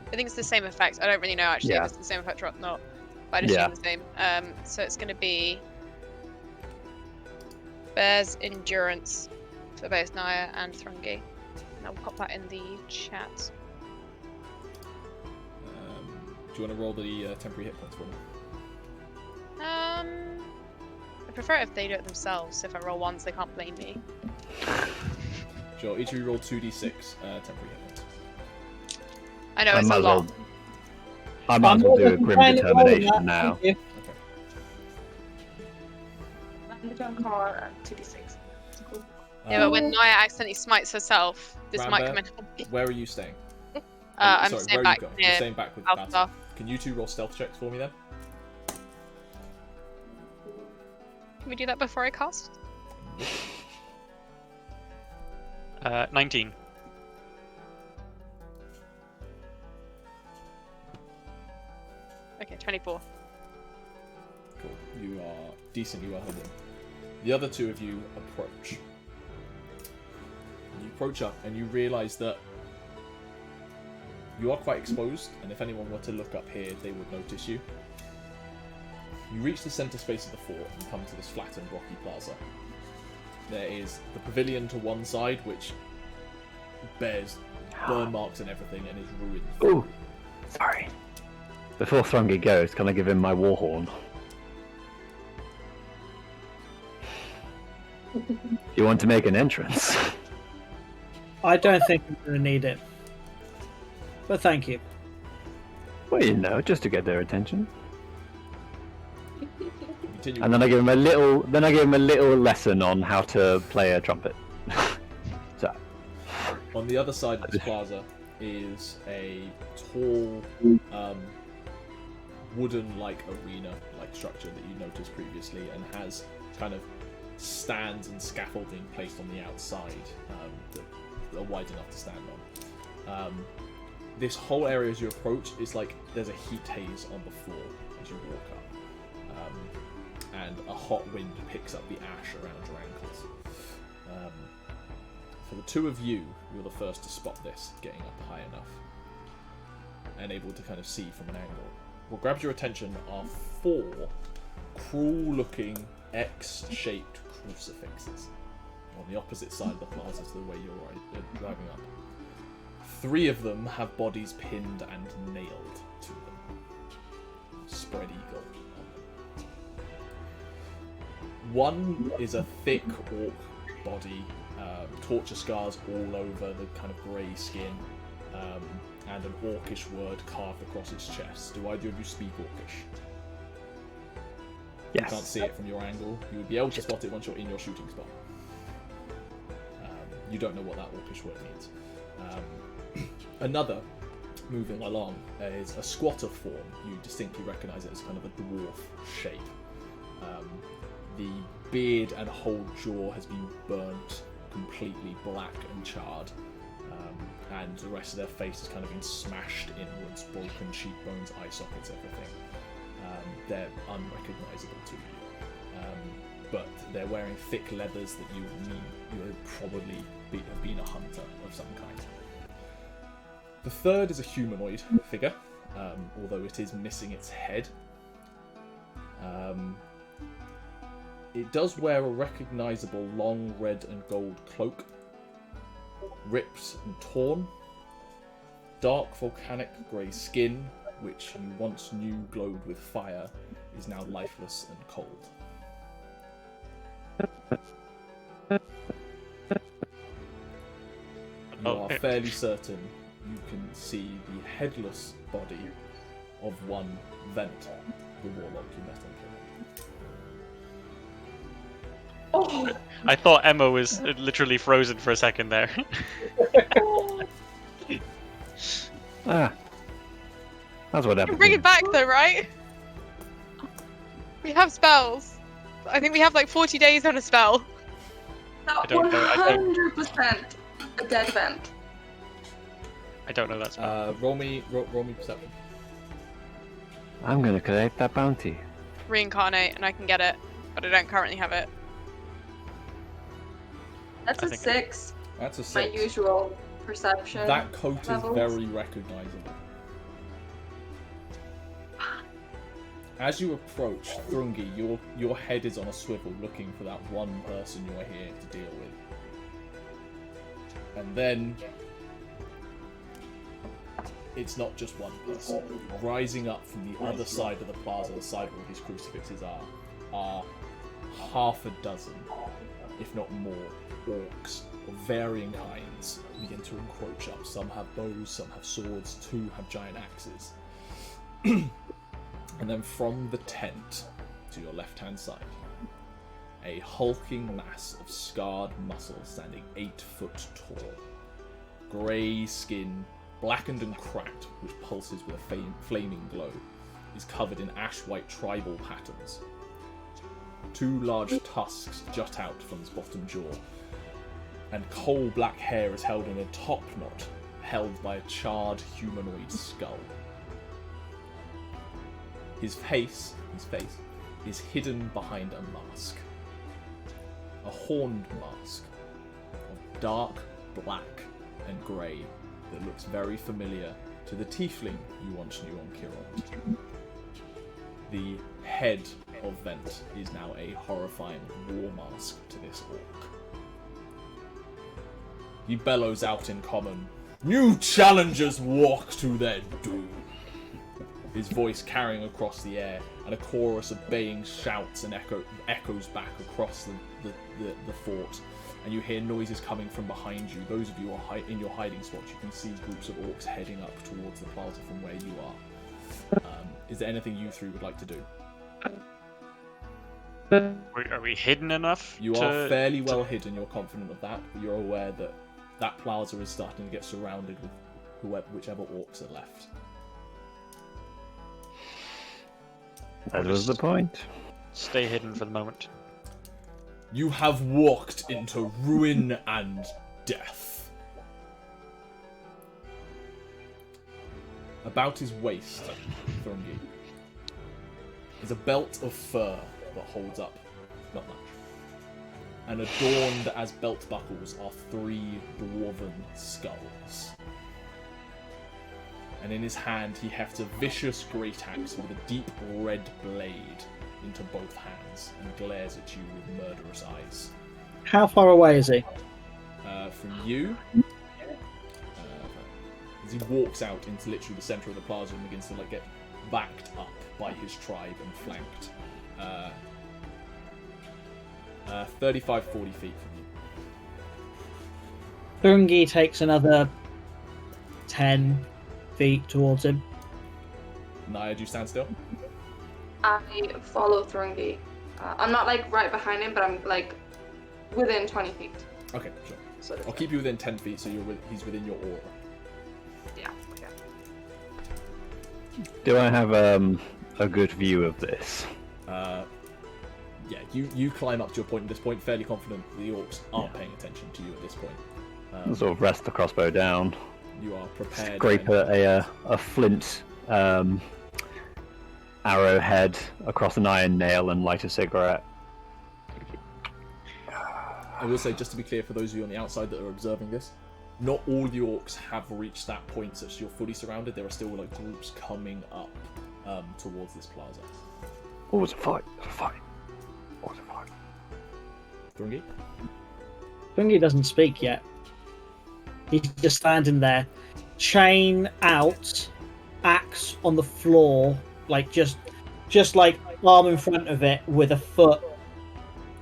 I think it's the same effect. I don't really know actually Yeah. if it's the same effect or not. But I just Yeah. assume the same. So it's gonna be Bear's Endurance for both Nyah and Thrungi. And I'll pop that in the chat. Do you want to roll the temporary hit points for me? I prefer it if they do it themselves. If I roll once, they can't blame me. Sure, each of you roll 2d6 temporary hit points. I know I it's a might as lot. well. I might as well do a grim determination now. Okay. Junk card and 2d6. Cool. Yeah, but when Nyah accidentally smites herself, this might come in handy. Where are you staying? I'm Sorry, staying where back are you going? near You're staying back with Balthazar. Balthazar. Can you two roll stealth checks for me then? Can we do that before I cast? 19. Okay, 24. Cool. You are decently well hidden. The other two of you approach. You approach up and you realise that you are quite exposed, and if anyone were to look up here, they would notice you. You reach the centre space of the fort and come to this flattened rocky plaza. There is the pavilion to one side, which bears burn marks and everything and is ruined. Ooh, sorry. Before Thrungi goes, can I give him my war horn? You want to make an entrance? I don't think I'm going to need it. But thank you. Well, you know, just to get their attention. Continue. And then I give him a little. Then I give him a little lesson on how to play a trumpet. So. On the other side of this plaza is a tall, wooden-like arena-like structure that you noticed previously, and has kind of stands and scaffolding placed on the outside that are wide enough to stand on. This whole area, as you approach, is like there's a heat haze on the floor as you walk up, and a hot wind picks up the ash around your ankles. For the two of you, you're the first to spot this, getting up high enough and able to kind of see from an angle. What grabs your attention are 4 cruel-looking X-shaped crucifixes on the opposite side of the plaza to the way you're driving up. 3 of them have bodies pinned and nailed to them. Spread eagle on them. One is a thick orc body, torture scars all over the kind of grey skin, and an orcish word carved across its chest. Do either of you speak orcish? Yes. You can't see it from your angle. You would be able to spot it once you're in your shooting spot. You don't know what that orcish word means. Another, moving along, is a squatter form. You distinctly recognise it as kind of a dwarf shape. The beard and whole jaw has been burnt completely black and charred, and the rest of their face has kind of been smashed inwards, broken cheekbones, eye sockets, everything. They're unrecognisable to you, but they're wearing thick leathers that you would probably have been a hunter of some kind. The third is a humanoid figure, although it is missing its head. It does wear a recognisable long red and gold cloak, ripped and torn, dark volcanic grey skin, which you once knew glowed with fire, is now lifeless and cold. You are fairly certain you can see the headless body of one Vent, the warlock you met on Killing. I thought Emma was literally frozen for a second there. Ah. That's what You can happened. bring it back though, right? We have spells. I think we have like 40 days on a spell. Not don't know, I don't- 100% a dead vent. I don't know that's Roll me perception. I'm gonna collect that bounty. Reincarnate and I can get it, but I don't currently have it. That's I a think- 6. That's a My 6. usual perception. That coat levels. is very recognisable. As you approach Thrungi, your head is on a swivel looking for that one person you're here to deal with. And then it's not just one person. Rising up from the other side of the plaza, the side where these crucifixes are half a dozen, if not more, orcs of varying kinds begin to encroach up. Some have bows, some have swords, 2 have giant axes. And then from the tent to your left-hand side, a hulking mass of scarred muscle standing 8 foot tall. Grey skin, blackened and cracked, which pulses with a flaming glow, is covered in ash-white tribal patterns. 2 large tusks jut out from his bottom jaw, and coal-black hair is held in a top knot, held by a charred humanoid skull. His face is hidden behind a mask. A horned mask of dark black and grey that looks very familiar to the tiefling you once knew on Kiron. The head of Vent is now a horrifying war mask to this orc. He bellows out in common, "New challengers walk to their doom." His voice carrying across the air, and a chorus of baying shouts and echoes back across the fort. And you hear noises coming from behind you. Those of you who are in your hiding spots, you can see groups of orcs heading up towards the plaza from where you are. Is there anything you 3 would like to do? Are we hidden enough? You are fairly well hidden, you're confident of that, but you're aware that that plaza is starting to get surrounded with whichever orcs are left. That was the point. Stay hidden for the moment. You have walked into ruin and death. About his waist, Thrungi, is a belt of fur that holds up not much. And adorned as belt buckles are 3 dwarven skulls. And in his hand he hefts a vicious great axe with a deep red blade into both hands and glares at you with murderous eyes. How far away is he? From you, as he walks out into literally the centre of the plaza and begins to get backed up by his tribe and flanked. 35, 40 feet from you. Thrungi takes another 10 feet towards him. Nyah, do you stand still? I follow Thrungi. I'm not right behind him, but I'm within 20 feet. Okay, sure. So I'll keep you within 10 feet so he's within your aura. Yeah, okay. Do I have a good view of this? Yeah, you climb up to your point at this point, fairly confident the orcs aren't paying attention to you at this point. Sort of rest the crossbow down. You are prepared. Scrape a flint arrowhead across an iron nail and light a cigarette. I will say, just to be clear, for those of you on the outside that are observing this, not all the orcs have reached that point such you're fully surrounded. There are still groups coming up towards this plaza. Oh, it's a fight. It's a fight. Oh, it's a fight. Thrungi? Thrungi doesn't speak yet. He's just standing there, chain out, axe on the floor, just arm in front of it with a foot.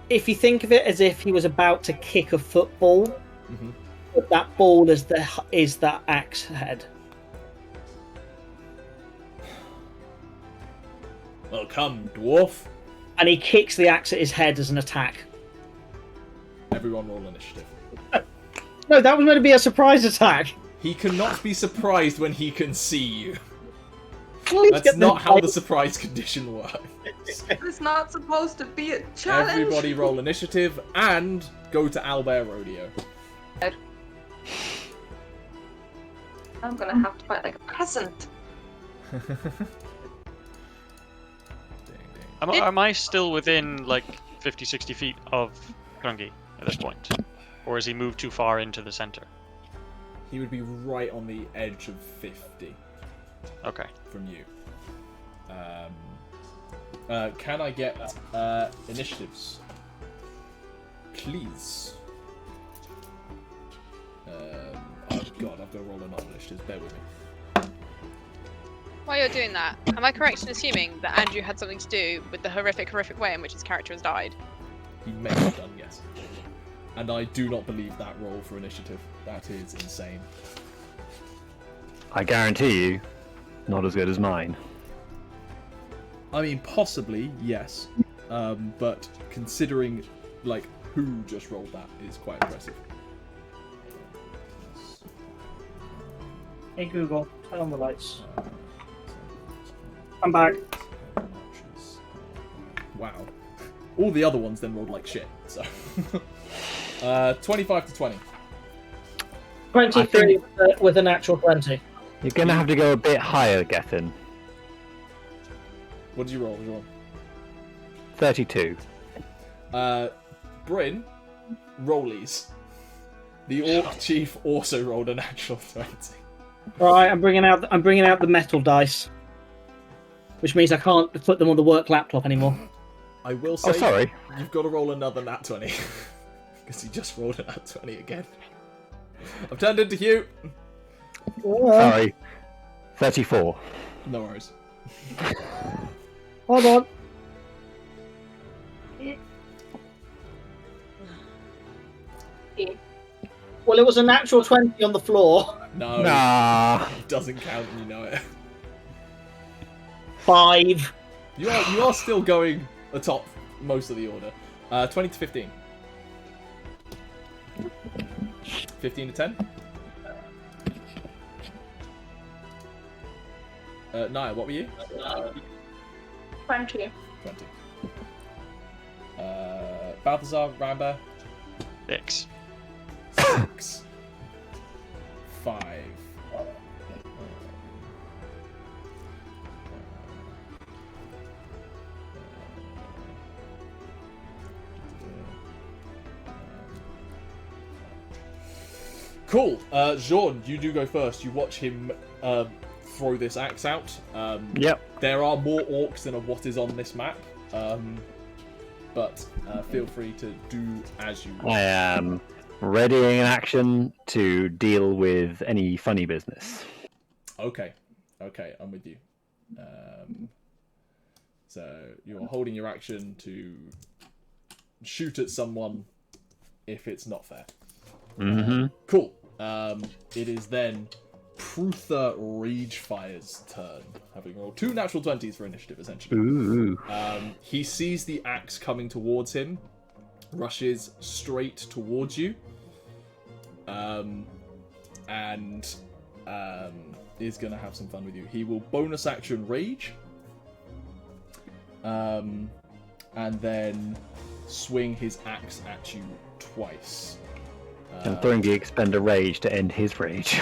If you think of it as if he was about to kick a football, but that ball is that axe head. Well, come, dwarf. And he kicks the axe at his head as an attack. Everyone roll initiative. No, that was going to be a surprise attack. He cannot be surprised when he can see you. Please That's get not them how right. the surprise condition works. It's not supposed to be a challenge. Everybody roll initiative and go to Owlbear Rodeo. I'm gonna have to fight like a peasant. Am I still within 50, 60 feet of Thrungi at this point? Or has he moved too far into the center? He would be right on the edge of 50 Okay. from you. Can I get initiatives? Please. Oh god, I've got to roll another initiative. Bear with me. While you're doing that, am I correct in assuming that Andrew had something to do with the horrific way in which his character has died? He may have done, yes. And I do not believe that roll for initiative. That is insane. I guarantee you, not as good as mine. I mean, possibly, yes. But considering, like, who just rolled that is quite impressive. Hey Google, turn on the lights. I'm back. Wow. All the other ones then rolled like shit, so... 25 to 20. 23 with a natural 20. You're going to have to go a bit higher, Gethin. What did you roll? 32. Bryn, rollies. The Orc Chief also rolled a natural 20. Right, I'm bringing out the metal dice, which means I can't put them on the work laptop anymore. I will say, sorry. You've got to roll another nat 20. Because he just rolled a nat 20 again. I've turned into Hugh. Sorry. 34. No worries. Hold on. Well, it was a natural 20 on the floor. No. Nah. It doesn't count and you know it. 5. You are still going atop most of the order. 20 to 15. 15 to 10. Nyah, what were you? 20. 20. Balthazar, Rambear? 6. 6. 5. Cool. Jean, you do go first. You watch him throw this axe out. Yep. There are more orcs than what is on this map. But feel free to do as you want. I am readying an action to deal with any funny business. Okay, I'm with you. So you're holding your action to shoot at someone if it's not fair. Mm-hmm. Cool. It is then Pruther Ragefire's turn, having rolled 2 natural 20s for initiative, essentially. Ooh. He sees the axe coming towards him, rushes straight towards you, and is going to have some fun with you. He will bonus action Rage, and then swing his axe at you twice. And Thrungi expend a rage to end his rage.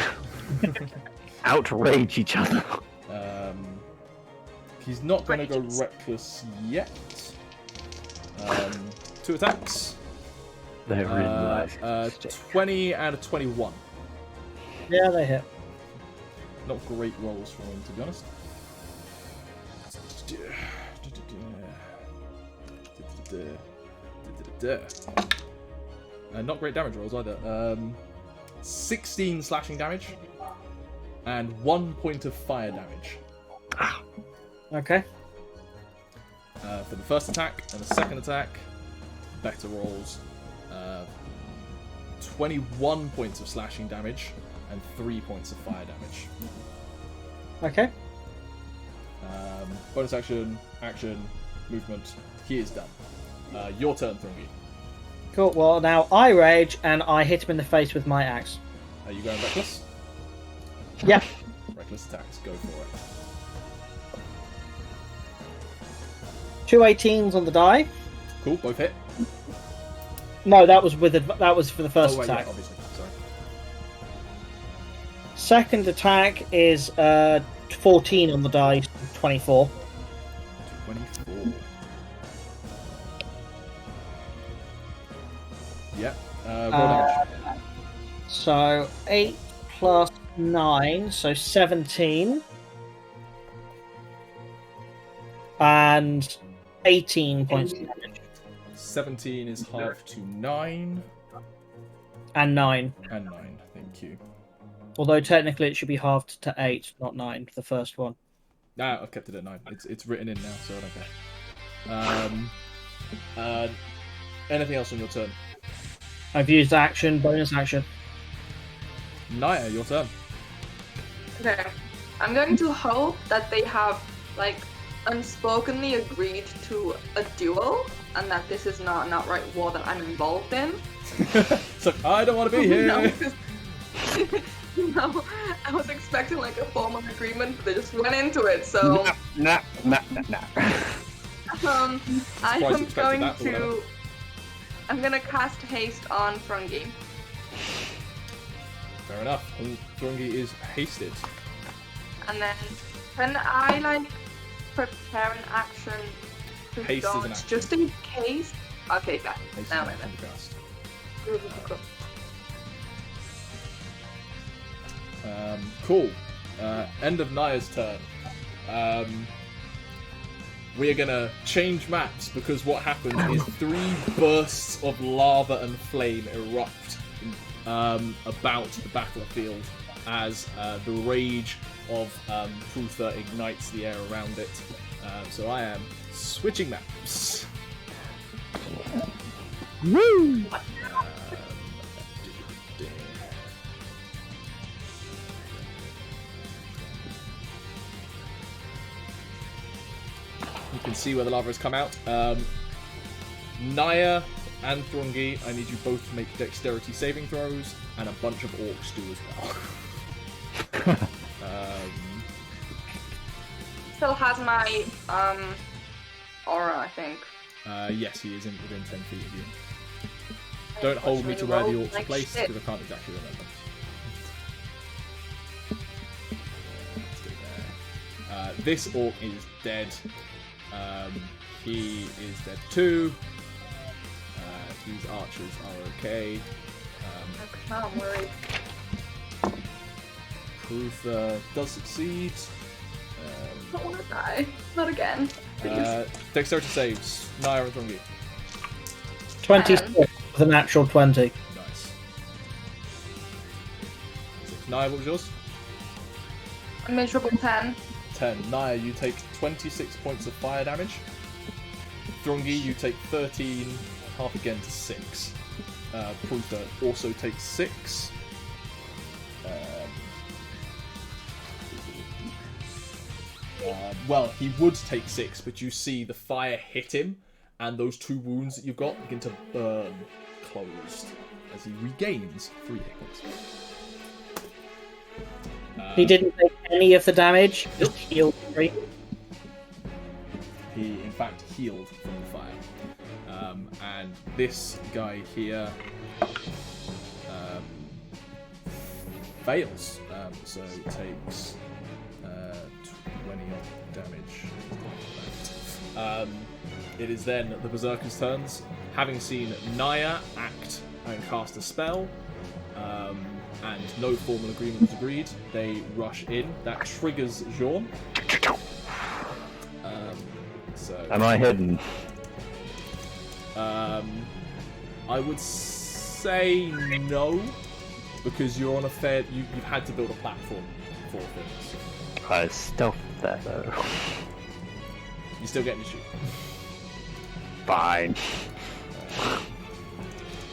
Outrage each other. He's not going to go reckless yet. 2 attacks. They're really 20 out of 21. Yeah, they hit. Not great rolls for him, to be honest. Not great damage rolls either. 16 slashing damage and 1 point of fire damage. Okay. For the first attack and the second attack, better rolls. 21 points of slashing damage and 3 points of fire damage. Okay. Bonus action, movement. He is done. Your turn, Thrungi. Cool. Well, now I rage and I hit him in the face with my axe. Are you going reckless? Yeah. Reckless attacks. Go for it. 2 18s on the die. Cool. Both hit. No, that was for the first attack. Yeah, obviously. Sorry. Second attack is 14 on the die, 24. 24. Yeah. Roll damage. So 8 plus 9, so 17. And 18 points of damage. 17 is half to 9. And 9. And 9, thank you. Although technically it should be halved to 8, not 9, for the first one. Nah, I've kept it at 9. It's written in now, so I don't care. Anything else on your turn? I've used action, bonus action. Nyah, your turn. Okay. I'm going to hope that they have, like, unspokenly agreed to a duel, and that this is not an outright war that I'm involved in. So I don't want to be here. No, 'cause- no, I was expecting like a formal agreement, but they just went into it. So Nah. I Surprised you am expected going that, but whatever. to. I'm gonna cast haste on Thrungi. Fair enough. And Thrungi is hasted. And then can I like prepare an action to Haste is an dodge action. just in case? Okay, got it. Hasted Now is I from the cast. Cool. End of Nyah's turn. We're gonna change maps because what happens is 3 bursts of lava and flame erupt about the battlefield as the rage of Prutha ignites the air around it. So I am switching maps. Woo! You can see where the lava has come out. Nyah and Thrungi, I need you both to make dexterity saving throws, and a bunch of orcs do as well. Still has my aura, I think. Yes, he is within 10 feet of you. Don't hold me to where the orcs are placed, because I can't exactly remember. Let's do that. This orc is dead. He is dead too. These archers are okay. I'm worried. Prutha does succeed. I don't want to die. Not again. Please. Dexterity saves. Nyah and Thrungi. 26 with a natural 20. Nice. Nyah, what was yours? A miserable 10. 10. Nyah, you take 26 points of fire damage. Thrungi, you take 13, half again to 6. Prutha also takes 6. Well, he would take 6, but you see the fire hit him, and those 2 wounds that you've got begin to burn closed as he regains 3 hit points. He didn't take any of the damage, just healed 3. He, in fact, healed from the fire. And this guy here fails, so it takes 20 odd damage. It is then the Berserker's turns. Having seen Nyah act and cast a spell, and no formal agreement was agreed, they rush in. That triggers Jean. Am I hidden? I would say no, because you're on a fair. You've had to build a platform for things. I stealth there though. You're still getting to shoot. Fine.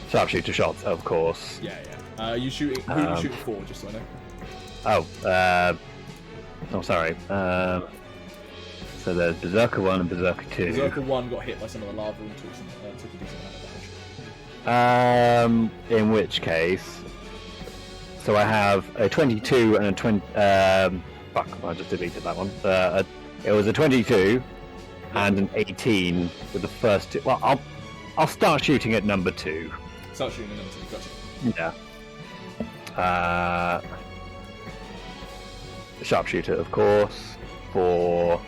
Sharpshooter shots, of course. Yeah. You shooting? Who are you shooting for? Just so I know. Oh, sorry. So there's Berserker 1 and Berserker 2. Berserker 1 got hit by some of the lava and took a decent amount of damage. In which case, so I have a 22 and a 20. Fuck! I just deleted that one. It was a 22 and an 18 with the first 2. Well, I'll start shooting at number 2. Start shooting at number 2. Gotcha. Yeah. Sharpshooter, of course, for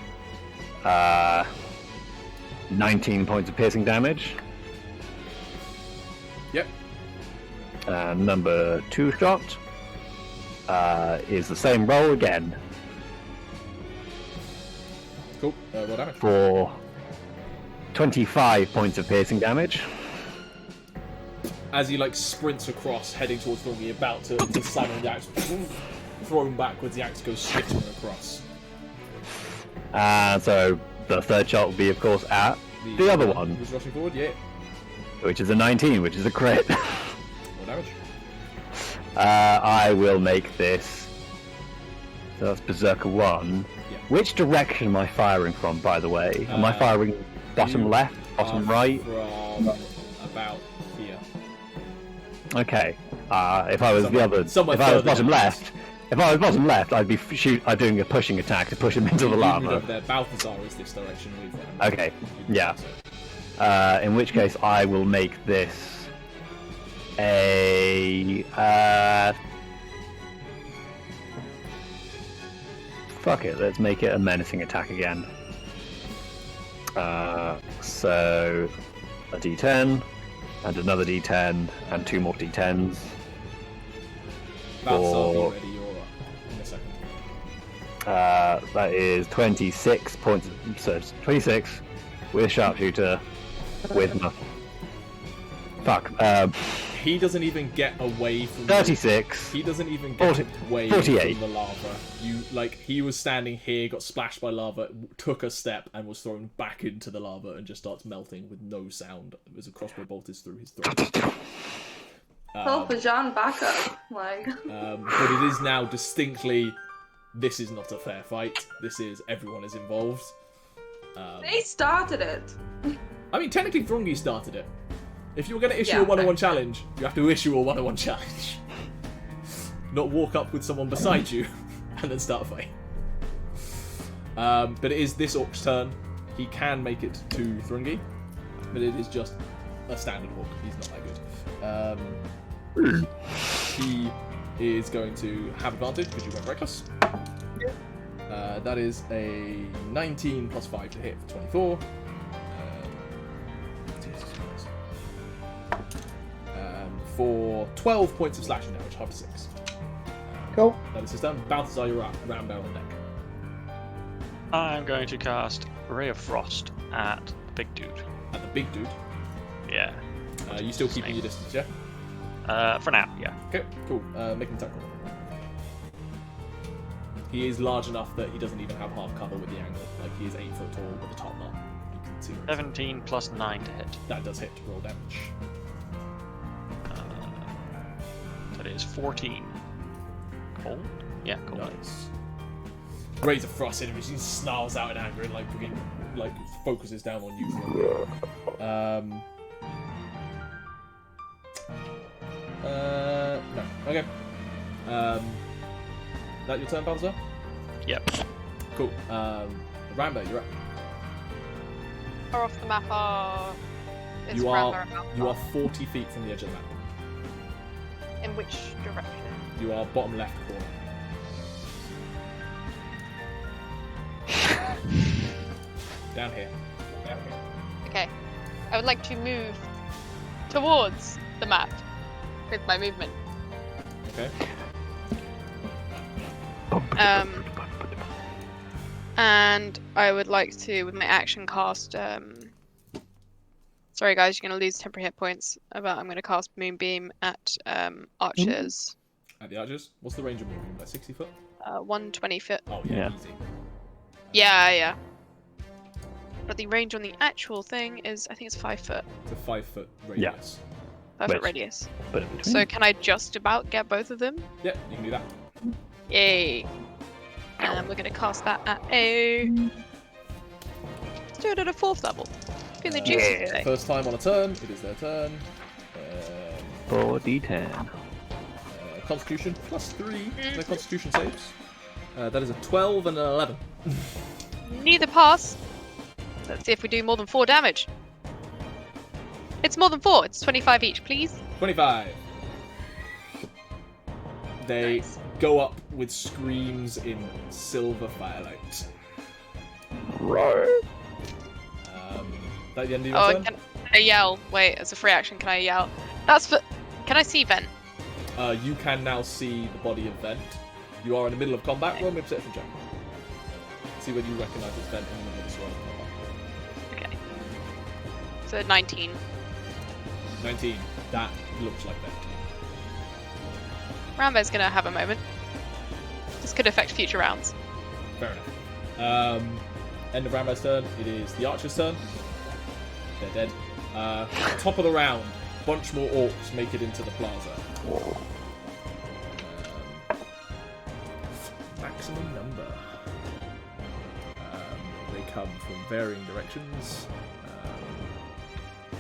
19 points of piercing damage. Yep. Number 2 shot is the same roll again Cool. Roll damage. for 25 points of piercing damage. As he sprints across, heading towards Thrungi, about to slam on the axe, thrown backwards, the axe goes skittering across. So the third shot will be, of course, at the other one, who's rushing forward. Yeah. which is a 19, which is a crit. More damage. I will make this. So that's Berserker 1. Yeah. Which direction am I firing from, by the way? Am I firing bottom you left, bottom right? From about here. Okay. If I was Somewhere if I was further bottom down. left, I'd be I'm doing a pushing attack to push him into the You moved lava. over there. Balthazar is this direction. Okay, yeah. In which case, I will make this a fuck it. Let's make it a menacing attack again. So a D10 and another D10 and 2 more D10s. Balthazar, Or- be ready. You're up in a second. That is 26 points. So it's 26 with sharpshooter with my fuck. He doesn't even get away from 36. He doesn't even get 40 away 48. from the lava. He was standing here, got splashed by lava, took a step, and was thrown back into the lava and just starts melting with no sound as a crossbow bolt is through his throat. Help Bajan back up. Like, But it is now distinctly, this is not a fair fight. This is, everyone is involved. they started it. I mean, technically Thrungi started it. If you were going to issue Yeah, a one-on-one fair. challenge, you have to issue a one-on-one challenge. Not walk up with someone beside you and then start a fight. But it is this orc's turn. He can make it to Thrungi, but it is just a standard orc. He's not that good. He is going to have advantage because you went reckless. That is a 19 plus 5 to hit for 24. Jesus Christ. For 12 points of slashing damage, half 6. Cool. That is his turn. Balthazar, you're up. Rambear on deck. I'm going to cast Ray of Frost at the big dude. At the big dude. Yeah. You still keeping your distance, yeah? For now, yeah. Okay, cool. Make him tackle. He is large enough that he doesn't even have half cover with the angle. Like, he is 8 foot tall with a top knot. You can see where it's- 17 plus 9 to hit. That does hit. Roll damage. That is 14. Cold? Yeah, cold. Nice. Rays of Frost hit him. He snarls out in anger and focuses down on you. No. Okay. That your turn, Balthazar? Yep. Cool. Rambear, you're up. Far off the map is You Rambear are and Balthazar. 40 feet from the edge of the map. In which direction? You are bottom left corner. Down here. Down here. Okay. I would like to move towards the map with my movement. Okay. And I would like to, with my action, cast. Sorry, guys, you're going to lose temporary hit points. But I'm going to cast Moonbeam at archers. At the archers? What's the range of movement? Like 60 foot? 120 foot. Oh, yeah, Yeah. easy. Yeah. But the range on the actual thing is, I think it's 5 foot. It's a 5 foot radius. 5 foot Wait. radius. But in between. So can I just about get both of them? Yeah, you can do that. Yay. And we're going to cast that at a... Let's do it at a 4th level. Feeling juicy Yeah. today. First time on a turn, it is their turn. 4d10. Constitution plus 3. Their Constitution saves. That is a 12 and an 11. Neither pass. Let's see if we do more than 4 damage. It's more than 4. It's 25 each, please. 25. They Nice. go up with screams in silver firelight. That the end of your Oh, turn? can I yell? Wait, as a free action, can I yell? That's for... Can I see Vent? You can now see the body of Vent. You are in the middle of combat. Roll me a perception check. See whether you recognise this Vent in the middle of this roll of combat. Okay. So 19. 19. That looks like Vent. Rambear's gonna have a moment. This could affect future rounds. Fair enough. end of Rambear's turn. It is the archer's turn. They're dead. Top of the round, bunch more orcs make it into the plaza. Maximum number. They come from varying directions,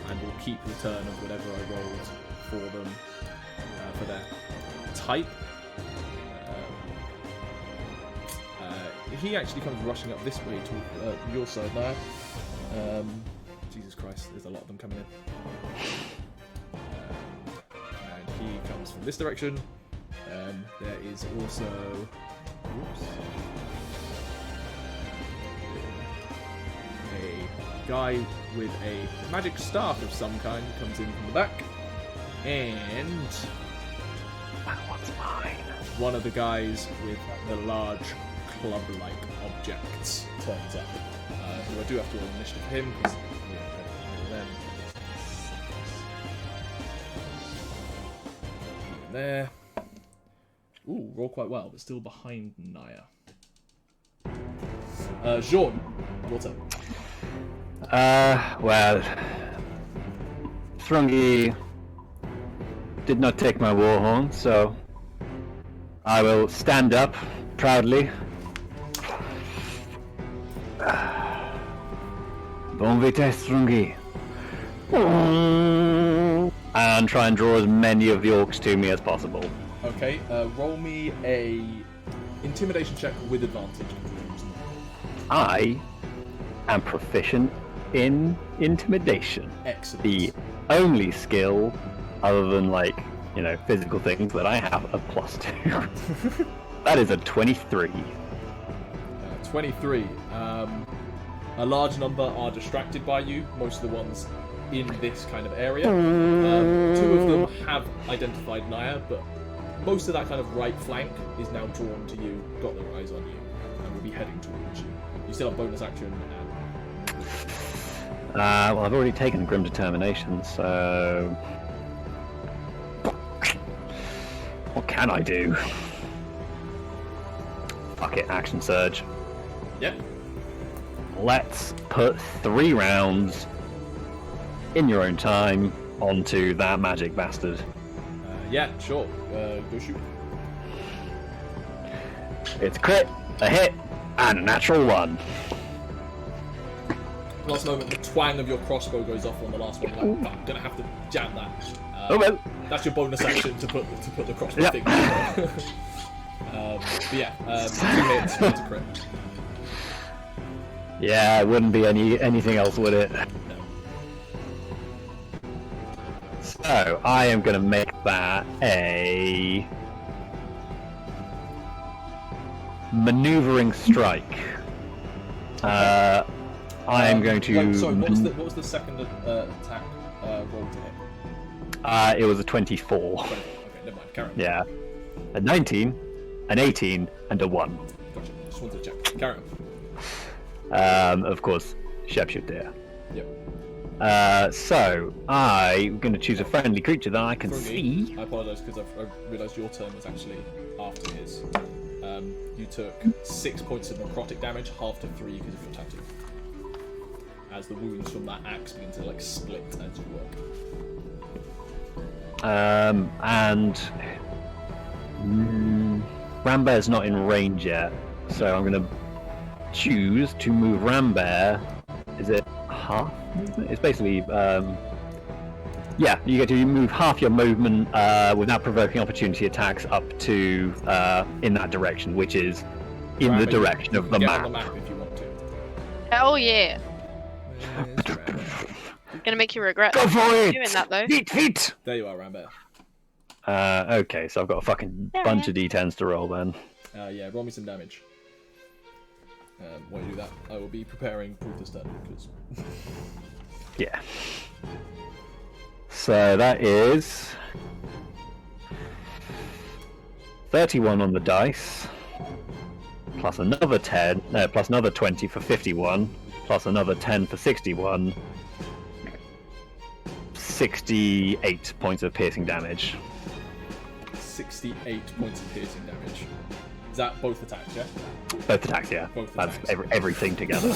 and will keep the turn of whatever I rolled for them for their type. He actually comes rushing up this way to your side now. Jesus Christ, there's a lot of them coming in. And he comes from this direction. There is also... Oops. A guy with a magic staff of some kind comes in from the back. And... That one's mine. One of the guys with the large club-like objects turns up. Who I do have to roll initiative for him, because them. There. Ooh, roll quite well, but still behind Nyah. Jean, your turn. Well, Thrungi did not take my war horn, so I will stand up proudly. Bon vitesse, Thrungi. And try and draw as many of the orcs to me as possible. Okay, roll me a intimidation check with advantage. I am proficient in intimidation. Excellent. The only skill, other than physical things, that I have a +2. That is a 23. 23. A large number are distracted by you, most of the ones in this kind of area. 2 of them have identified Nyah, but most of that kind of right flank is now drawn to you, got their eyes on you, and will be heading towards you. You still have bonus action and... Well, I've already taken Grim Determination, so... What can I do? Fuck it, Action Surge. Yep. Let's put 3 rounds in your own time onto that magic bastard. Yeah, sure. Go shoot. It's a crit, a hit, and a natural 1. Last moment, the twang of your crossbow goes off on the last one. I'm gonna have to jam that. Oh well. That's your bonus action to put the crossbow Yep. thing. But yeah, 2 hits, it's a crit. Yeah, it wouldn't be anything else, would it? No. So, I am going to make that a maneuvering strike. I am going to... Sorry, what was the second attack roll to hit? It was a 24. Okay, never mind, carry on. Yeah. A 19, an 18, and a 1. Gotcha, just wanted to check. Carry on. Of course, Shepshire. Yep. So, I'm going to choose a friendly creature that I can Thrungi, see. I apologise because I realised your turn was actually after his. You took 6 points of necrotic damage, half to 3 because of your tattoo. As the wounds from that axe begin to split as you work. And Rambear's not in range yet, so I'm going to choose to move Rambear. Is it half movement? It's basically yeah, you get to move half your movement without provoking opportunity attacks up to in that direction, which is in Rambear, the direction you of the get map. on the map if you want to. Hell yeah. Where's Rambear? I'm gonna make you regret Go for it! doing that though. Hit! There you are, Rambear. Okay, so I've got a fucking bunch of d10s to roll then. Yeah, roll me some damage. While you do that, I will be preparing Prutha's turn because. Yeah. So that is 31 on the dice, plus another 10, plus another 20 for 51, plus another 10 for 61. 68 points of piercing damage. 68 points of piercing damage. Is that both attacks, yeah? Both attacks, yeah. Both That's attacks. everything together.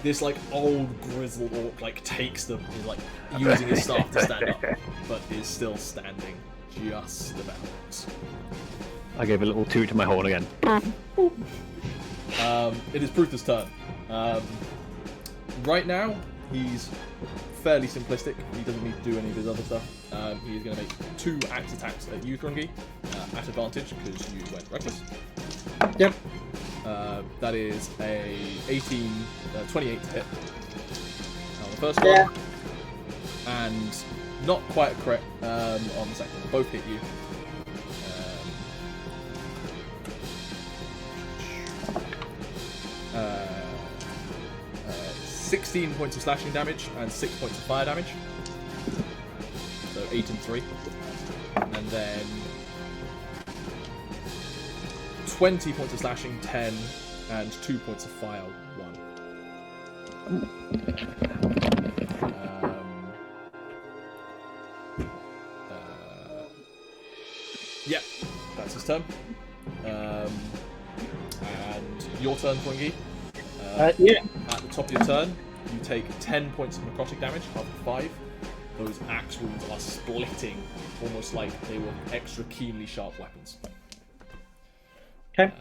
This like old grizzled orc like takes them, is like using his staff to stand up, but is still standing just about. I gave a little toot to my horn again. It is Pruther's turn. Right now, he's fairly simplistic. He doesn't need to do any of his other stuff. He's going to make 2 axe attacks at you, Thrungi, at advantage because you went reckless. Yep. That is a 28 to hit on the first Yeah. one, and not quite a crit on the second one. Both hit you. 16 points of slashing damage and 6 points of fire damage. So 8 and 3. And then 20 points of slashing, 10, and 2 points of fire, 1. Yep, that's his turn. And your turn, Thrungi. Yeah. At the top of your turn, you take 10 points of necrotic damage, half of 5. Those axe wounds are splitting, almost like they were extra keenly sharp weapons. Okay.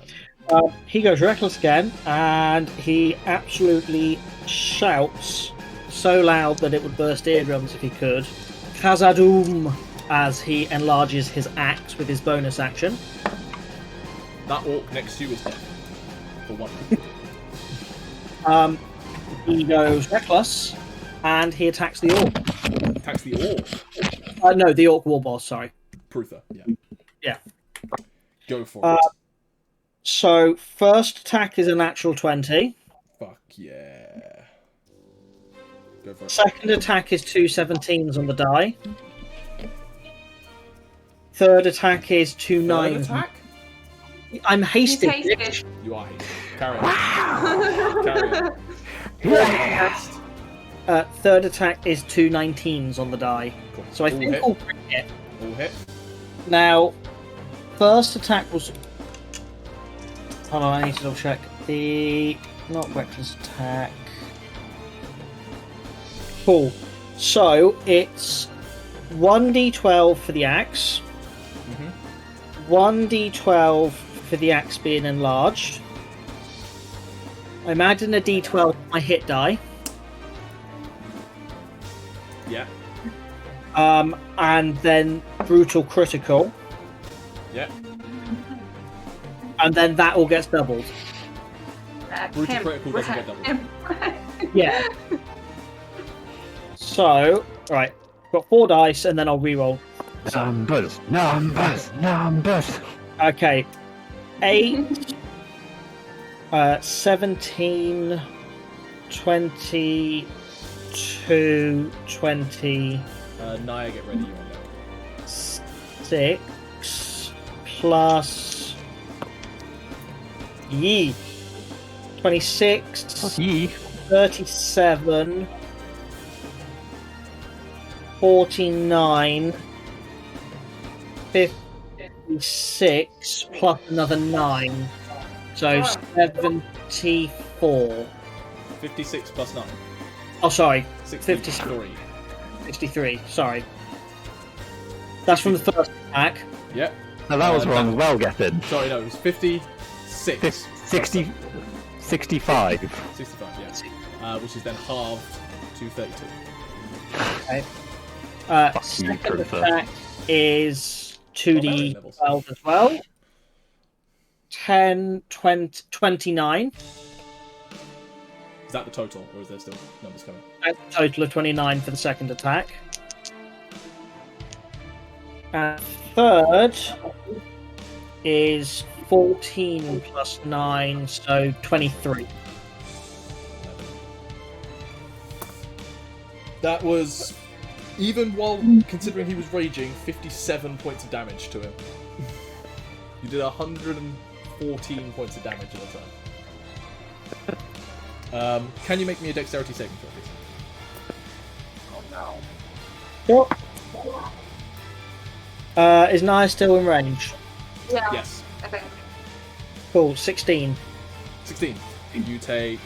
He goes reckless again, and he absolutely shouts so loud that it would burst eardrums if he could. Khazad-dûm, as he enlarges his axe with his bonus action. That orc next to you is dead. For 1. He goes reckless, and he attacks the orc. Attacks the orc. No, the orc war boss. Sorry. Pruther, yeah. Yeah. Go for it. So first attack is a natural 20. Fuck yeah. Go for it. Second attack is 2 17s on the die. Third attack is 2 Third 9s. attack? I'm hasting. He's hasty. You are hasty. Carry on. Carry on. Third attack is 2 19s on the die. Cool. So I All think hit. all 3 hit. All hit. Now, first attack was. Hold on, I need to double check. The. Not reckless attack. Cool. So it's 1d12 for the axe. 1d12 for the axe being enlarged. I imagine a d12 my hit die. Yeah. And then brutal critical. Yeah. And then that all gets doubled. Brutal critical doesn't get doubled. Yeah. So, right. Got 4 dice, and then I'll reroll. Numbers. Okay. 8, 17, 22, 20, Nyah, get ready. You're on there. 6, plus... Yee. 26, Yee. 37, 49, 56, plus another 9. So 74. 56 plus 9. Oh, sorry. 63. 63, sorry. That's from the first attack. Yep. No, that was wrong as well, Gethin. Sorry, no, it was 56. 60, 65. 65, yeah. Which is then halved to 32. Okay. Fuck you, Second Truther. attack is Barbarian 2d12 as well. 10, 20, 29. Is that the total, or is there still numbers coming? A total of 29 for the second attack. And third is 14 plus 9, so 23. That was, even while considering he was raging, 57 points of damage to him. You did 114 points of damage in a turn. Can you make me a dexterity saving throw, please? Yep. Is Nyah still in range? Yeah, Yes. I think. Cool, 16. 16. You take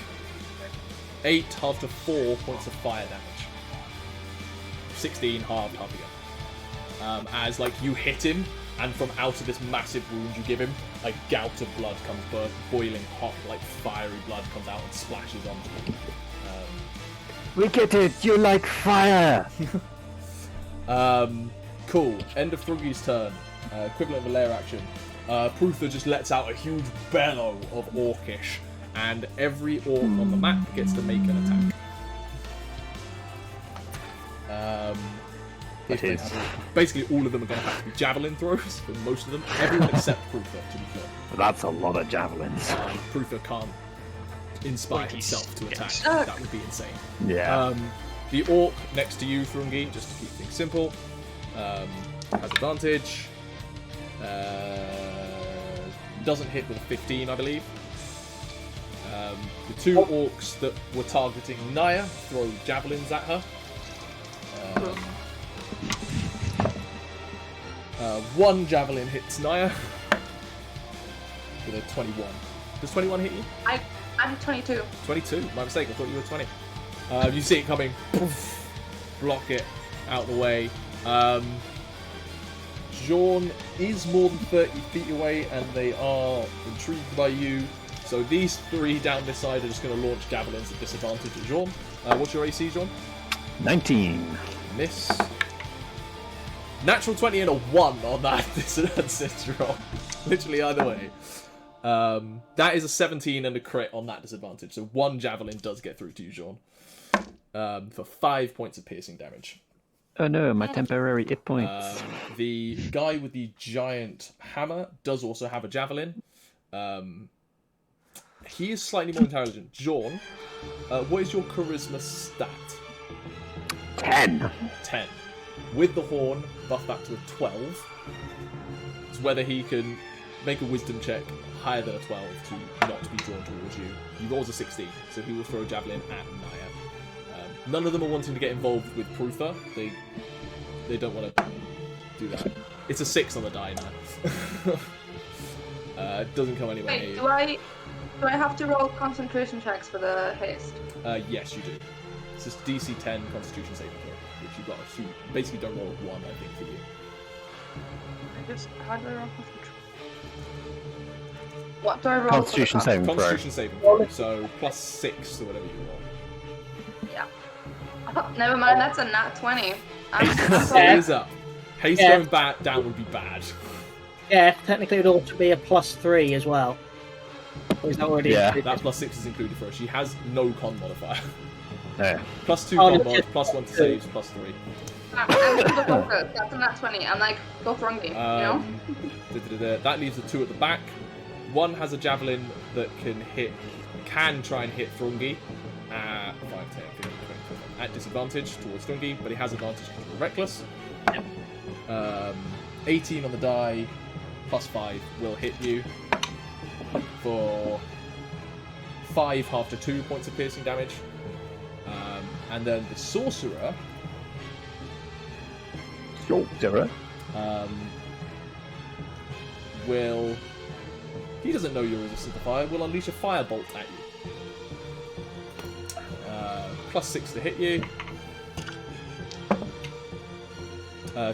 8 half to 4 points of fire damage. 16 half again. As like you hit him, and from out of this massive wound you give him, a gout of blood comes boiling hot, like fiery blood comes out and splashes onto him. We get it. You like fire. Cool. End of Thrungi's turn. Equivalent of a lair action. Pruther just lets out a huge bellow of Orcish, and every Orc on the map gets to make an attack. Basically, all of them are going to have to be javelin throws for most of them. Everyone except Pruther, to be clear. That's a lot of javelins. Pruther can't inspire himself to attack. That would be insane. Yeah. The Orc next to you, Thrungi, just to keep things simple, has advantage. Doesn't hit with a 15, I believe. The two Orcs that were targeting Nyah throw javelins at her. One javelin hits Nyah with a 21. Does 21 hit you? I'm 22. 22? My mistake, I thought you were 20. You see it coming, poof, block it out of the way. Jean is more than 30 feet away, and they are intrigued by you. So these three down this side are just going to launch javelins at disadvantage at Jean. What's your AC, Jean? 19. Miss. Natural 20 and a 1 on that disadvantage roll. Literally either way. That is a 17 and a crit on that disadvantage. So one javelin does get through to you, Jean. For 5 points of piercing damage. Oh no, my temporary hit points. The guy with the giant hammer does also have a javelin. He is slightly more intelligent. Jean, what is your charisma stat? 10. 10. With the horn, buff that to a 12. It's whether he can make a wisdom check higher than a 12 to not be drawn towards you. He rolls a 16, so he will throw a javelin at Nyah. None of them are wanting to get involved with Pruther. They don't want to do that. It's a 6 on the die now. It doesn't come anywhere near Wait, you. do I have to roll concentration checks for the haste? Yes, you do. It's just DC 10 Constitution saving throw, which you've got a few. Basically, don't roll a 1, I think, for you. How do I roll concentration? What do I roll? Constitution saving throw. Constitution saving throw. So plus 6 to whatever you roll. Yeah. Oh, never mind. That's a nat 20. It is up. Haste going down would be bad. Yeah, technically it ought to be a +3 as well. Or is that already included? That plus 6 is included for her. She has no con modifier. Yeah. Plus 2 con mod, plus 1 to saves, plus 3. That's a nat 20. I'm like, go Thrungi, you know? That leaves the 2 at the back. One has a javelin that can try and hit Thrungi at 5, 10, 15, 20, 25, at disadvantage towards Thrungi, but he has advantage because we're reckless. 18 on the die, plus 5 will hit you for 5 half to 2 points of piercing damage. And then the sorcerer. Will. He doesn't know you're resistant to fire. Will unleash a firebolt at you. Plus 6 to hit you.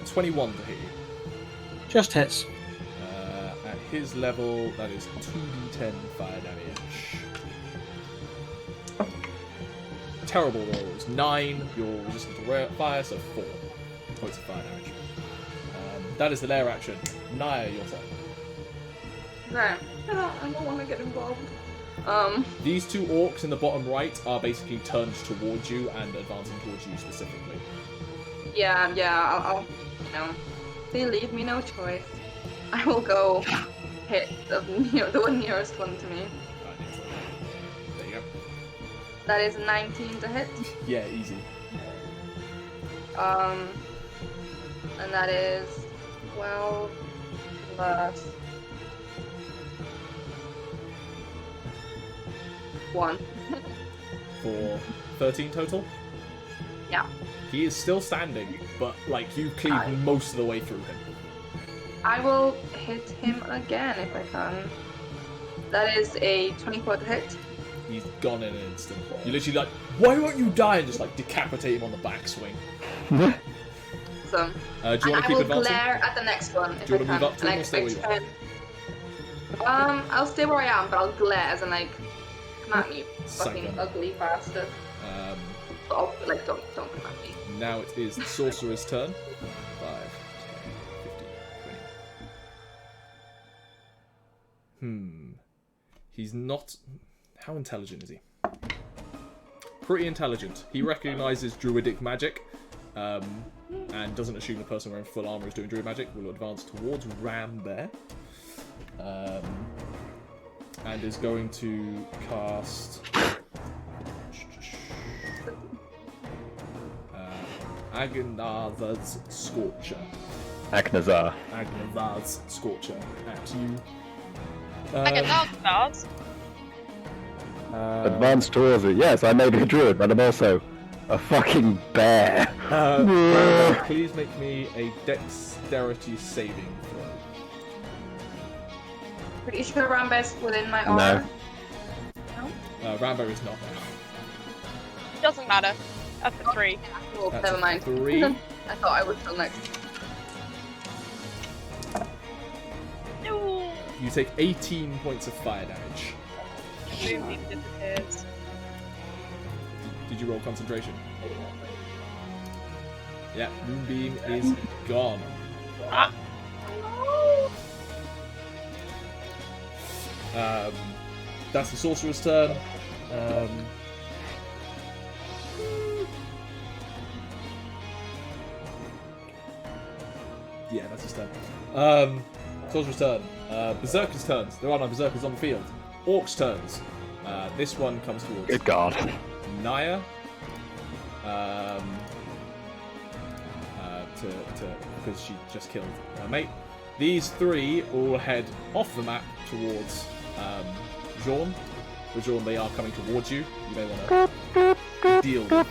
21 to hit you. Just hits. At his level, that is 2d10 fire damage. Terrible rolls. 9, you're resistant to fire, so 4 points of fire damage. That is the lair action. Nyah, your turn. Okay. I don't want to get involved. These two orcs in the bottom right are basically turned towards you and advancing towards you specifically. Yeah, I'll they leave me no choice. I will go hit the one nearest one to me. There you go. That is 19 to hit. Yeah, easy. And that is 12 plus 1. For 13 total? Yeah. He is still standing, but like you cleaved most of the way through him. I will hit him again if I can. That is a 24 to hit. He's gone in an instant. You're literally like, why won't you die? And just like decapitate him on the backswing. So, Do you want to keep I will advancing? glare at the next one if Do you I want to move can. up to him or stay where you are? I'll stay where I am, but I'll glare as in like, come at me, fucking Psycho. ugly bastard. But like, don't come at me. Now it is the sorcerer's turn. 5, 10, 15, 20. He's not... How intelligent is he? Pretty intelligent. He recognizes druidic magic, and doesn't assume the person wearing full armor is doing druid magic. Will advance towards Rambear, and is going to cast Agnathar's Scorcher. Agnathar's Scorcher at you. Agnathar's? Advance towards it. Yes, I may be a druid, but I'm also a fucking bear. Please make me a dexterity saving throw. Pretty sure Rambear's within my armor. Rambear is not there. Doesn't matter. That's a 3. Oh, That's never a mind. 3. I thought I would till next. No. You take 18 points of fire damage. Moonbeam disappears. Did you roll concentration? Yeah, Moonbeam is gone. That's the sorcerer's turn. Yeah, that's his turn. Sorcerer's turn. Berserker's turns. There are no berserkers on the field. Orcs' turns. This one comes towards Good God. Nyah. Because she just killed her mate. These 3 all head off the map towards Jean. For Jean, they are coming towards you. You may want to deal with them.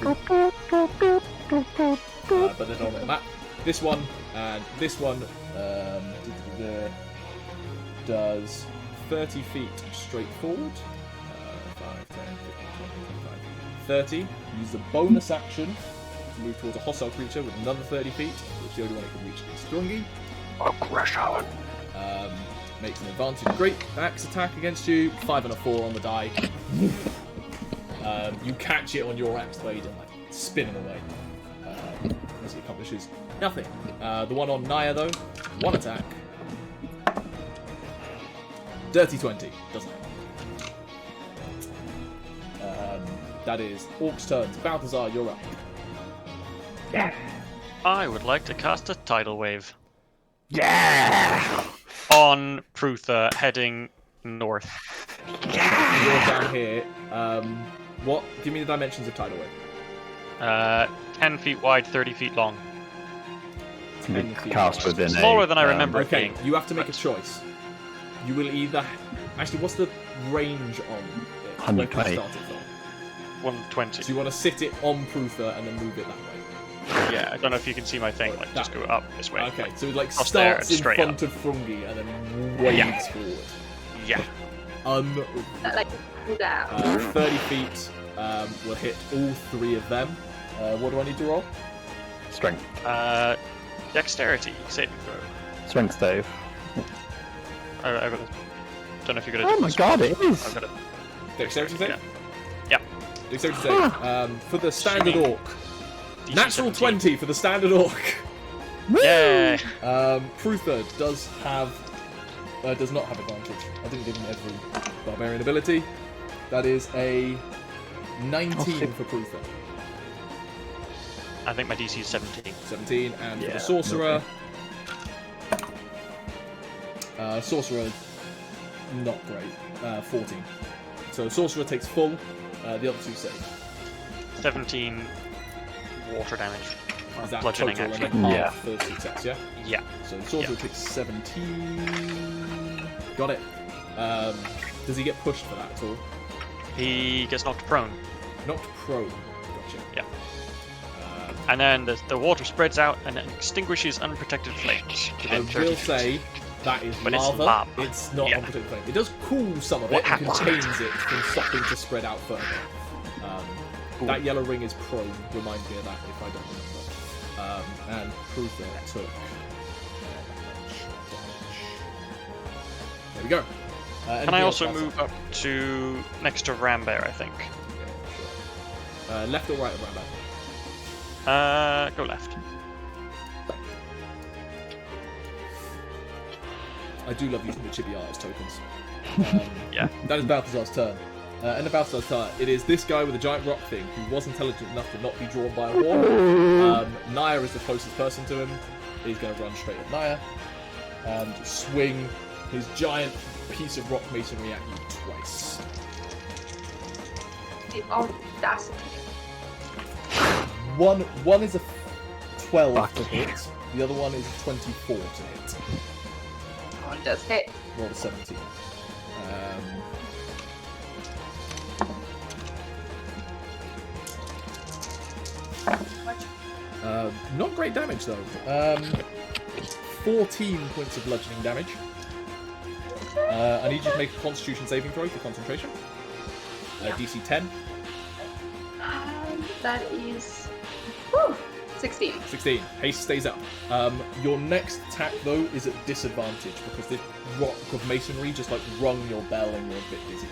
But they're not on the map. This one and this one does 30 feet straight forward. 5, 10, 15, 20, 25, 30. Use the bonus action to move towards a hostile creature with another 30 feet, which the only one it can reach is Thrungi. Aggression. Makes an advantage. Great axe attack against you. 5 and a 4 on the die. You catch it on your axe blade and like spin him away. As it accomplishes nothing. The one on Nyah though, 1 attack. Dirty 20. Doesn't it? That is Orc's turn. Balthazar, you're up. Yeah. I would like to cast a tidal wave Yeah. on Prutha heading north. Yeah. You're down here. What? Give me the dimensions of tidal wave. 10 feet wide, 30 feet long. Can be cast within a... Smaller than I remember it Okay, being. you have to make a choice. You will either... Actually, what's the range on it? 120. Where can you start it from? 120. So you want to sit it on Prutha and then move it that way. Yeah, I don't know if you can see my thing. Like, just go up this way. Okay, Like, so it like across there starts and in straight front up. of Thrungi and then waves Yeah. forward. Yeah. Like, down. 30 feet will hit all 3 of them. What do I need to roll? Strength. Dexterity saving throw. Strength save. I got this. Don't know if you're gonna. Oh do my this god, one. it is! I've got it. Dexterity save? Yeah. Dexterity save. For the standard Sweet. orc. DC Natural 17. 20 for the standard orc. Yay! Prutha does not have advantage. I didn't give him every barbarian ability. That is a 19 for Prutha. I think my DC is 17. 17, and for Yeah, the sorcerer. Sorcerer, not great. 14. So sorcerer takes full. The other 2 save. 17 water damage. Is that Bludgeoning, total and actually. then Yeah. half for success? Yeah. Yeah. So the sorcerer takes 17. Got it. Does he get pushed for that at all? He gets knocked prone. Knocked prone. Gotcha. Yeah. And then the water spreads out and it extinguishes unprotected flames. I within 30 will feet. say That is But it's lava. lava. It's not Yeah. unprotected flame. It does cool some of What it and happens? contains it from stopping to spread out further. That yellow ring is prone. Remind me of that if I don't remember. And Pruther took. There we go. Can Anything I else, also Balthazar? move up to next to Rambear, I think? Yeah, sure. Left or right of Rambear? Go left. I do love using the chibi art as tokens. Yeah. That is Balthazar's turn. End of Balthazar's turn. It is this guy with a giant rock thing who was intelligent enough to not be drawn by a wall. Nyah is the closest person to him. He's going to run straight at Nyah and swing his giant piece of rock masonry at you twice. The audacity. One is a 12 Fuck. to hit. The other one is a 24 to hit. Oh, it does hit. Roll a 17. Not great damage though. 14 points of bludgeoning damage. I need you to make a Constitution saving throw for concentration. DC 10. That is 16. 16. Haste stays up. Your next attack though is at disadvantage because this rock of masonry just like rung your bell and you're a bit dizzy.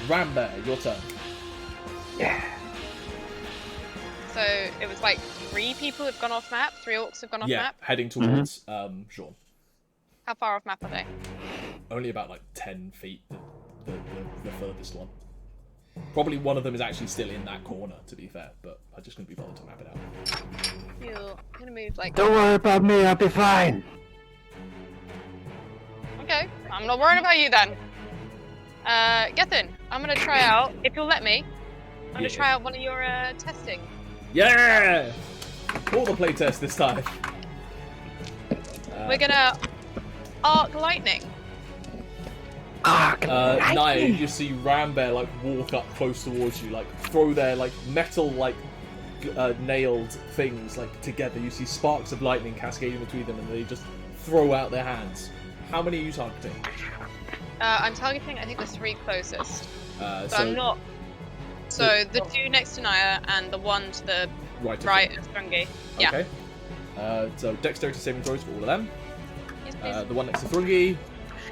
Rambear, your turn. So it was like 3 people have gone off map, 3 orcs have gone off Yeah, map. heading towards Sean. How far off map are they? Only about like 10 feet, the furthest one. Probably one of them is actually still in that corner, to be fair, but I just couldn't be bothered to map it out. I'm gonna move like. Don't worry about me, I'll be fine. Okay, I'm not worried about you then. Gethin, I'm gonna try out, if you'll let me, I'm gonna Yeah. try out one of your testing. Yeah! All the playtest this time. We're gonna arc lightning. Nyah, you just see Rambear like walk up close towards you, like throw their like metal like nailed things like together. You see sparks of lightning cascading between them, and they just throw out their hands. How many are you targeting? I'm targeting, I think, the 3 closest. So I'm not. So the 2 next to Nyah and the 1 to the right. right of Thrungi. Yeah. Okay. So dexterity saving throws for all of them. Yes, please. The one next to Thrungi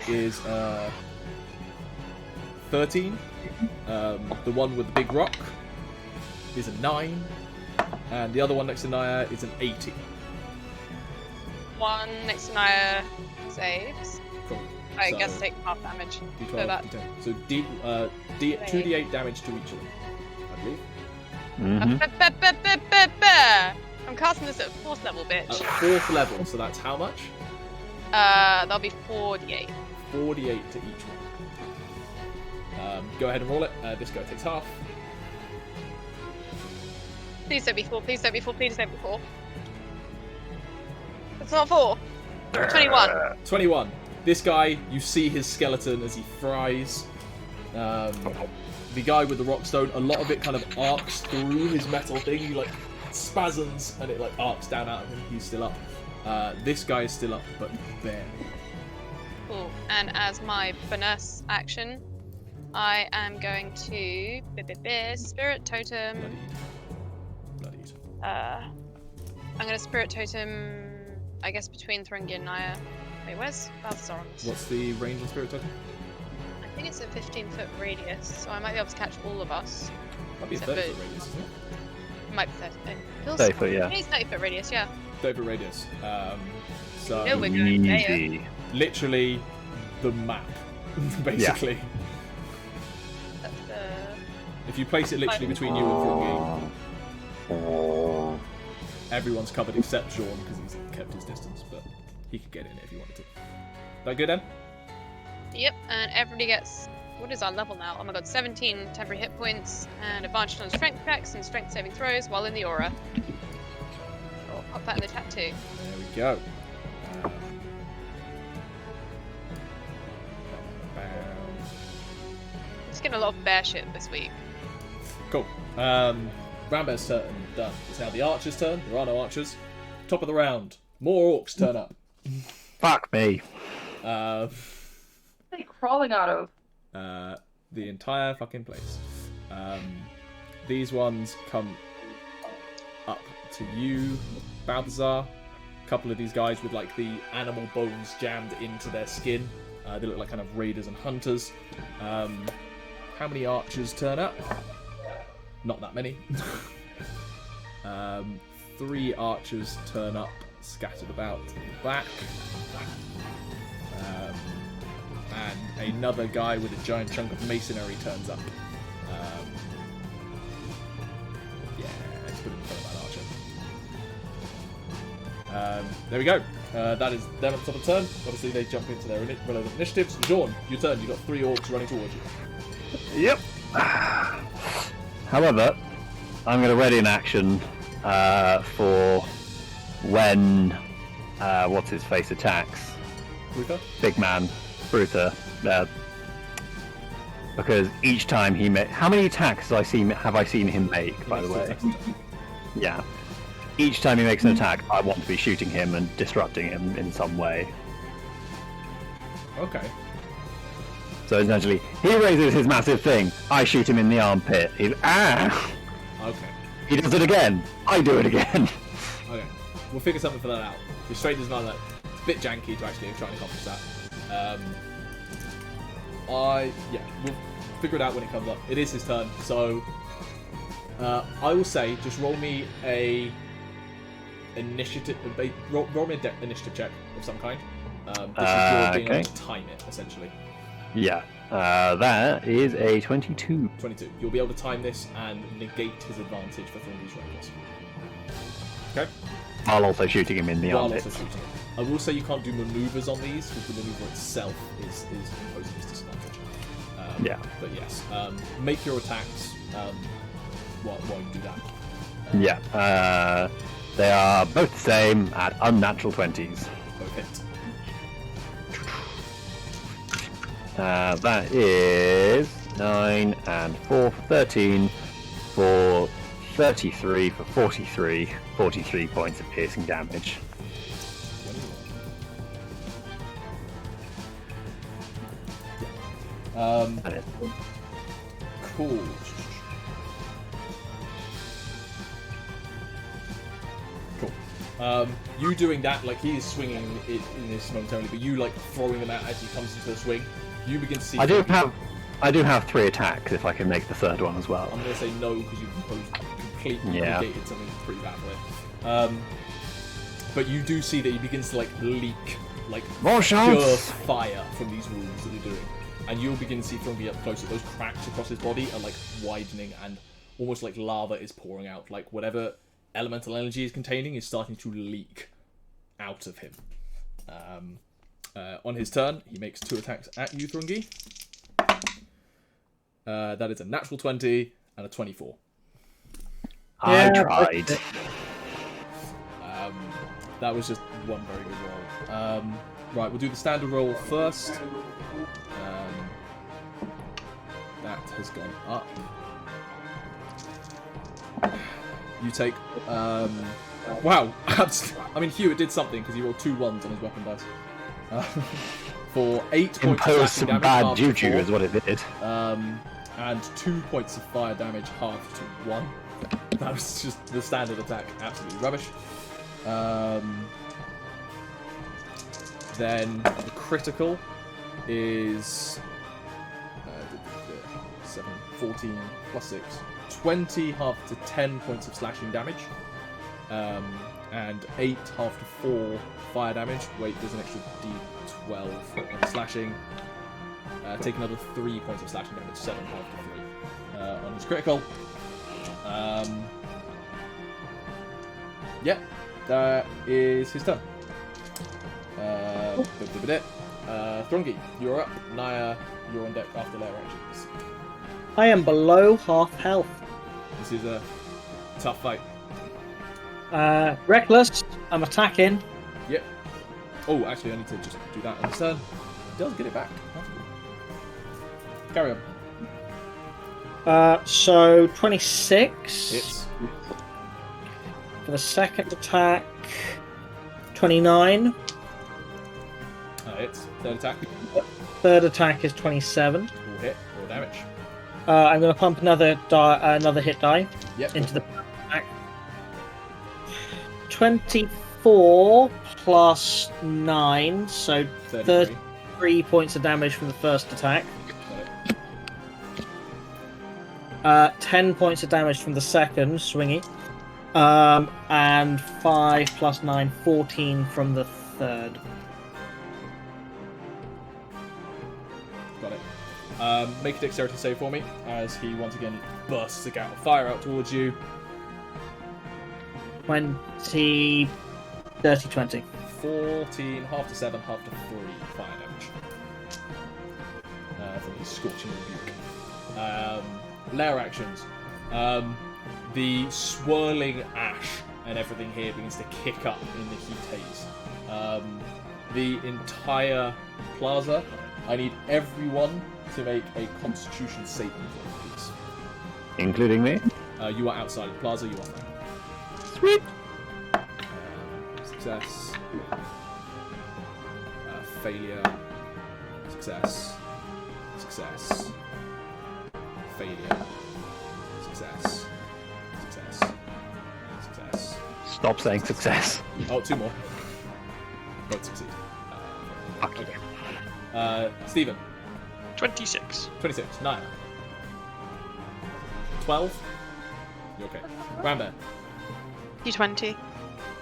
is 13. The one with the big rock is a 9. And the other one next to Nyah is an 18. 1 next to Nyah saves. Cool. I So, guess take half damage. D12, So that- D10. So 2d8 damage to each of them, I believe. I'm casting this at 4th level, bitch. At 4th level, so that's how much? That'll be 4d8. 48 to each one. Go ahead and roll it. This guy takes half. Please don't be 4, please don't be 4, please don't be 4. It's not 4. 21. 21. This guy, you see his skeleton as he fries. The guy with the rock stone, a lot of it kind of arcs through his metal thing. He like spasms and it like arcs down out of him. He's still up. This guy is still up, but barely. Cool. And as my bonus action, I am going to Spirit Totem. Bloodied. I'm going to Spirit Totem, I guess, between Thrungi and Nyah. Wait, where's Balthazar on this? What's the range on Spirit Totem? I think it's a 15-foot radius, so I might be able to catch all of us. Might be a Except 30-foot for- radius, isn't it? It might be 30. Feels 30 foot, yeah. It's 30-foot radius, yeah. 30-foot radius. So No, we're going there. Easy. literally the map, basically. That's the... If you place it literally between you and Thrungi, everyone's covered except Sean because he's kept his distance, but he could get in if he wanted to. That good, then? Yep, and everybody gets... What is our level now? Oh my god, 17 temporary hit points, and advantage on strength checks and strength saving throws while in the aura. I'll pop that in the chat too. There we go. Just getting a lot of bear shit this week. Cool. Rambear's turn done. It's now the archer's turn. There are no archers. Top of the round. More orcs turn up. Fuck me. What are they crawling out of? The entire fucking place. These ones come up to you, Balthazar. A couple of these guys with like the animal bones jammed into their skin. They look like kind of raiders and hunters. How many archers turn up? Not that many. 3 archers turn up, scattered about in the back. And another guy with a giant chunk of masonry turns up. Yeah, let's put it in front of that archer. There we go. That is them at the top of the turn. Obviously, they jump into their relevant initiatives. Jean, your turn. You've got 3 orcs running towards you. Yep. However, I'm going to ready an action for when what's his face attacks. Bruta? Big man, Bruta. Because each time he how many attacks have I seen him make? By the way, yeah. Each time he makes an attack, I want to be shooting him and disrupting him in some way. Okay. So essentially, he raises his massive thing. I shoot him in the armpit. He's Okay. He does it again. I do it again. Okay. We'll figure something for that out. Restraint is not like it's a bit janky to actually try and accomplish that. We'll figure it out when it comes up. It is his turn, so I will say just roll me a initiative. Roll me a initiative check of some kind. This is your being able to time it essentially. Yeah. That is a 22. 22. You'll be able to time this and negate his advantage for Thrungi's reckless. Okay. While also shooting him in the While armpit. also shooting him. I will say you can't do maneuvers on these because the maneuver itself is imposing this disadvantage. Yeah. But yes, make your attacks while you do that. Yeah. They are both the same at unnatural 20s. Both hit. That is 9 and 4 for 13 for 33 for 43 points of piercing damage. Cool. Cool. You doing that, like he is swinging it in this momentarily, but you like throwing him out as he comes into the swing. You begin to see. I do have 3 attacks if I can make the 3rd one as well. I'm gonna say no because you've completely negated something pretty badly. But you do see that he begins to like leak like More pure shots! fire from these wounds that you're doing, and you'll begin to see Thrungi up closer. Those cracks across his body are like widening, and almost like lava is pouring out. Like whatever elemental energy is containing is starting to leak out of him. On his turn, he makes 2 attacks at you, Thrungi. That is a natural 20 and a 24. I tried. That was just one very good roll. Right, we'll do the standard roll first. That has gone up. You take... wow. I mean, Hugh, it did something because he rolled 2 1s on his weapon dice. For 8 points Impose of some damage, bad halved juju to 4, is what it did. and 2 points of fire damage halved to 1. That was just the standard attack. Absolutely rubbish. Then the critical is 7, 14 plus 6, 20 half to 10 points of slashing damage, and 8 half to 4 fire damage. Wait, there's an extra d12 on slashing. Take another 3 points of slashing damage, 7 half to 3 on his critical. Yeah, that is his turn. Thrungi, you're up. Nyah, you're on deck after lair actions. I am below half health. This is a tough fight. Reckless, I'm attacking. Yep. Oh, actually, I need to just do that on his turn. He does get it back. That's cool. Carry on. So 26. Hits. For the second attack, 29. Hits. Third attack. Third attack is 27. Will hit. Roll damage. I'm going to pump another hit die Yep. into the attack. 24 plus 9, so 33 points of damage from the first attack. Got it. 10 points of damage from the second, swingy. And 5 plus 9, 14 from the third. Got it. Make a dexterity save for me, as he once again bursts a gout of fire out towards you. 20, 30, 20. 14, half to 7, half to 3 fire damage. From his scorching rebuke. Lair actions. The swirling ash and everything here begins to kick up in the heat haze. The entire plaza, I need everyone to make a constitution saving throw, please. Including me? You are outside of the plaza, you are fine. Sweet. Success. Failure. Success. Success. Failure. Success. Success. Success. Stop saying success. Oh, 2 more. Both succeed. Fuck Okay. Stephen. 26. 26. Nyah. 12. You're okay. Rambear. D20.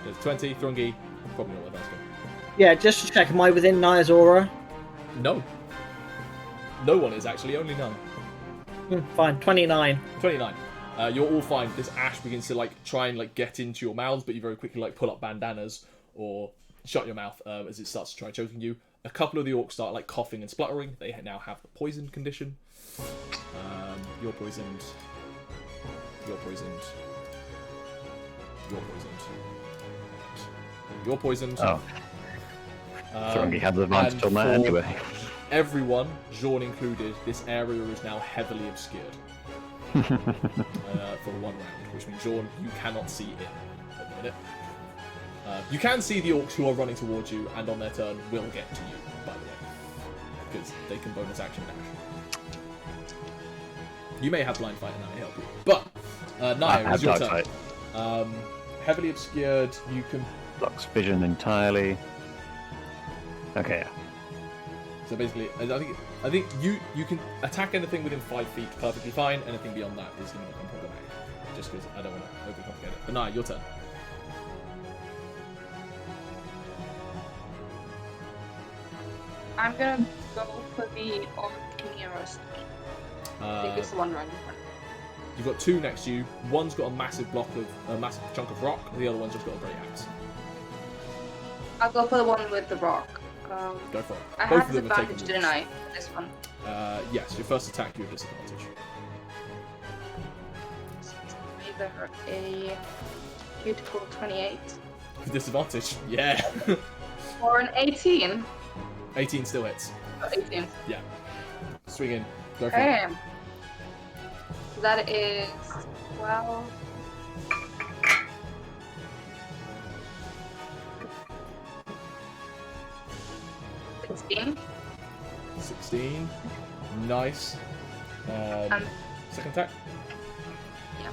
There's 20. Thrungi. Probably not worth asking. Yeah, just to check, am I within Nyah's aura? No. No one is actually, only none. Fine, 29. 29. You're all fine. This ash begins to try and get into your mouths, but you very quickly pull up bandanas or shut your mouth as it starts to try choking you. A couple of the orcs start coughing and spluttering. They now have the poison condition. You're poisoned. You're poisoned. You're poisoned. You're poisoned. Oh. Thrungi had the advantage on that anyway. Everyone, Jean included, this area is now heavily obscured for 1 round, which means Jean, you cannot see in at the minute. You can see the orcs who are running towards you, and on their turn will get to you, by the way, because they can bonus action dash. You may have blind fight and that may help you, but Nyah, it's your turn. Heavily obscured, you can. Blocks vision entirely. Okay, yeah. So basically, I think you can attack anything within 5 feet perfectly fine. Anything beyond that is going to become problematic. Just because I don't want to overcomplicate it. But Nyah, your turn. I'm gonna go for the orc nearest. I think it's the one right in front. You've got 2 next to you. One's got a massive chunk of rock. The other one's just got a great axe. I'll go for the one with the rock. Go for it. I Both had of them have taken disadvantage, didn't I? This one. Yes, your first attack, you have disadvantage. So it's either a beautiful 28 Disadvantage? Yeah. or an 18. 18 still hits. Oh, 18. Yeah. Swing in. Go for Okay. it. So that is 12. $16. 16. Nice. Second attack. Yeah.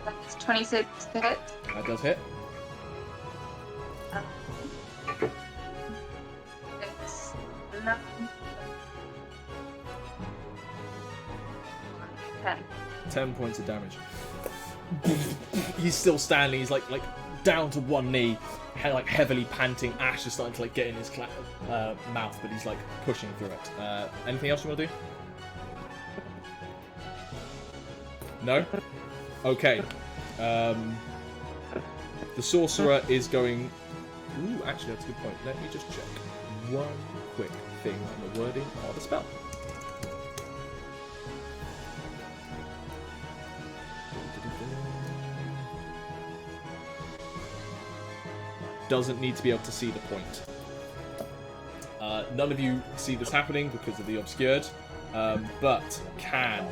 That is 26 to hit. That does hit. It's 9. 10. 10 points of damage. He's still standing. He's like down to one knee, heavily panting. Ash is starting to get in his mouth, but he's pushing through it. Anything else you want to do? No? Okay. The sorcerer is going. Ooh, actually, that's a good point. Let me just check one quick thing on the wording of the spell. Doesn't need to be able to see the point. None of you see this happening because of the obscured, but can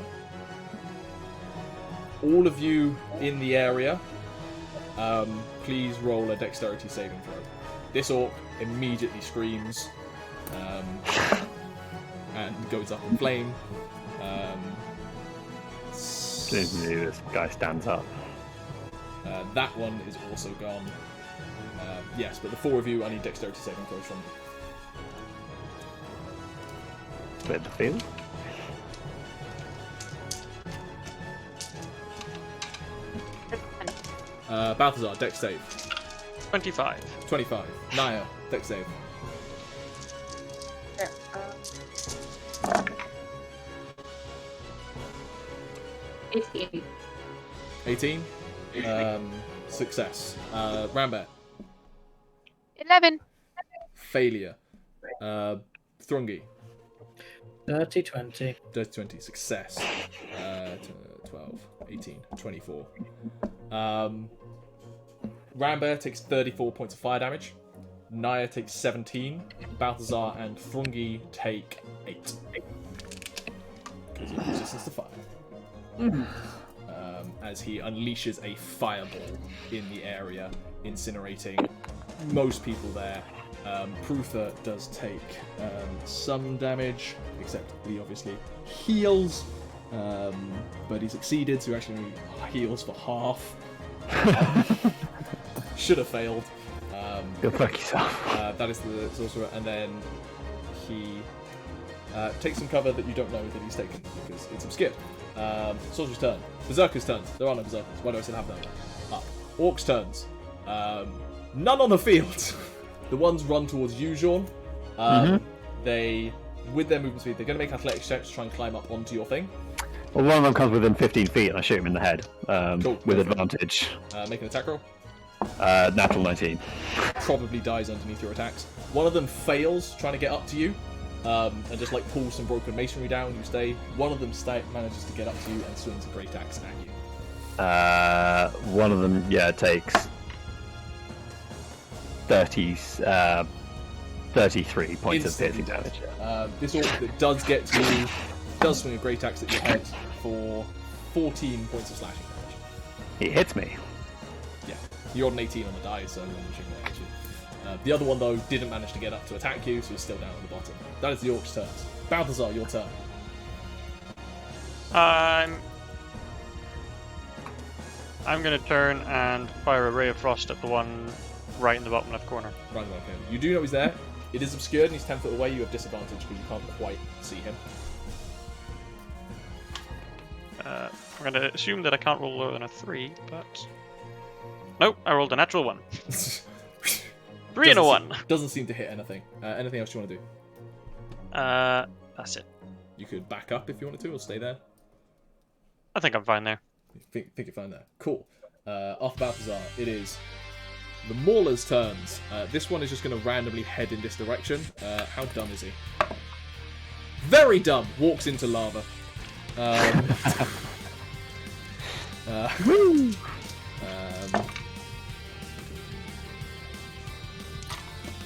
all of you in the area Please roll a dexterity saving throw. This orc immediately screams and goes up in flame. This guy stands up. That one is also gone. Yes, but the four of you, I need dexterity saving throws from you. Split the field. Balthazar, dex save. 25. 25. Nyah, dex save. Yeah, 18. 18. Success. Rambear, 11. failure. Thrungi, Dirty 20. dirty 20. Success. 12, 18, 24. Rambear takes 34 points of fire damage. Nyah takes 17. Balthazar and Thrungi take 8. Because of resistance to fire. As he unleashes a fireball in the area, incinerating most people there. Pruther does take some damage, except he obviously heals. But he succeeded, so he actually heals for half. Should have failed. Go fuck yourself. That is the sorcerer, and then he takes some cover that you don't know that he's taken because it's obscured. Soldier's turn. Berserker's turns. There are no berserkers. Why do I still have them? Up. Orcs' turns. None on the field. The ones run towards you, Jean. They, with their movement speed, they're going to make athletics checks to try and climb up onto your thing. Well, one of them comes within 15 feet, and I shoot him in the head Cool. with advantage. Make an attack roll. Natural 19. Probably dies underneath your attacks. One of them fails trying to get up to you, and just like pulls some broken masonry down. You stay. One of them manages to get up to you and swings a great axe at you. One of them, takes 33 points of piercing damage. This orc that does get to you does swing a great axe at your head for 14 points of slashing damage. He hits me. Yeah, you rolled an 18 on the die, so I'm shooting at you. The other one, though, didn't manage to get up to attack you, so he's still down at the bottom. That is the orc's turn. Balthazar, your turn. I'm going to turn and fire a ray of frost at the one right in the bottom left corner. Right, okay. You do know he's there. It is obscured and he's 10 foot away. You have disadvantage because you can't quite see him. I'm going to assume that I can't roll lower than a 3, but... Nope, I rolled a natural 1. 3 and a 1. Doesn't seem to hit anything. Anything else you want to do? That's it. You could back up if you wanted to, or stay there. I think I'm fine there. Think you're fine there. Cool. After Balthazar, it is the Mauler's turns. This one is just going to randomly head in this direction. How dumb is he? Very dumb. Walks into lava.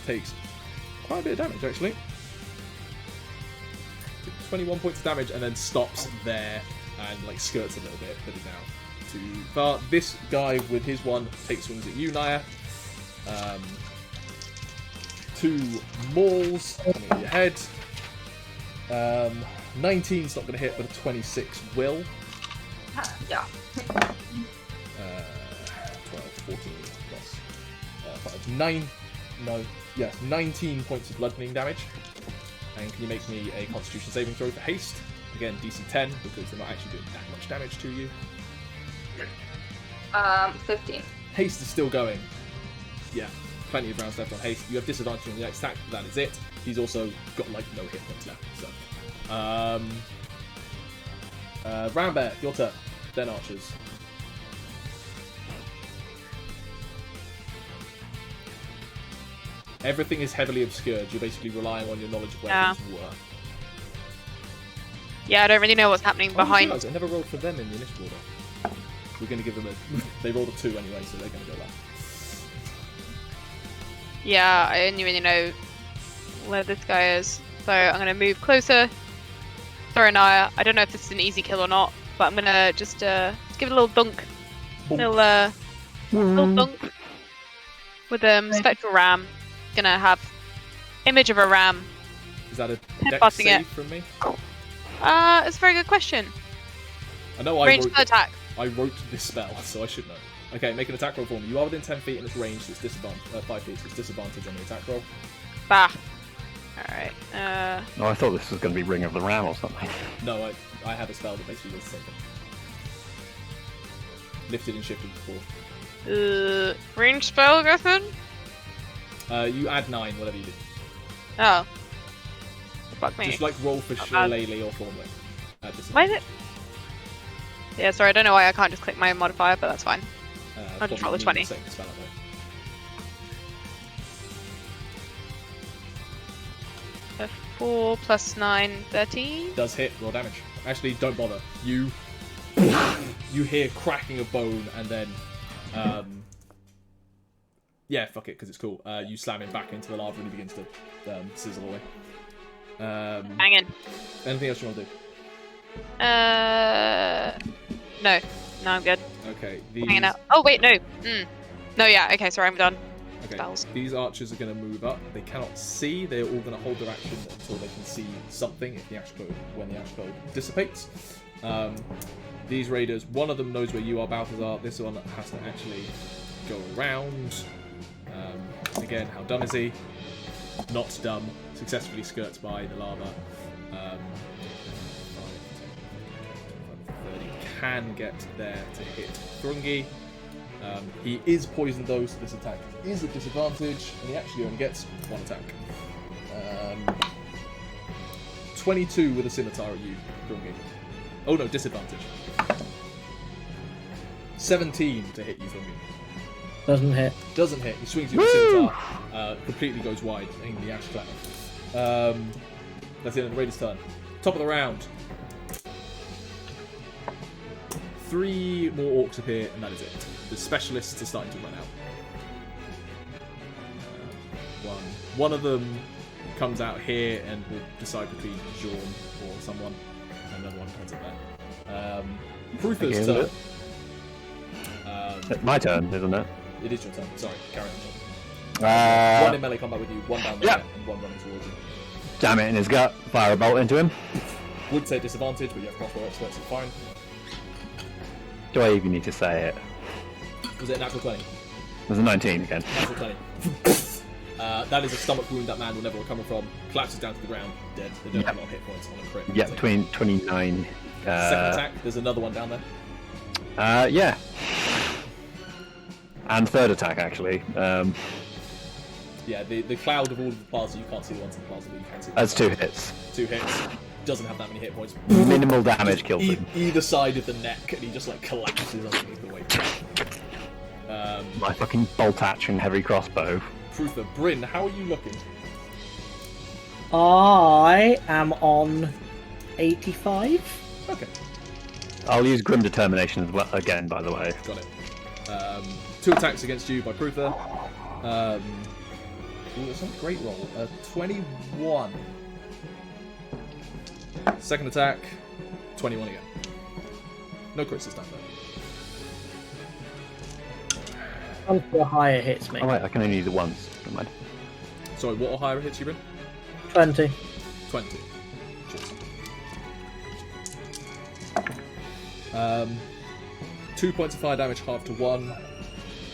Takes quite a bit of damage, actually. 21 points of damage, and then stops there and like skirts a little bit, but is now too far. This guy with his one takes swings at you, Nyah. 2 mauls coming at your head. 19's not going to hit, but a 26 will. Yeah. 12, 14 plus 5. 19 points of bludgeoning damage. And can you make me a Constitution saving throw for haste? Again, DC 10, because they're not actually doing that much damage to you. 15. Haste is still going. Yeah, plenty of rounds left on haste. You have disadvantage on the next attack, but that is it. He's also got like no hit points left. So, Rambear, your turn. Then archers. Everything is heavily obscured. You're basically relying on your knowledge of where things were. Yeah, I don't really know what's happening behind. I never rolled for them in the initial order. We're going to give them a... They rolled a 2 anyway, so they're going to go back. Yeah, I only really know where this guy is. So I'm going to move closer. Sorry, Nyah. I don't know if this is an easy kill or not, but I'm going to just give it a little dunk. Boom. Little Little dunk with spectral ram. Gonna have image of a ram. Is that a Head dex butting save it. from me? It's a very good question. I know Ranged attack. I wrote this spell, so I should know. Okay, make an attack roll for me. You are within 10 feet in its range, so it's disadvantage. 5 feet, so it's disadvantage on the attack roll. Bah. Alright. Oh, I thought this was going to be Ring of the Ram or something. No, I have a spell that basically does the same thing. Lifted and shifted before. Range spell, Griffin? You add 9, whatever you do. Oh. Fuck me. Just like roll for Not bad. Shillelagh or Thornwick. Why is it? Yeah, sorry, I don't know why I can't just click my modifier, but that's fine. I'll just roll a 20. Spell out there. 4 plus 9, 13. Does hit, roll damage. Actually, don't bother. You hear cracking of bone, and then yeah, fuck it, because it's cool. You slam him back into the lava, and he begins to sizzle away. Hang in. Anything else you want to do? No, I'm good. Okay. Hanging out. Oh wait, no. No, yeah. Okay, sorry, I'm done. Okay. Spells. These archers are going to move up. They cannot see. They're all going to hold their action until they can see something. When the ash code dissipates. These raiders, one of them knows where you are, Balthazar. This one has to actually go around. Again, how dumb is he? Not dumb. Successfully skirts by the lava. 30 can get there to hit Thrungi. He is poisoned though, so this attack is at disadvantage, and he actually only gets one attack. 22 with a scimitar at you, Thrungi. Oh no, disadvantage. 17 to hit you, Thrungi. Doesn't hit. Doesn't hit. He swings you with a scimitar, completely goes wide in the ash cloud. That's the end of the Raider's turn. Top of the round. 3 more orcs appear, and that is it. The specialists are starting to run out. One of them comes out here and will decide between Jean or someone, and another one comes up there. Pruther's turn. It's my turn, isn't it? It is your turn. Sorry, carry on. One in melee combat with you, one down there, Yeah. and one running towards you. Jam it in his gut, fire a bolt into him. Would say disadvantage, but you have crossbow experts, so fine. Do I even need to say it? Was it a natural 20? There's a 19 again. Natural 20. That is a stomach wound that man will never recover from. Collapses down to the ground, dead. They don't have a lot of hit points on a crit. Yeah, So- 29. Second attack, there's another one down there. Yeah. And third attack, actually. Yeah, the cloud of all of the plaza, you can't see the ones in the plaza, but you can see the That's cloud. 2 hits. 2 hits. Doesn't have that many hit points. Minimal damage kills him. Either side of the neck, and he just like collapses underneath the weight. My fucking bolt action heavy crossbow. Pruther, Bryn, how are you looking? I am on 85. Okay, I'll use Grim Determination as well again, by the way. got it. 2 attacks against you by Pruther. That's not a great roll. 21. Second attack, 21 again. No crits this time though. Until higher hits me. Oh wait, I can only use it once. Never mind. Sorry, what or higher hits you, Bryn? 20. 20. Cheers. 2 points of fire damage, half to 1.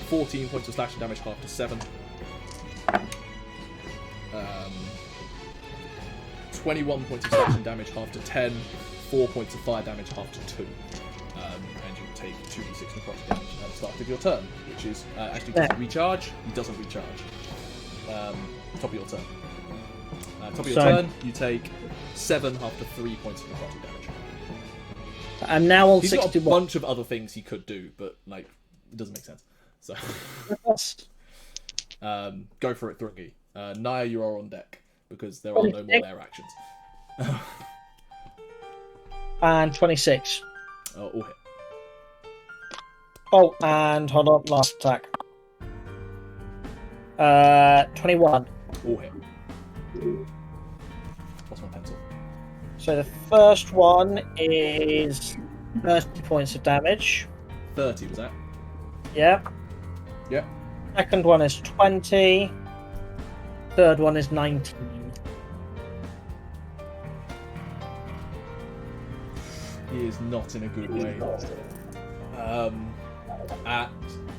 14 points of slashing damage, half to 7. 21 points of slashing damage, half to 10. 4 points of fire damage, half to 2. And you take 2d6 necrotic damage at the start of your turn, which is actually does it recharge? He doesn't recharge. Top of your turn. Top of your turn, you take 7 half to 3 points of necrotic damage. I'm now on He's got a 61. bunch of other things he could do, but like it doesn't make sense. So go for it, Thrungi. Nyah, you are on deck because there are no more air actions. And 26. All hit. Oh, and hold on, last attack. 21. All hit. What's my pencil? So the first one is 30 points of damage. 30 was that? Yeah. Yeah. Second one is 20. Third one is 19. He is not in a good way.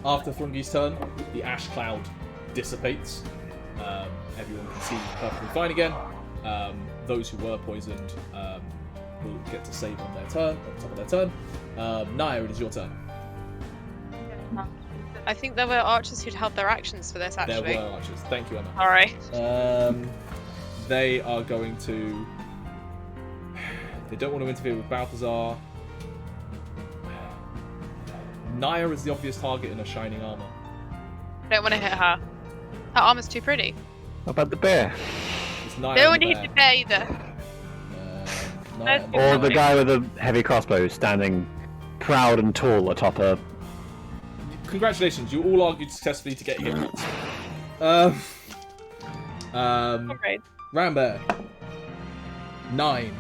After Thrungi's turn, the ash cloud dissipates. Everyone can see perfectly fine again. Those who were poisoned will get to save on their turn, on top of their turn. Nyah, it is your turn. I think there were archers who'd held their actions for this, actually. There were archers. Thank you, Emma. Alright. They are going to... They don't want to interfere with Balthazar. Nyah is the obvious target in her shining armor. I don't want to hit her. Her armor's too pretty. What about the bear? It's Nyah No and one the hit the bear either. Nyah and the Or the bear. guy with the heavy crossbow standing proud and tall atop a... Congratulations, you all argued successfully to get hit points. Alright. Rambear. 9.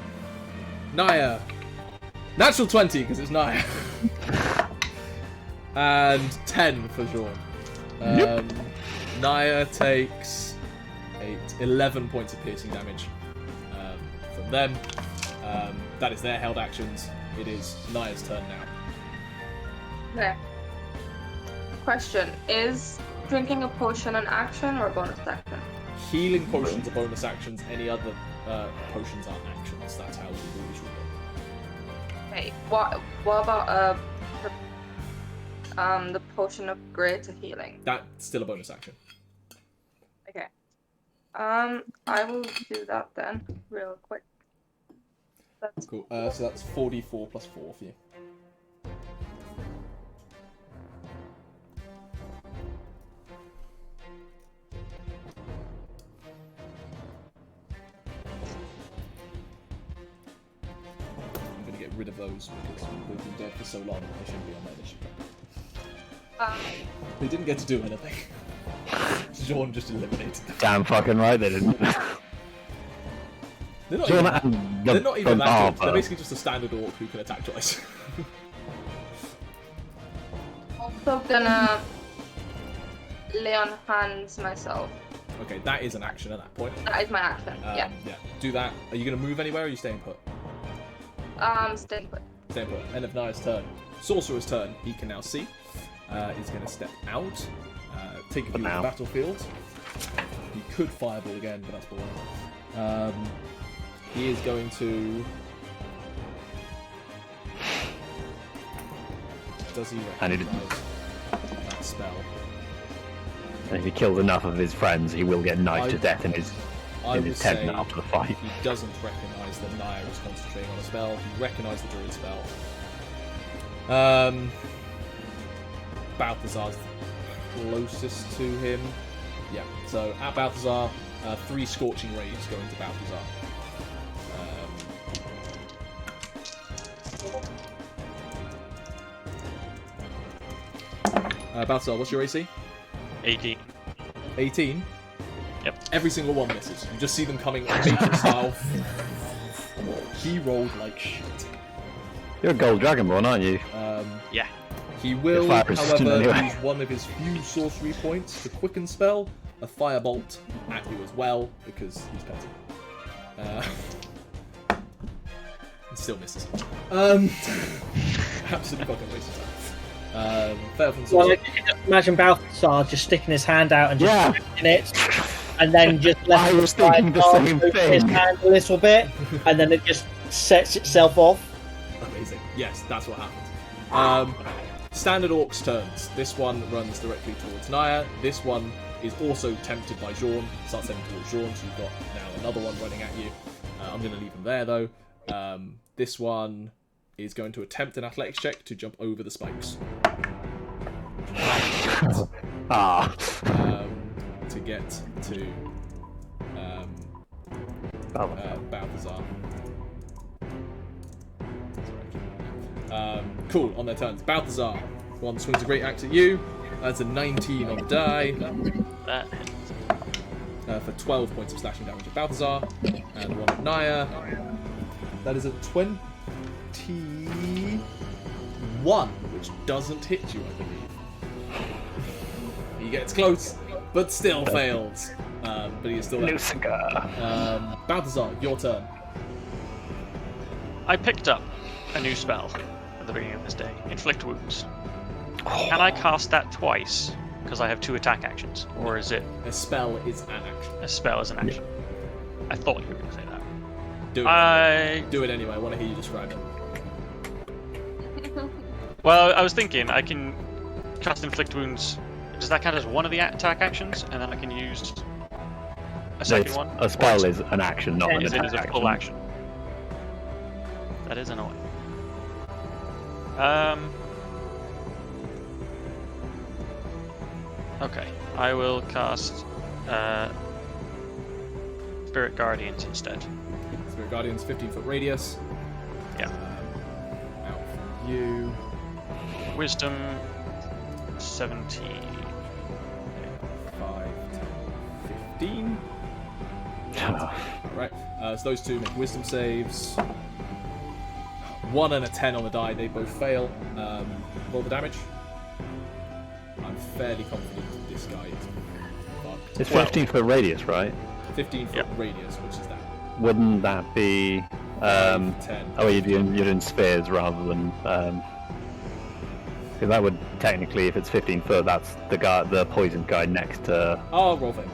Nyah. Natural 20, because it's Nyah. And 10 for Jean. Nyah takes 11 points of piercing damage from them. That is their held actions. It is Nyah's turn now. Okay. Question: is drinking a potion an action or a bonus action? Healing potions are bonus actions. Any other potions are actions. That's how we always rule it. Okay. What about the potion of greater healing? That's still a bonus action. Okay. I will do that then, real quick. That's Cool. So that's 4d4 plus 4 for you. I'm going to get rid of those because they've been dead for so long. They shouldn't be on my initiative. fine. They didn't get to do anything. Jean just eliminated them. Damn fucking right they didn't. They're not, Jean even, and the they're not even that good. barber. They're basically just a standard orc who can attack twice. Also gonna lay on hands myself. Okay, that is an action at that point. That is my action. Yeah. Yeah. Do that. Are you going to move anywhere or are you staying put? Stay put. Staying put. End of Nyah's turn. Sorcerer's turn. He can now see. He's going to step out. Take a view of the battlefield. He could fireball again, but that's boring. He is going to... Does he And he recognize that spell? And if he kills enough of his friends, he will get knifed to death in his tent say after the fight. He doesn't recognise that Nyah is concentrating on a spell. He recognised the Druid spell. Balthazar's closest to him. Yeah, so at Balthazar, 3 Scorching Rays going to Balthazar. Balthazar, what's your AC? 18. 18? Yep. Every single one misses. You just see them coming Matrix style. He rolled like shit. You're a gold dragonborn, aren't you? Yeah. He will, Fire resistant however, anyway. use one of his few sorcery points to quicken spell a firebolt at you as well, because he's petty. And still misses. Absolutely fucking waste of time. Fail from Well, sorcery. I can just imagine Balthazar just sticking his hand out and just Yeah. in it, and then just I was thinking the same his thing. hand a little bit, and then it just sets itself off. Amazing. Yes, that's what happens. Standard Orc's turns. This one runs directly towards Nyah. This one is also tempted by Jean. Starts heading towards Jean, so you've got now another one running at you. I'm going to leave him there, though. This one is going to attempt an athletics check to jump over the spikes. To get to Balthazar. Cool, on their turns. Balthazar. One swings a great axe at you. That's a 19 on the die. That For 12 points of slashing damage at Balthazar. And one at Nyah. That is a 21, which doesn't hit you, I believe. He gets close, but still fails. But he is still there. No cigar. Balthazar, your turn. I picked up a new spell at the beginning of this day. Inflict Wounds. Can I cast that twice? Because I have 2 attack actions. Or is it... A spell is an action. A spell is an action. I thought you were going to say that. Do it anyway. I want to hear you describe it. Well, I was thinking I can cast Inflict Wounds. Does that count as one of the attack actions? And then I can use a second one? A spell is an action, not an It attack is a full action. That is annoying. Okay, I will cast Spirit Guardians instead. Spirit Guardians, 15-foot radius. Yeah. Out for you. Wisdom 17. 5, 10, 15. Right. So those 2 make wisdom saves. 1 and a 10 on the die. They both fail. Roll the damage. I'm fairly confident this guy is fucked. It's 15-foot radius, right? 15-foot radius, which is that? Wouldn't that be 10. Oh, you're doing spheres rather than because that would technically, if it's 15 foot, that's the poisoned guy next to. Oh, roll fails.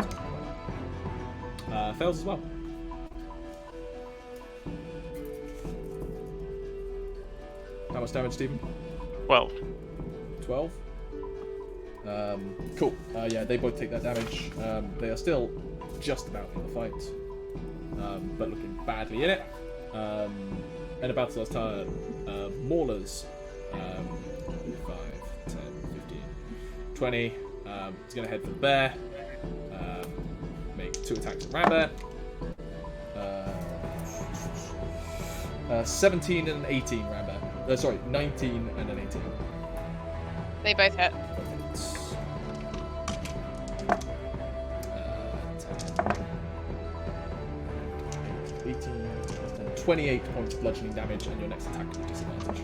Fails as well. How much damage, Stephen? 12. 12. Cool. Yeah, they both take that damage. They are still just about in the fight, but looking badly in it. And about Balthazar's turn, Maulers. 5, 10, 15, 20. He's going to head for the bear. Make 2 attacks at Rambear. 17 and an 18, Rambear. Sorry, 19 and an 18. They both hit. 10, 18, 28 points of bludgeoning damage, and your next attack with disadvantage.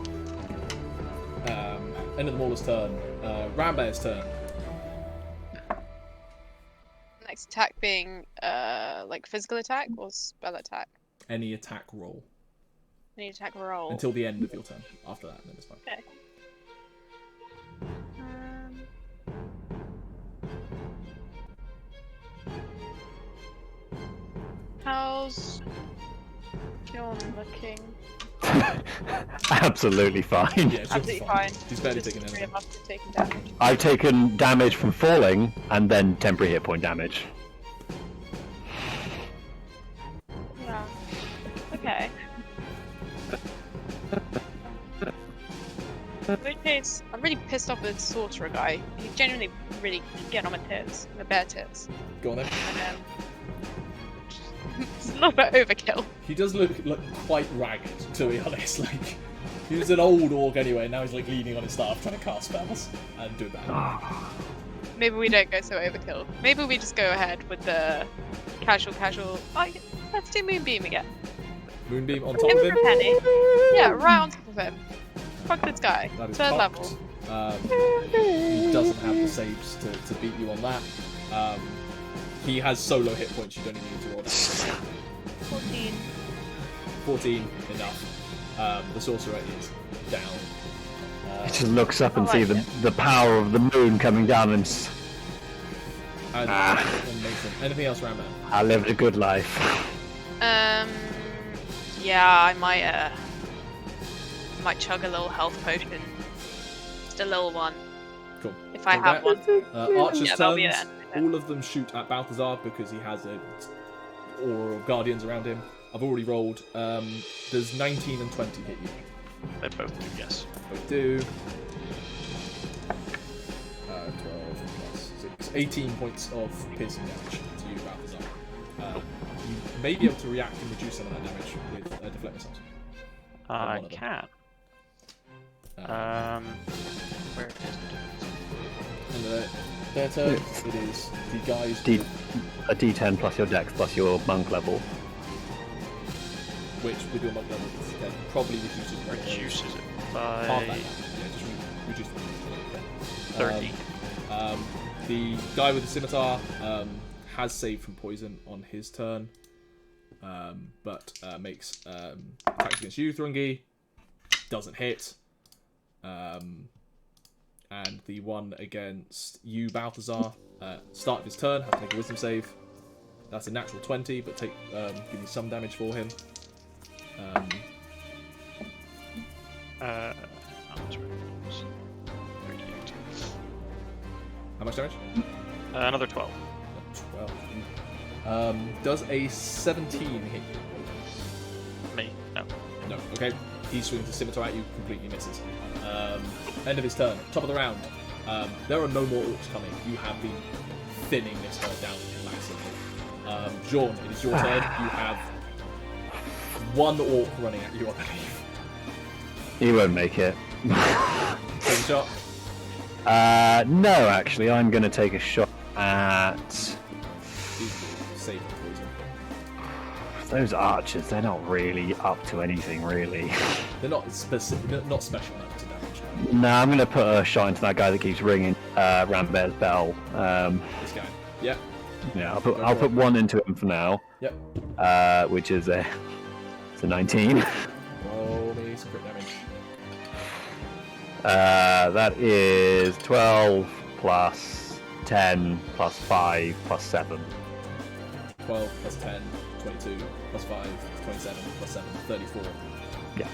End of the Mauler's turn. Rambear's turn. Next attack being like physical attack or spell attack? Any attack roll. Any attack roll. Until the end of your turn. After that, then it's fine. Okay. How's John looking? Absolutely fine. Yeah, it's Absolutely fine. He's barely Just taking 3 anything. of us have taken damage. I've taken damage from falling and then temporary hit point damage. Yeah. Okay. In which case, I'm really pissed off with the sorcerer guy. He's genuinely really getting on my tits. My bare tits. Go on then. And it's a little bit overkill. He does look quite ragged, to be honest. Like, he was an old orc anyway, now he's like leaning on his staff trying to cast spells and do that. Maybe we don't go so overkill. Maybe we just go ahead with the casual. Oh, let's do Moonbeam again. Moonbeam on top Him of for him. a penny. Yeah, right on top of him. Fuck this guy. That is 3rd cocked. level. He doesn't have the saves to beat you on that. He has solo hit points, you don't even need to roll that. 14. 14, enough. The sorcerer is down. It just looks up and I see like the power of the moon coming down and And Nathan. Anything else around there? I lived a good life. Yeah, I might chug a little health potion. Just a little one. Cool. If I So have one. Archer's Yeah, that'll be turns. it. All of them shoot at Balthazar because he has a aura of guardians around him. I've already rolled. Does 19 and 20 hit you? They both do, yes. Both do. 12 plus 6. 18 points of piercing damage to you, Balthazar. You may be able to react and reduce some of that damage with deflect missiles. I one of them. can. Where is it? And their turn, it is the guys A D10 plus your dex plus your monk level. which with your monk level then probably reduces Reduces it half by that. Yeah, just reduce it. 30. The guy with the scimitar has saved from poison on his turn, but makes attacks against you, Thrungi. Doesn't hit. And the one against you, Balthazar, start of his turn, has to make a wisdom save. That's a natural 20, but give me some damage for him. How much damage? 38. How much damage? Another 12. 12. Does a 17 hit you? Me? No. No. Okay. He swings the scimitar at you, completely misses. End of his turn. Top of the round. There are no more orcs coming. You have been thinning this herd down massively. Jean, it is your turn. You have one orc running at you, I believe. He won't make it. Take a shot. No, actually, I'm going to take a shot at Save poison. those archers. They're not really up to anything, really. They're not specific, not special enough to damage. No, I'm going to put a shot into that guy that keeps ringing Rambear's bell. This guy. Yep. Yeah, I'll put one into him for now. Yep. Which is it's a 19. Roll me some crit damage. That is 12 plus 10 plus 5 plus 7. 12 plus 10, 22 plus 5, 27 plus 7, 34. Yeah.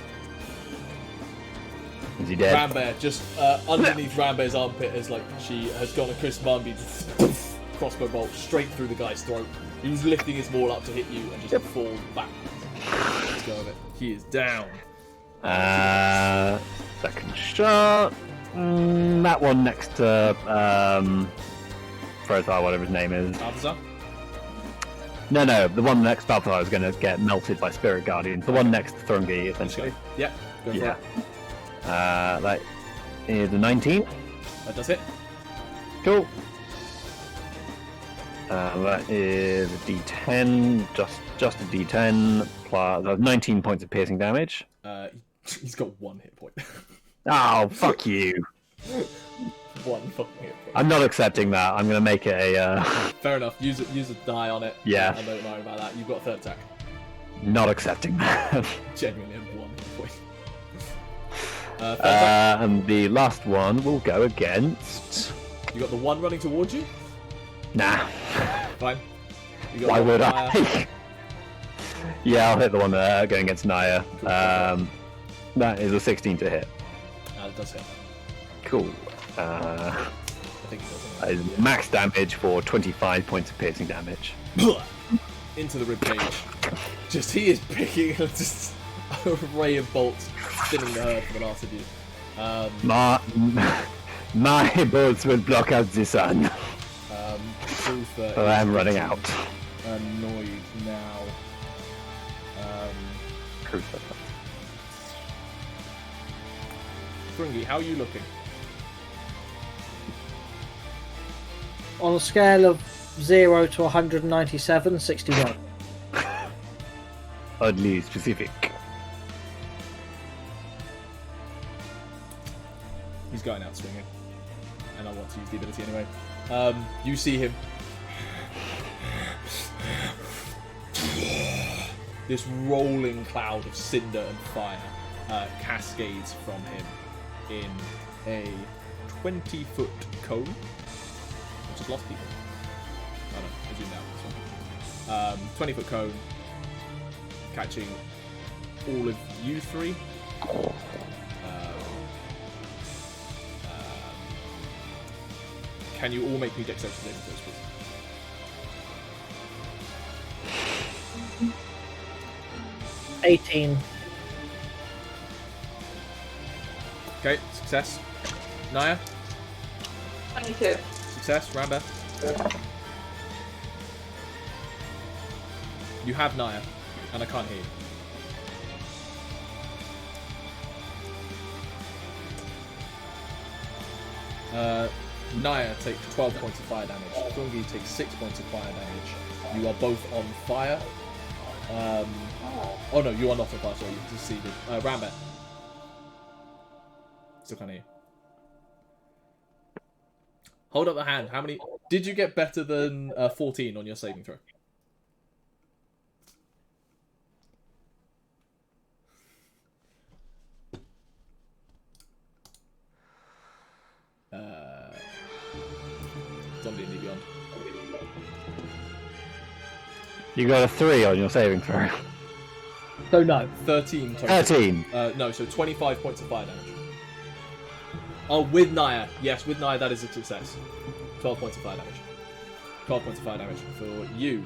Is he dead? Rambear, just underneath Rambear's armpit, as like she has gone a Chris Mumby crossbow bolt straight through the guy's throat. He was lifting his maul up to hit you and just falls back. Let's go with it. He is down. Second shot. That one next to Frozar, whatever his name is. Balthazar? No, the one next to Balthazar is going to get melted by Spirit Guardians. The one next to Thrungi, essentially. Yeah, go for it. That is a 19. That does hit. Cool. That is a D10, just a D10 plus 19 points of piercing damage. He's got 1 hit point. Oh, fuck you! 1 fucking hit point. I'm not accepting that. I'm gonna make it a. Fair enough. Use a die on it. Yeah. I don't worry about that. You've got a third attack. Not accepting that. Genuinely have 1 hit point. Third attack. And the last one will go against. You got the one running towards you. Nah. Fine. You got Why one would fire. I? Yeah, I'll hit the one going against Nyah. Cool. That is a 16 to hit. It does hit. Cool. I think it does. That is max damage for 25 points of piercing damage. Into the ribcage. Just he is picking just a ray of bolts, thinning the herd for the last of you. My bolts will block out the sun. Truther But I'm running out. Annoyed now. Thrungi, how are you looking? On a scale of 0 to 197, 61. Oddly specific. He's going out swinging. And I want to use the ability anyway. You see him. This rolling cloud of cinder and fire cascades from him in a 20-foot cone. I just lost people. Oh no, I zoomed out this one. 20-foot cone, catching all of you three. Can you all make me dexterity saving throws, please? $18. Okay, success. Nyah? 22. Success. Rambear? You have Nyah, and I can't hear you. Nyah takes 12 points of fire damage. Thrungi takes 6 points of fire damage. You are both on fire. Oh no, you are not on fire, sorry, you succeeded. Rambear. Still can't hear you. Hold up the hand. How many? Did you get better than 14 on your saving throw? Zombie and beyond. You got a 3 on your saving throw. So no. 13 total. 13. No, so 25 points of fire damage. Oh, with Nyah. Yes, with Nyah that is a success. 12 points of fire damage. 12 points of fire damage for you.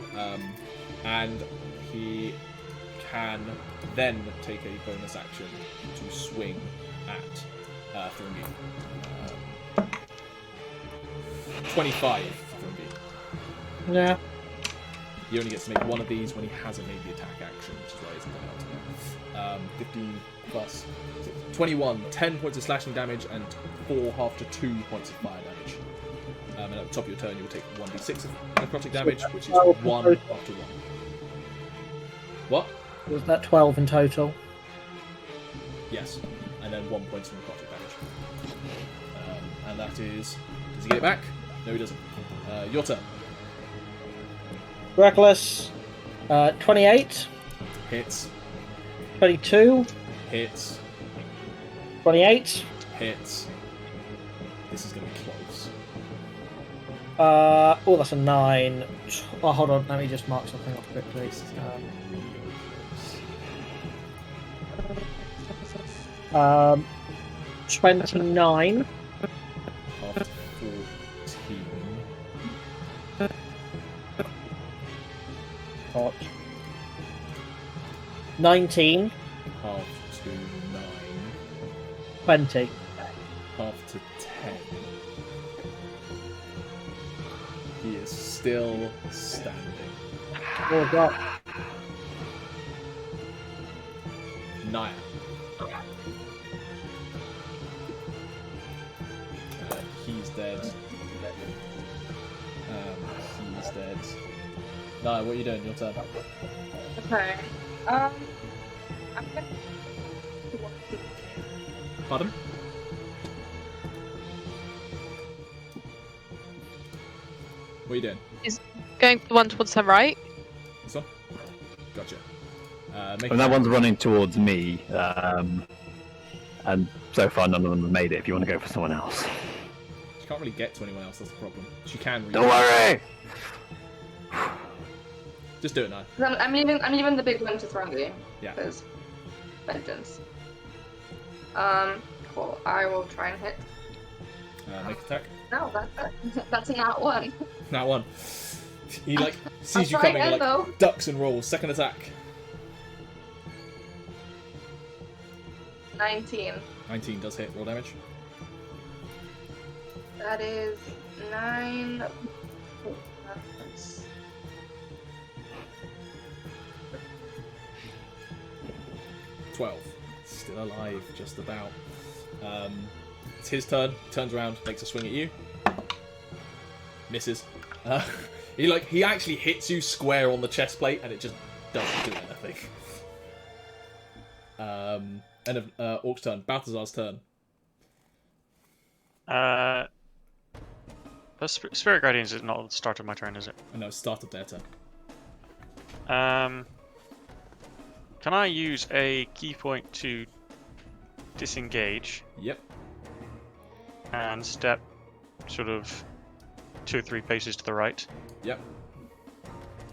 And he can then take a bonus action to swing at Thrungi. 25 Thrungi. Yeah. He only gets to make one of these when he hasn't made the attack action, which is why he's not out to 15 plus 21, 10 points of slashing damage and 4 half to 2 points of fire damage. And at the top of your turn, you will take 1d6 of necrotic damage, which is 1 after 1. What? Was that 12 in total? Yes. And then 1 point of necrotic damage. And that is... Does he get it back? No, he doesn't. Your turn. Reckless. 28. Hits. 22. Hits. 28. Hits. This is going to be close. Oh, that's a 9. Oh, hold on. Let me just mark something off quickly. This is gonna be 29. after 14. Hot. 19. Half to 9. 20. Half to 10. He is still standing. Oh, God. Nyah. He's dead. He's dead. Nyah, what are you doing? Your turn. Okay. I'm gonna... Pardon? What are you doing? Going for the one towards her right. This one? Gotcha. And that one's running towards me, and so far none of them have made it. If you want to go for someone else, She can't really get to anyone else, that's the problem. She can reach. don't worry. Just do it now. I'm leaving the big one to Thrungi. Yeah. Because vengeance. Cool. I will try and hit. Make attack. No, that's not one. That one. He sees you try coming, again, and though. ducks and rolls. Second attack. 19. 19 does hit. Roll damage. That is 9. Oh, that's... 12. Still alive, just about. It's his turn. Turns around, makes a swing at you. Misses. He actually hits you square on the chest plate, and it just doesn't do anything. End of Orc's turn. Balthazar's turn. The Spirit Guardians is not the start of my turn, is it? Oh, no, start of their turn. Can I use a key point to disengage Yep. and step sort of 2 or 3 paces to the right? Yep.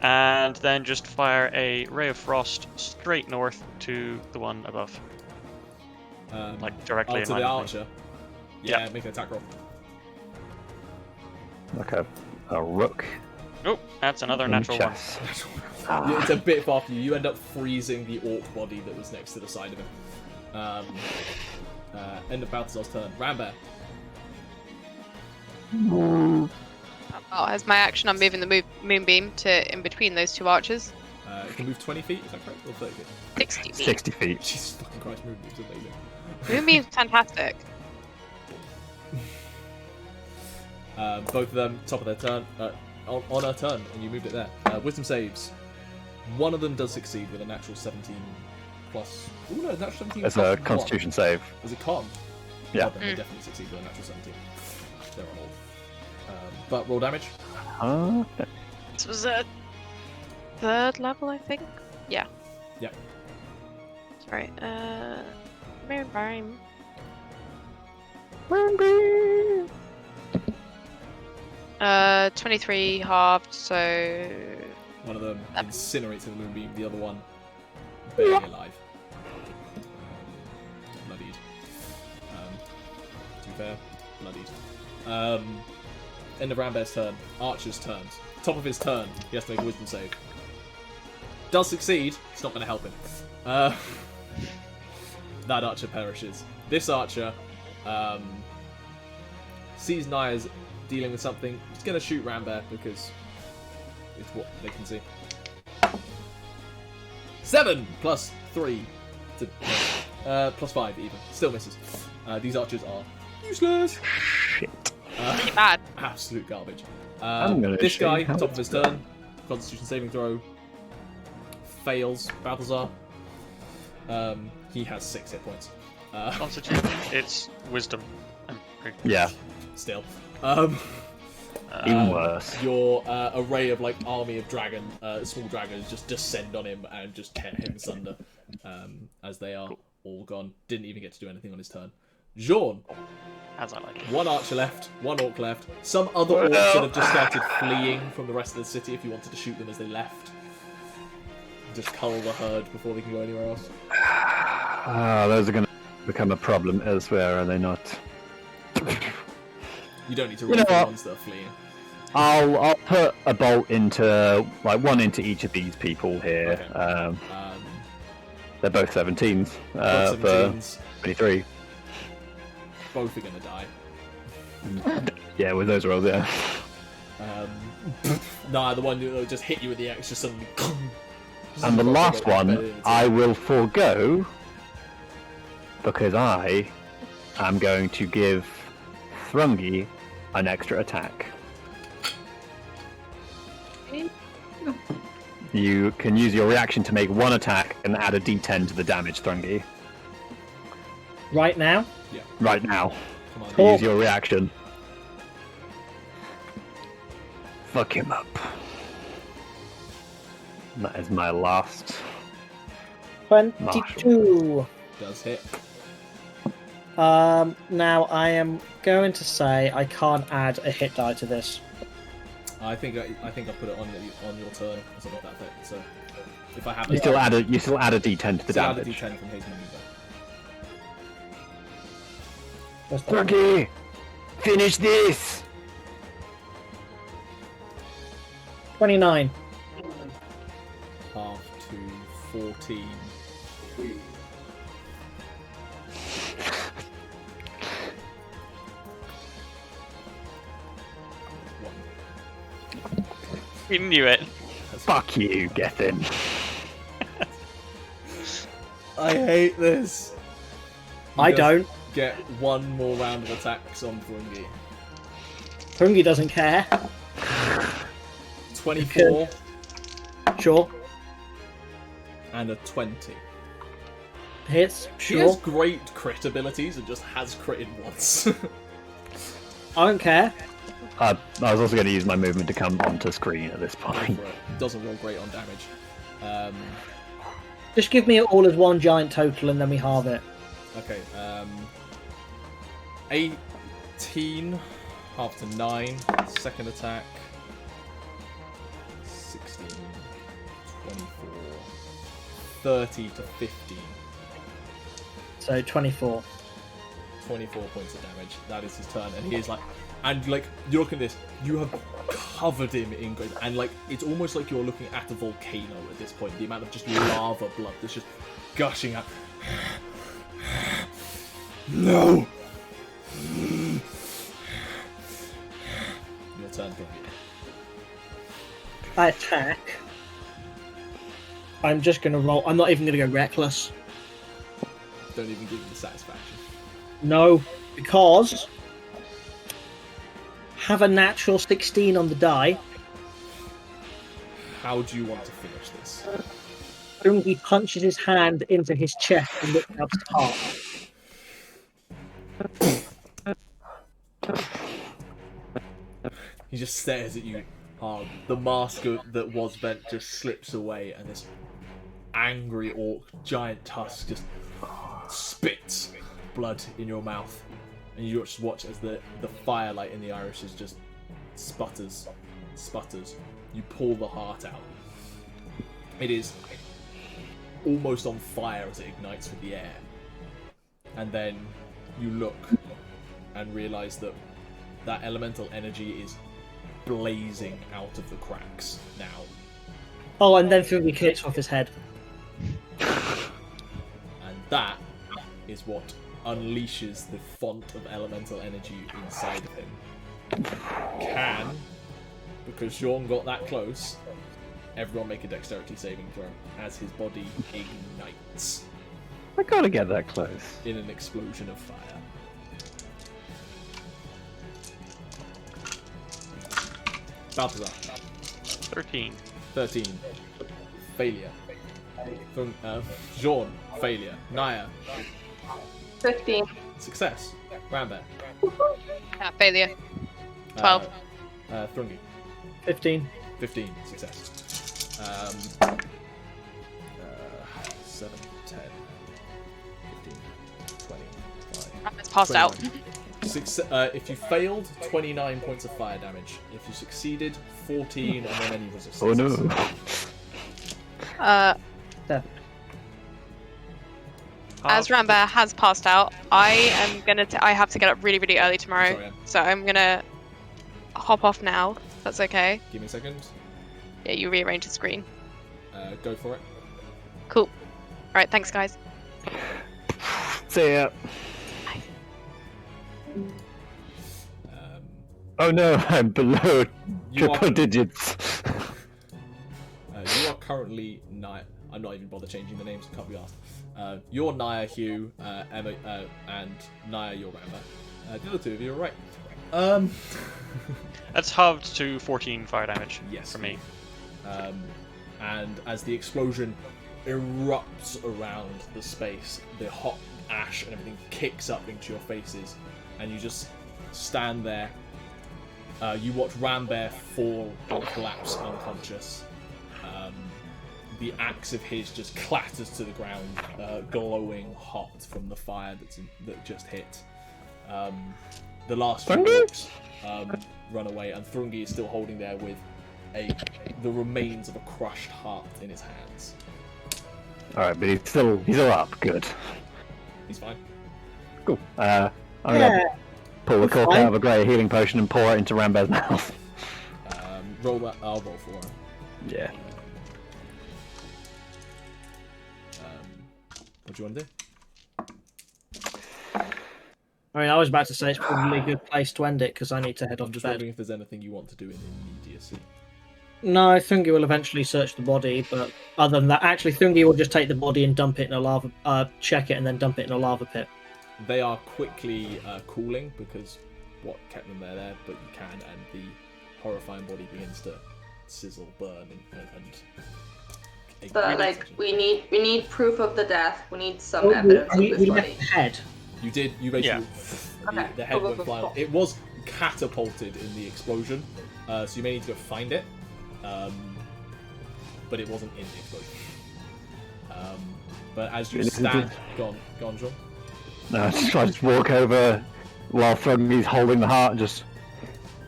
And then just fire a Ray of Frost straight north to the one above. Like directly in to line the with me. archer. Yeah, Yep. make an attack roll. Like a rook. Oh, that's another in natural one. chess. Yeah, it's a bit far from you. You end up freezing the orc body that was next to the side of him. End of Balthazar's turn. Rambear. Oh, as my action, I'm moving the moonbeam to in between those two archers. You can move 20 feet, is that correct? Or 30 feet? 60 feet. 60 feet. Jesus fucking Christ, moonbeam's amazing. Moonbeam's fantastic. Both of them, top of their turn, on her turn, and you moved it there. Wisdom saves. One of them does succeed with a natural 17 plus. Ooh, no, natural 17 It's plus a Constitution save. Was it con? Yeah. Oh, then they definitely succeed with a natural 17. They're on all. but roll damage. Okay. This was a 3rd level, I think. Yeah. Yep. Sorry. Barbarian. 23 halved, so One of them incinerates in the moonbeam, the other one barely alive. Bloodied. To be fair, bloodied. End of Rambear's turn. Archer's turn. Top of his turn, he has to make a wisdom save. Does succeed, it's not going to help him. That archer perishes. This archer sees Nyah's dealing with something. He's going to shoot Rambear because it's what they can see. 7 plus 3 to plus 5 even. Still misses. These archers are useless. Shit. pretty bad. Absolute garbage. This guy, top of his turn, Constitution saving throw, fails. Balthazar. He has 6 hit points. Constitution, it's wisdom. Yeah. Still. Even worse. Your array of army of small dragons just descend on him and just tear him asunder as they are all gone. Didn't even get to do anything on his turn. Jean. As I like it. 1 archer left, 1 orc left. Some other orcs that have just started fleeing from the rest of the city if you wanted to shoot them as they left. Just cull the herd before they can go anywhere else. Those are going to become a problem elsewhere, are they not? You don't need to roll for the ones that are fleeing. I'll put a bolt into one into each of these people here. Okay. They're both 17s. Both 17s. For 23. Both are going to die. Yeah, with those rolls, yeah. Nah, the one that just hit you with the axe just suddenly. And the last one, I will forego because I am going to give Thrungi an extra attack. You can use your reaction to make 1 attack and add a d10 to the damage, Thrungi. Right now? Yeah. Right now. Come on. Cool. Use your reaction. Fuck him up. That is my last. 22. Does hit. Now I am going to say I can't add a hit die to this. I think I put it on your turn because I got that bit. So if I have You still add a d10 to the add a damage. d10 from his maneuver. Thrungi! Finish this! 29. Half to 14. We knew it. Fuck you, Gethin. I hate this. I don't. Get 1 more round of attacks on Thrungi. Thrungi doesn't care. 24 Sure. and a 20. Hits. He has Sure. great crit abilities and just has critted once. I don't care. I was also going to use my movement to come onto screen at this point. Doesn't roll great on damage. Just give me it all as 1 giant total and then we halve it. Okay, 18, half to 9, second attack, 16, 24, 30 to 15. So 24. 24 points of damage. That is his turn, and he is you look at this, you have covered him in great, and it's almost like you're looking at a volcano at this point. The amount of just lava blood that's just gushing out. No! Your turn, Thrungi. I attack. I'm just going to roll. I'm not even going to go reckless. Don't even give me the satisfaction. No, because have a natural 16 on the die. How do you want to finish this? Thrungi punches his hand into his chest and looks up his heart. He just stares at you hard. The mask that was bent just slips away, and this angry orc, giant tusk, just spits blood in your mouth. And you just watch as the firelight in the irises just sputters. You pull the heart out. It is almost on fire as it ignites with the air. And then you look and realise that elemental energy is blazing out of the cracks now. Oh, and then Thrungi kicks off his head. And that is what unleashes the font of elemental energy inside of him. Because Sean got that close, everyone make a dexterity saving throw as his body ignites I gotta get that close. in an explosion of fire. Balthazar. 13. 13. Failure. Jean. Failure. Nyah. 15. Success. Rambear. Failure. 12. Thrungi. 15. 15. Success. 7, 10, 15, 20, 25. It's passed out. If you failed, 29 points of fire damage. If you succeeded, 14, and then any resistance. Oh no. As Rambear has passed out, I am gonna. I have to get up really, really early tomorrow, Sorry, Anne. so I'm gonna hop off now. If that's okay. Give me a second. Yeah, you rearrange the screen. Go for it. Cool. All right, thanks, guys. See ya. Um, Oh no, I'm below You triple are- digits. you are currently Nyah. I'm not even bother changing the names. Can't be asked. You're Nyah, Hugh, Emma, and Nyah, you're Rambear. The other two of you are right. That's halved to 14 fire damage Yes. for me. And as the explosion erupts around the space, the hot ash and everything kicks up into your faces, and you just stand there. You watch Rambear fall and collapse unconscious. The axe of his just clatters to the ground, glowing hot from the fire that just hit. The last few orcs run away, and Thrungi is still holding there with the remains of a crushed heart in his hands. Alright, but he's all up. Good. He's fine. Cool. I'm gonna pull the cork Fine. out of a great healing potion and pour it into Rambear's mouth. Roll that. I'll roll for him. Yeah. What do you want to do? I mean, I was about to say it's probably a good place to end it because I need to head off I'm to just bed. wondering if there's anything you want to do in immediacy. No, Thrungi will eventually search the body, but other than that, actually, Thrungi will just take the body and dump it in a lava, check it and then dump it in a lava pit. They are quickly cooling because what kept them there, but you can, and the horrifying body begins to sizzle, burn, and But like, we need proof of the death. We need some Oh, evidence of we this left body. the head. you basically Okay. the head went flying. It was catapulted in the explosion, so you may need to go find it, but it wasn't in the explosion. But as you stand, go on, John. No, I just walk over while Thrungi's holding the heart and just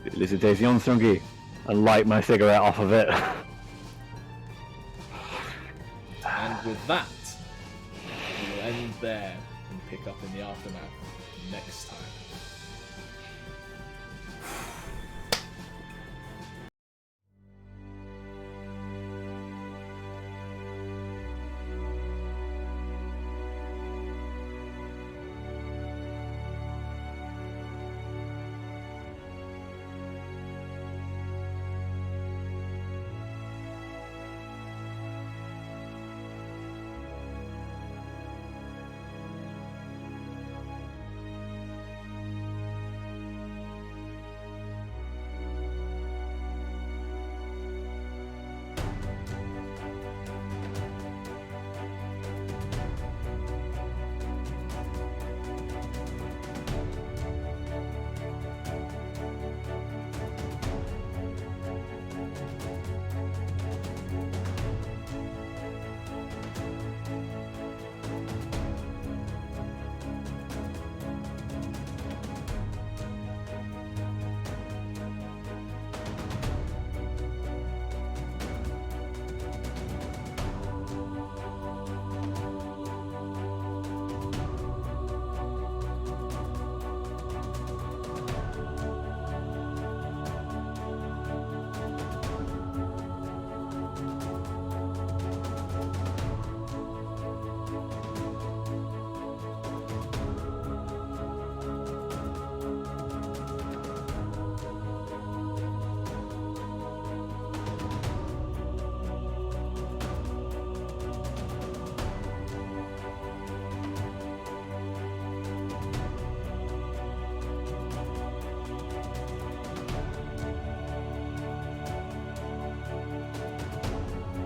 elucidate on Thrungi and light my cigarette off of it. And with that, we will end there and pick up in the aftermath next time.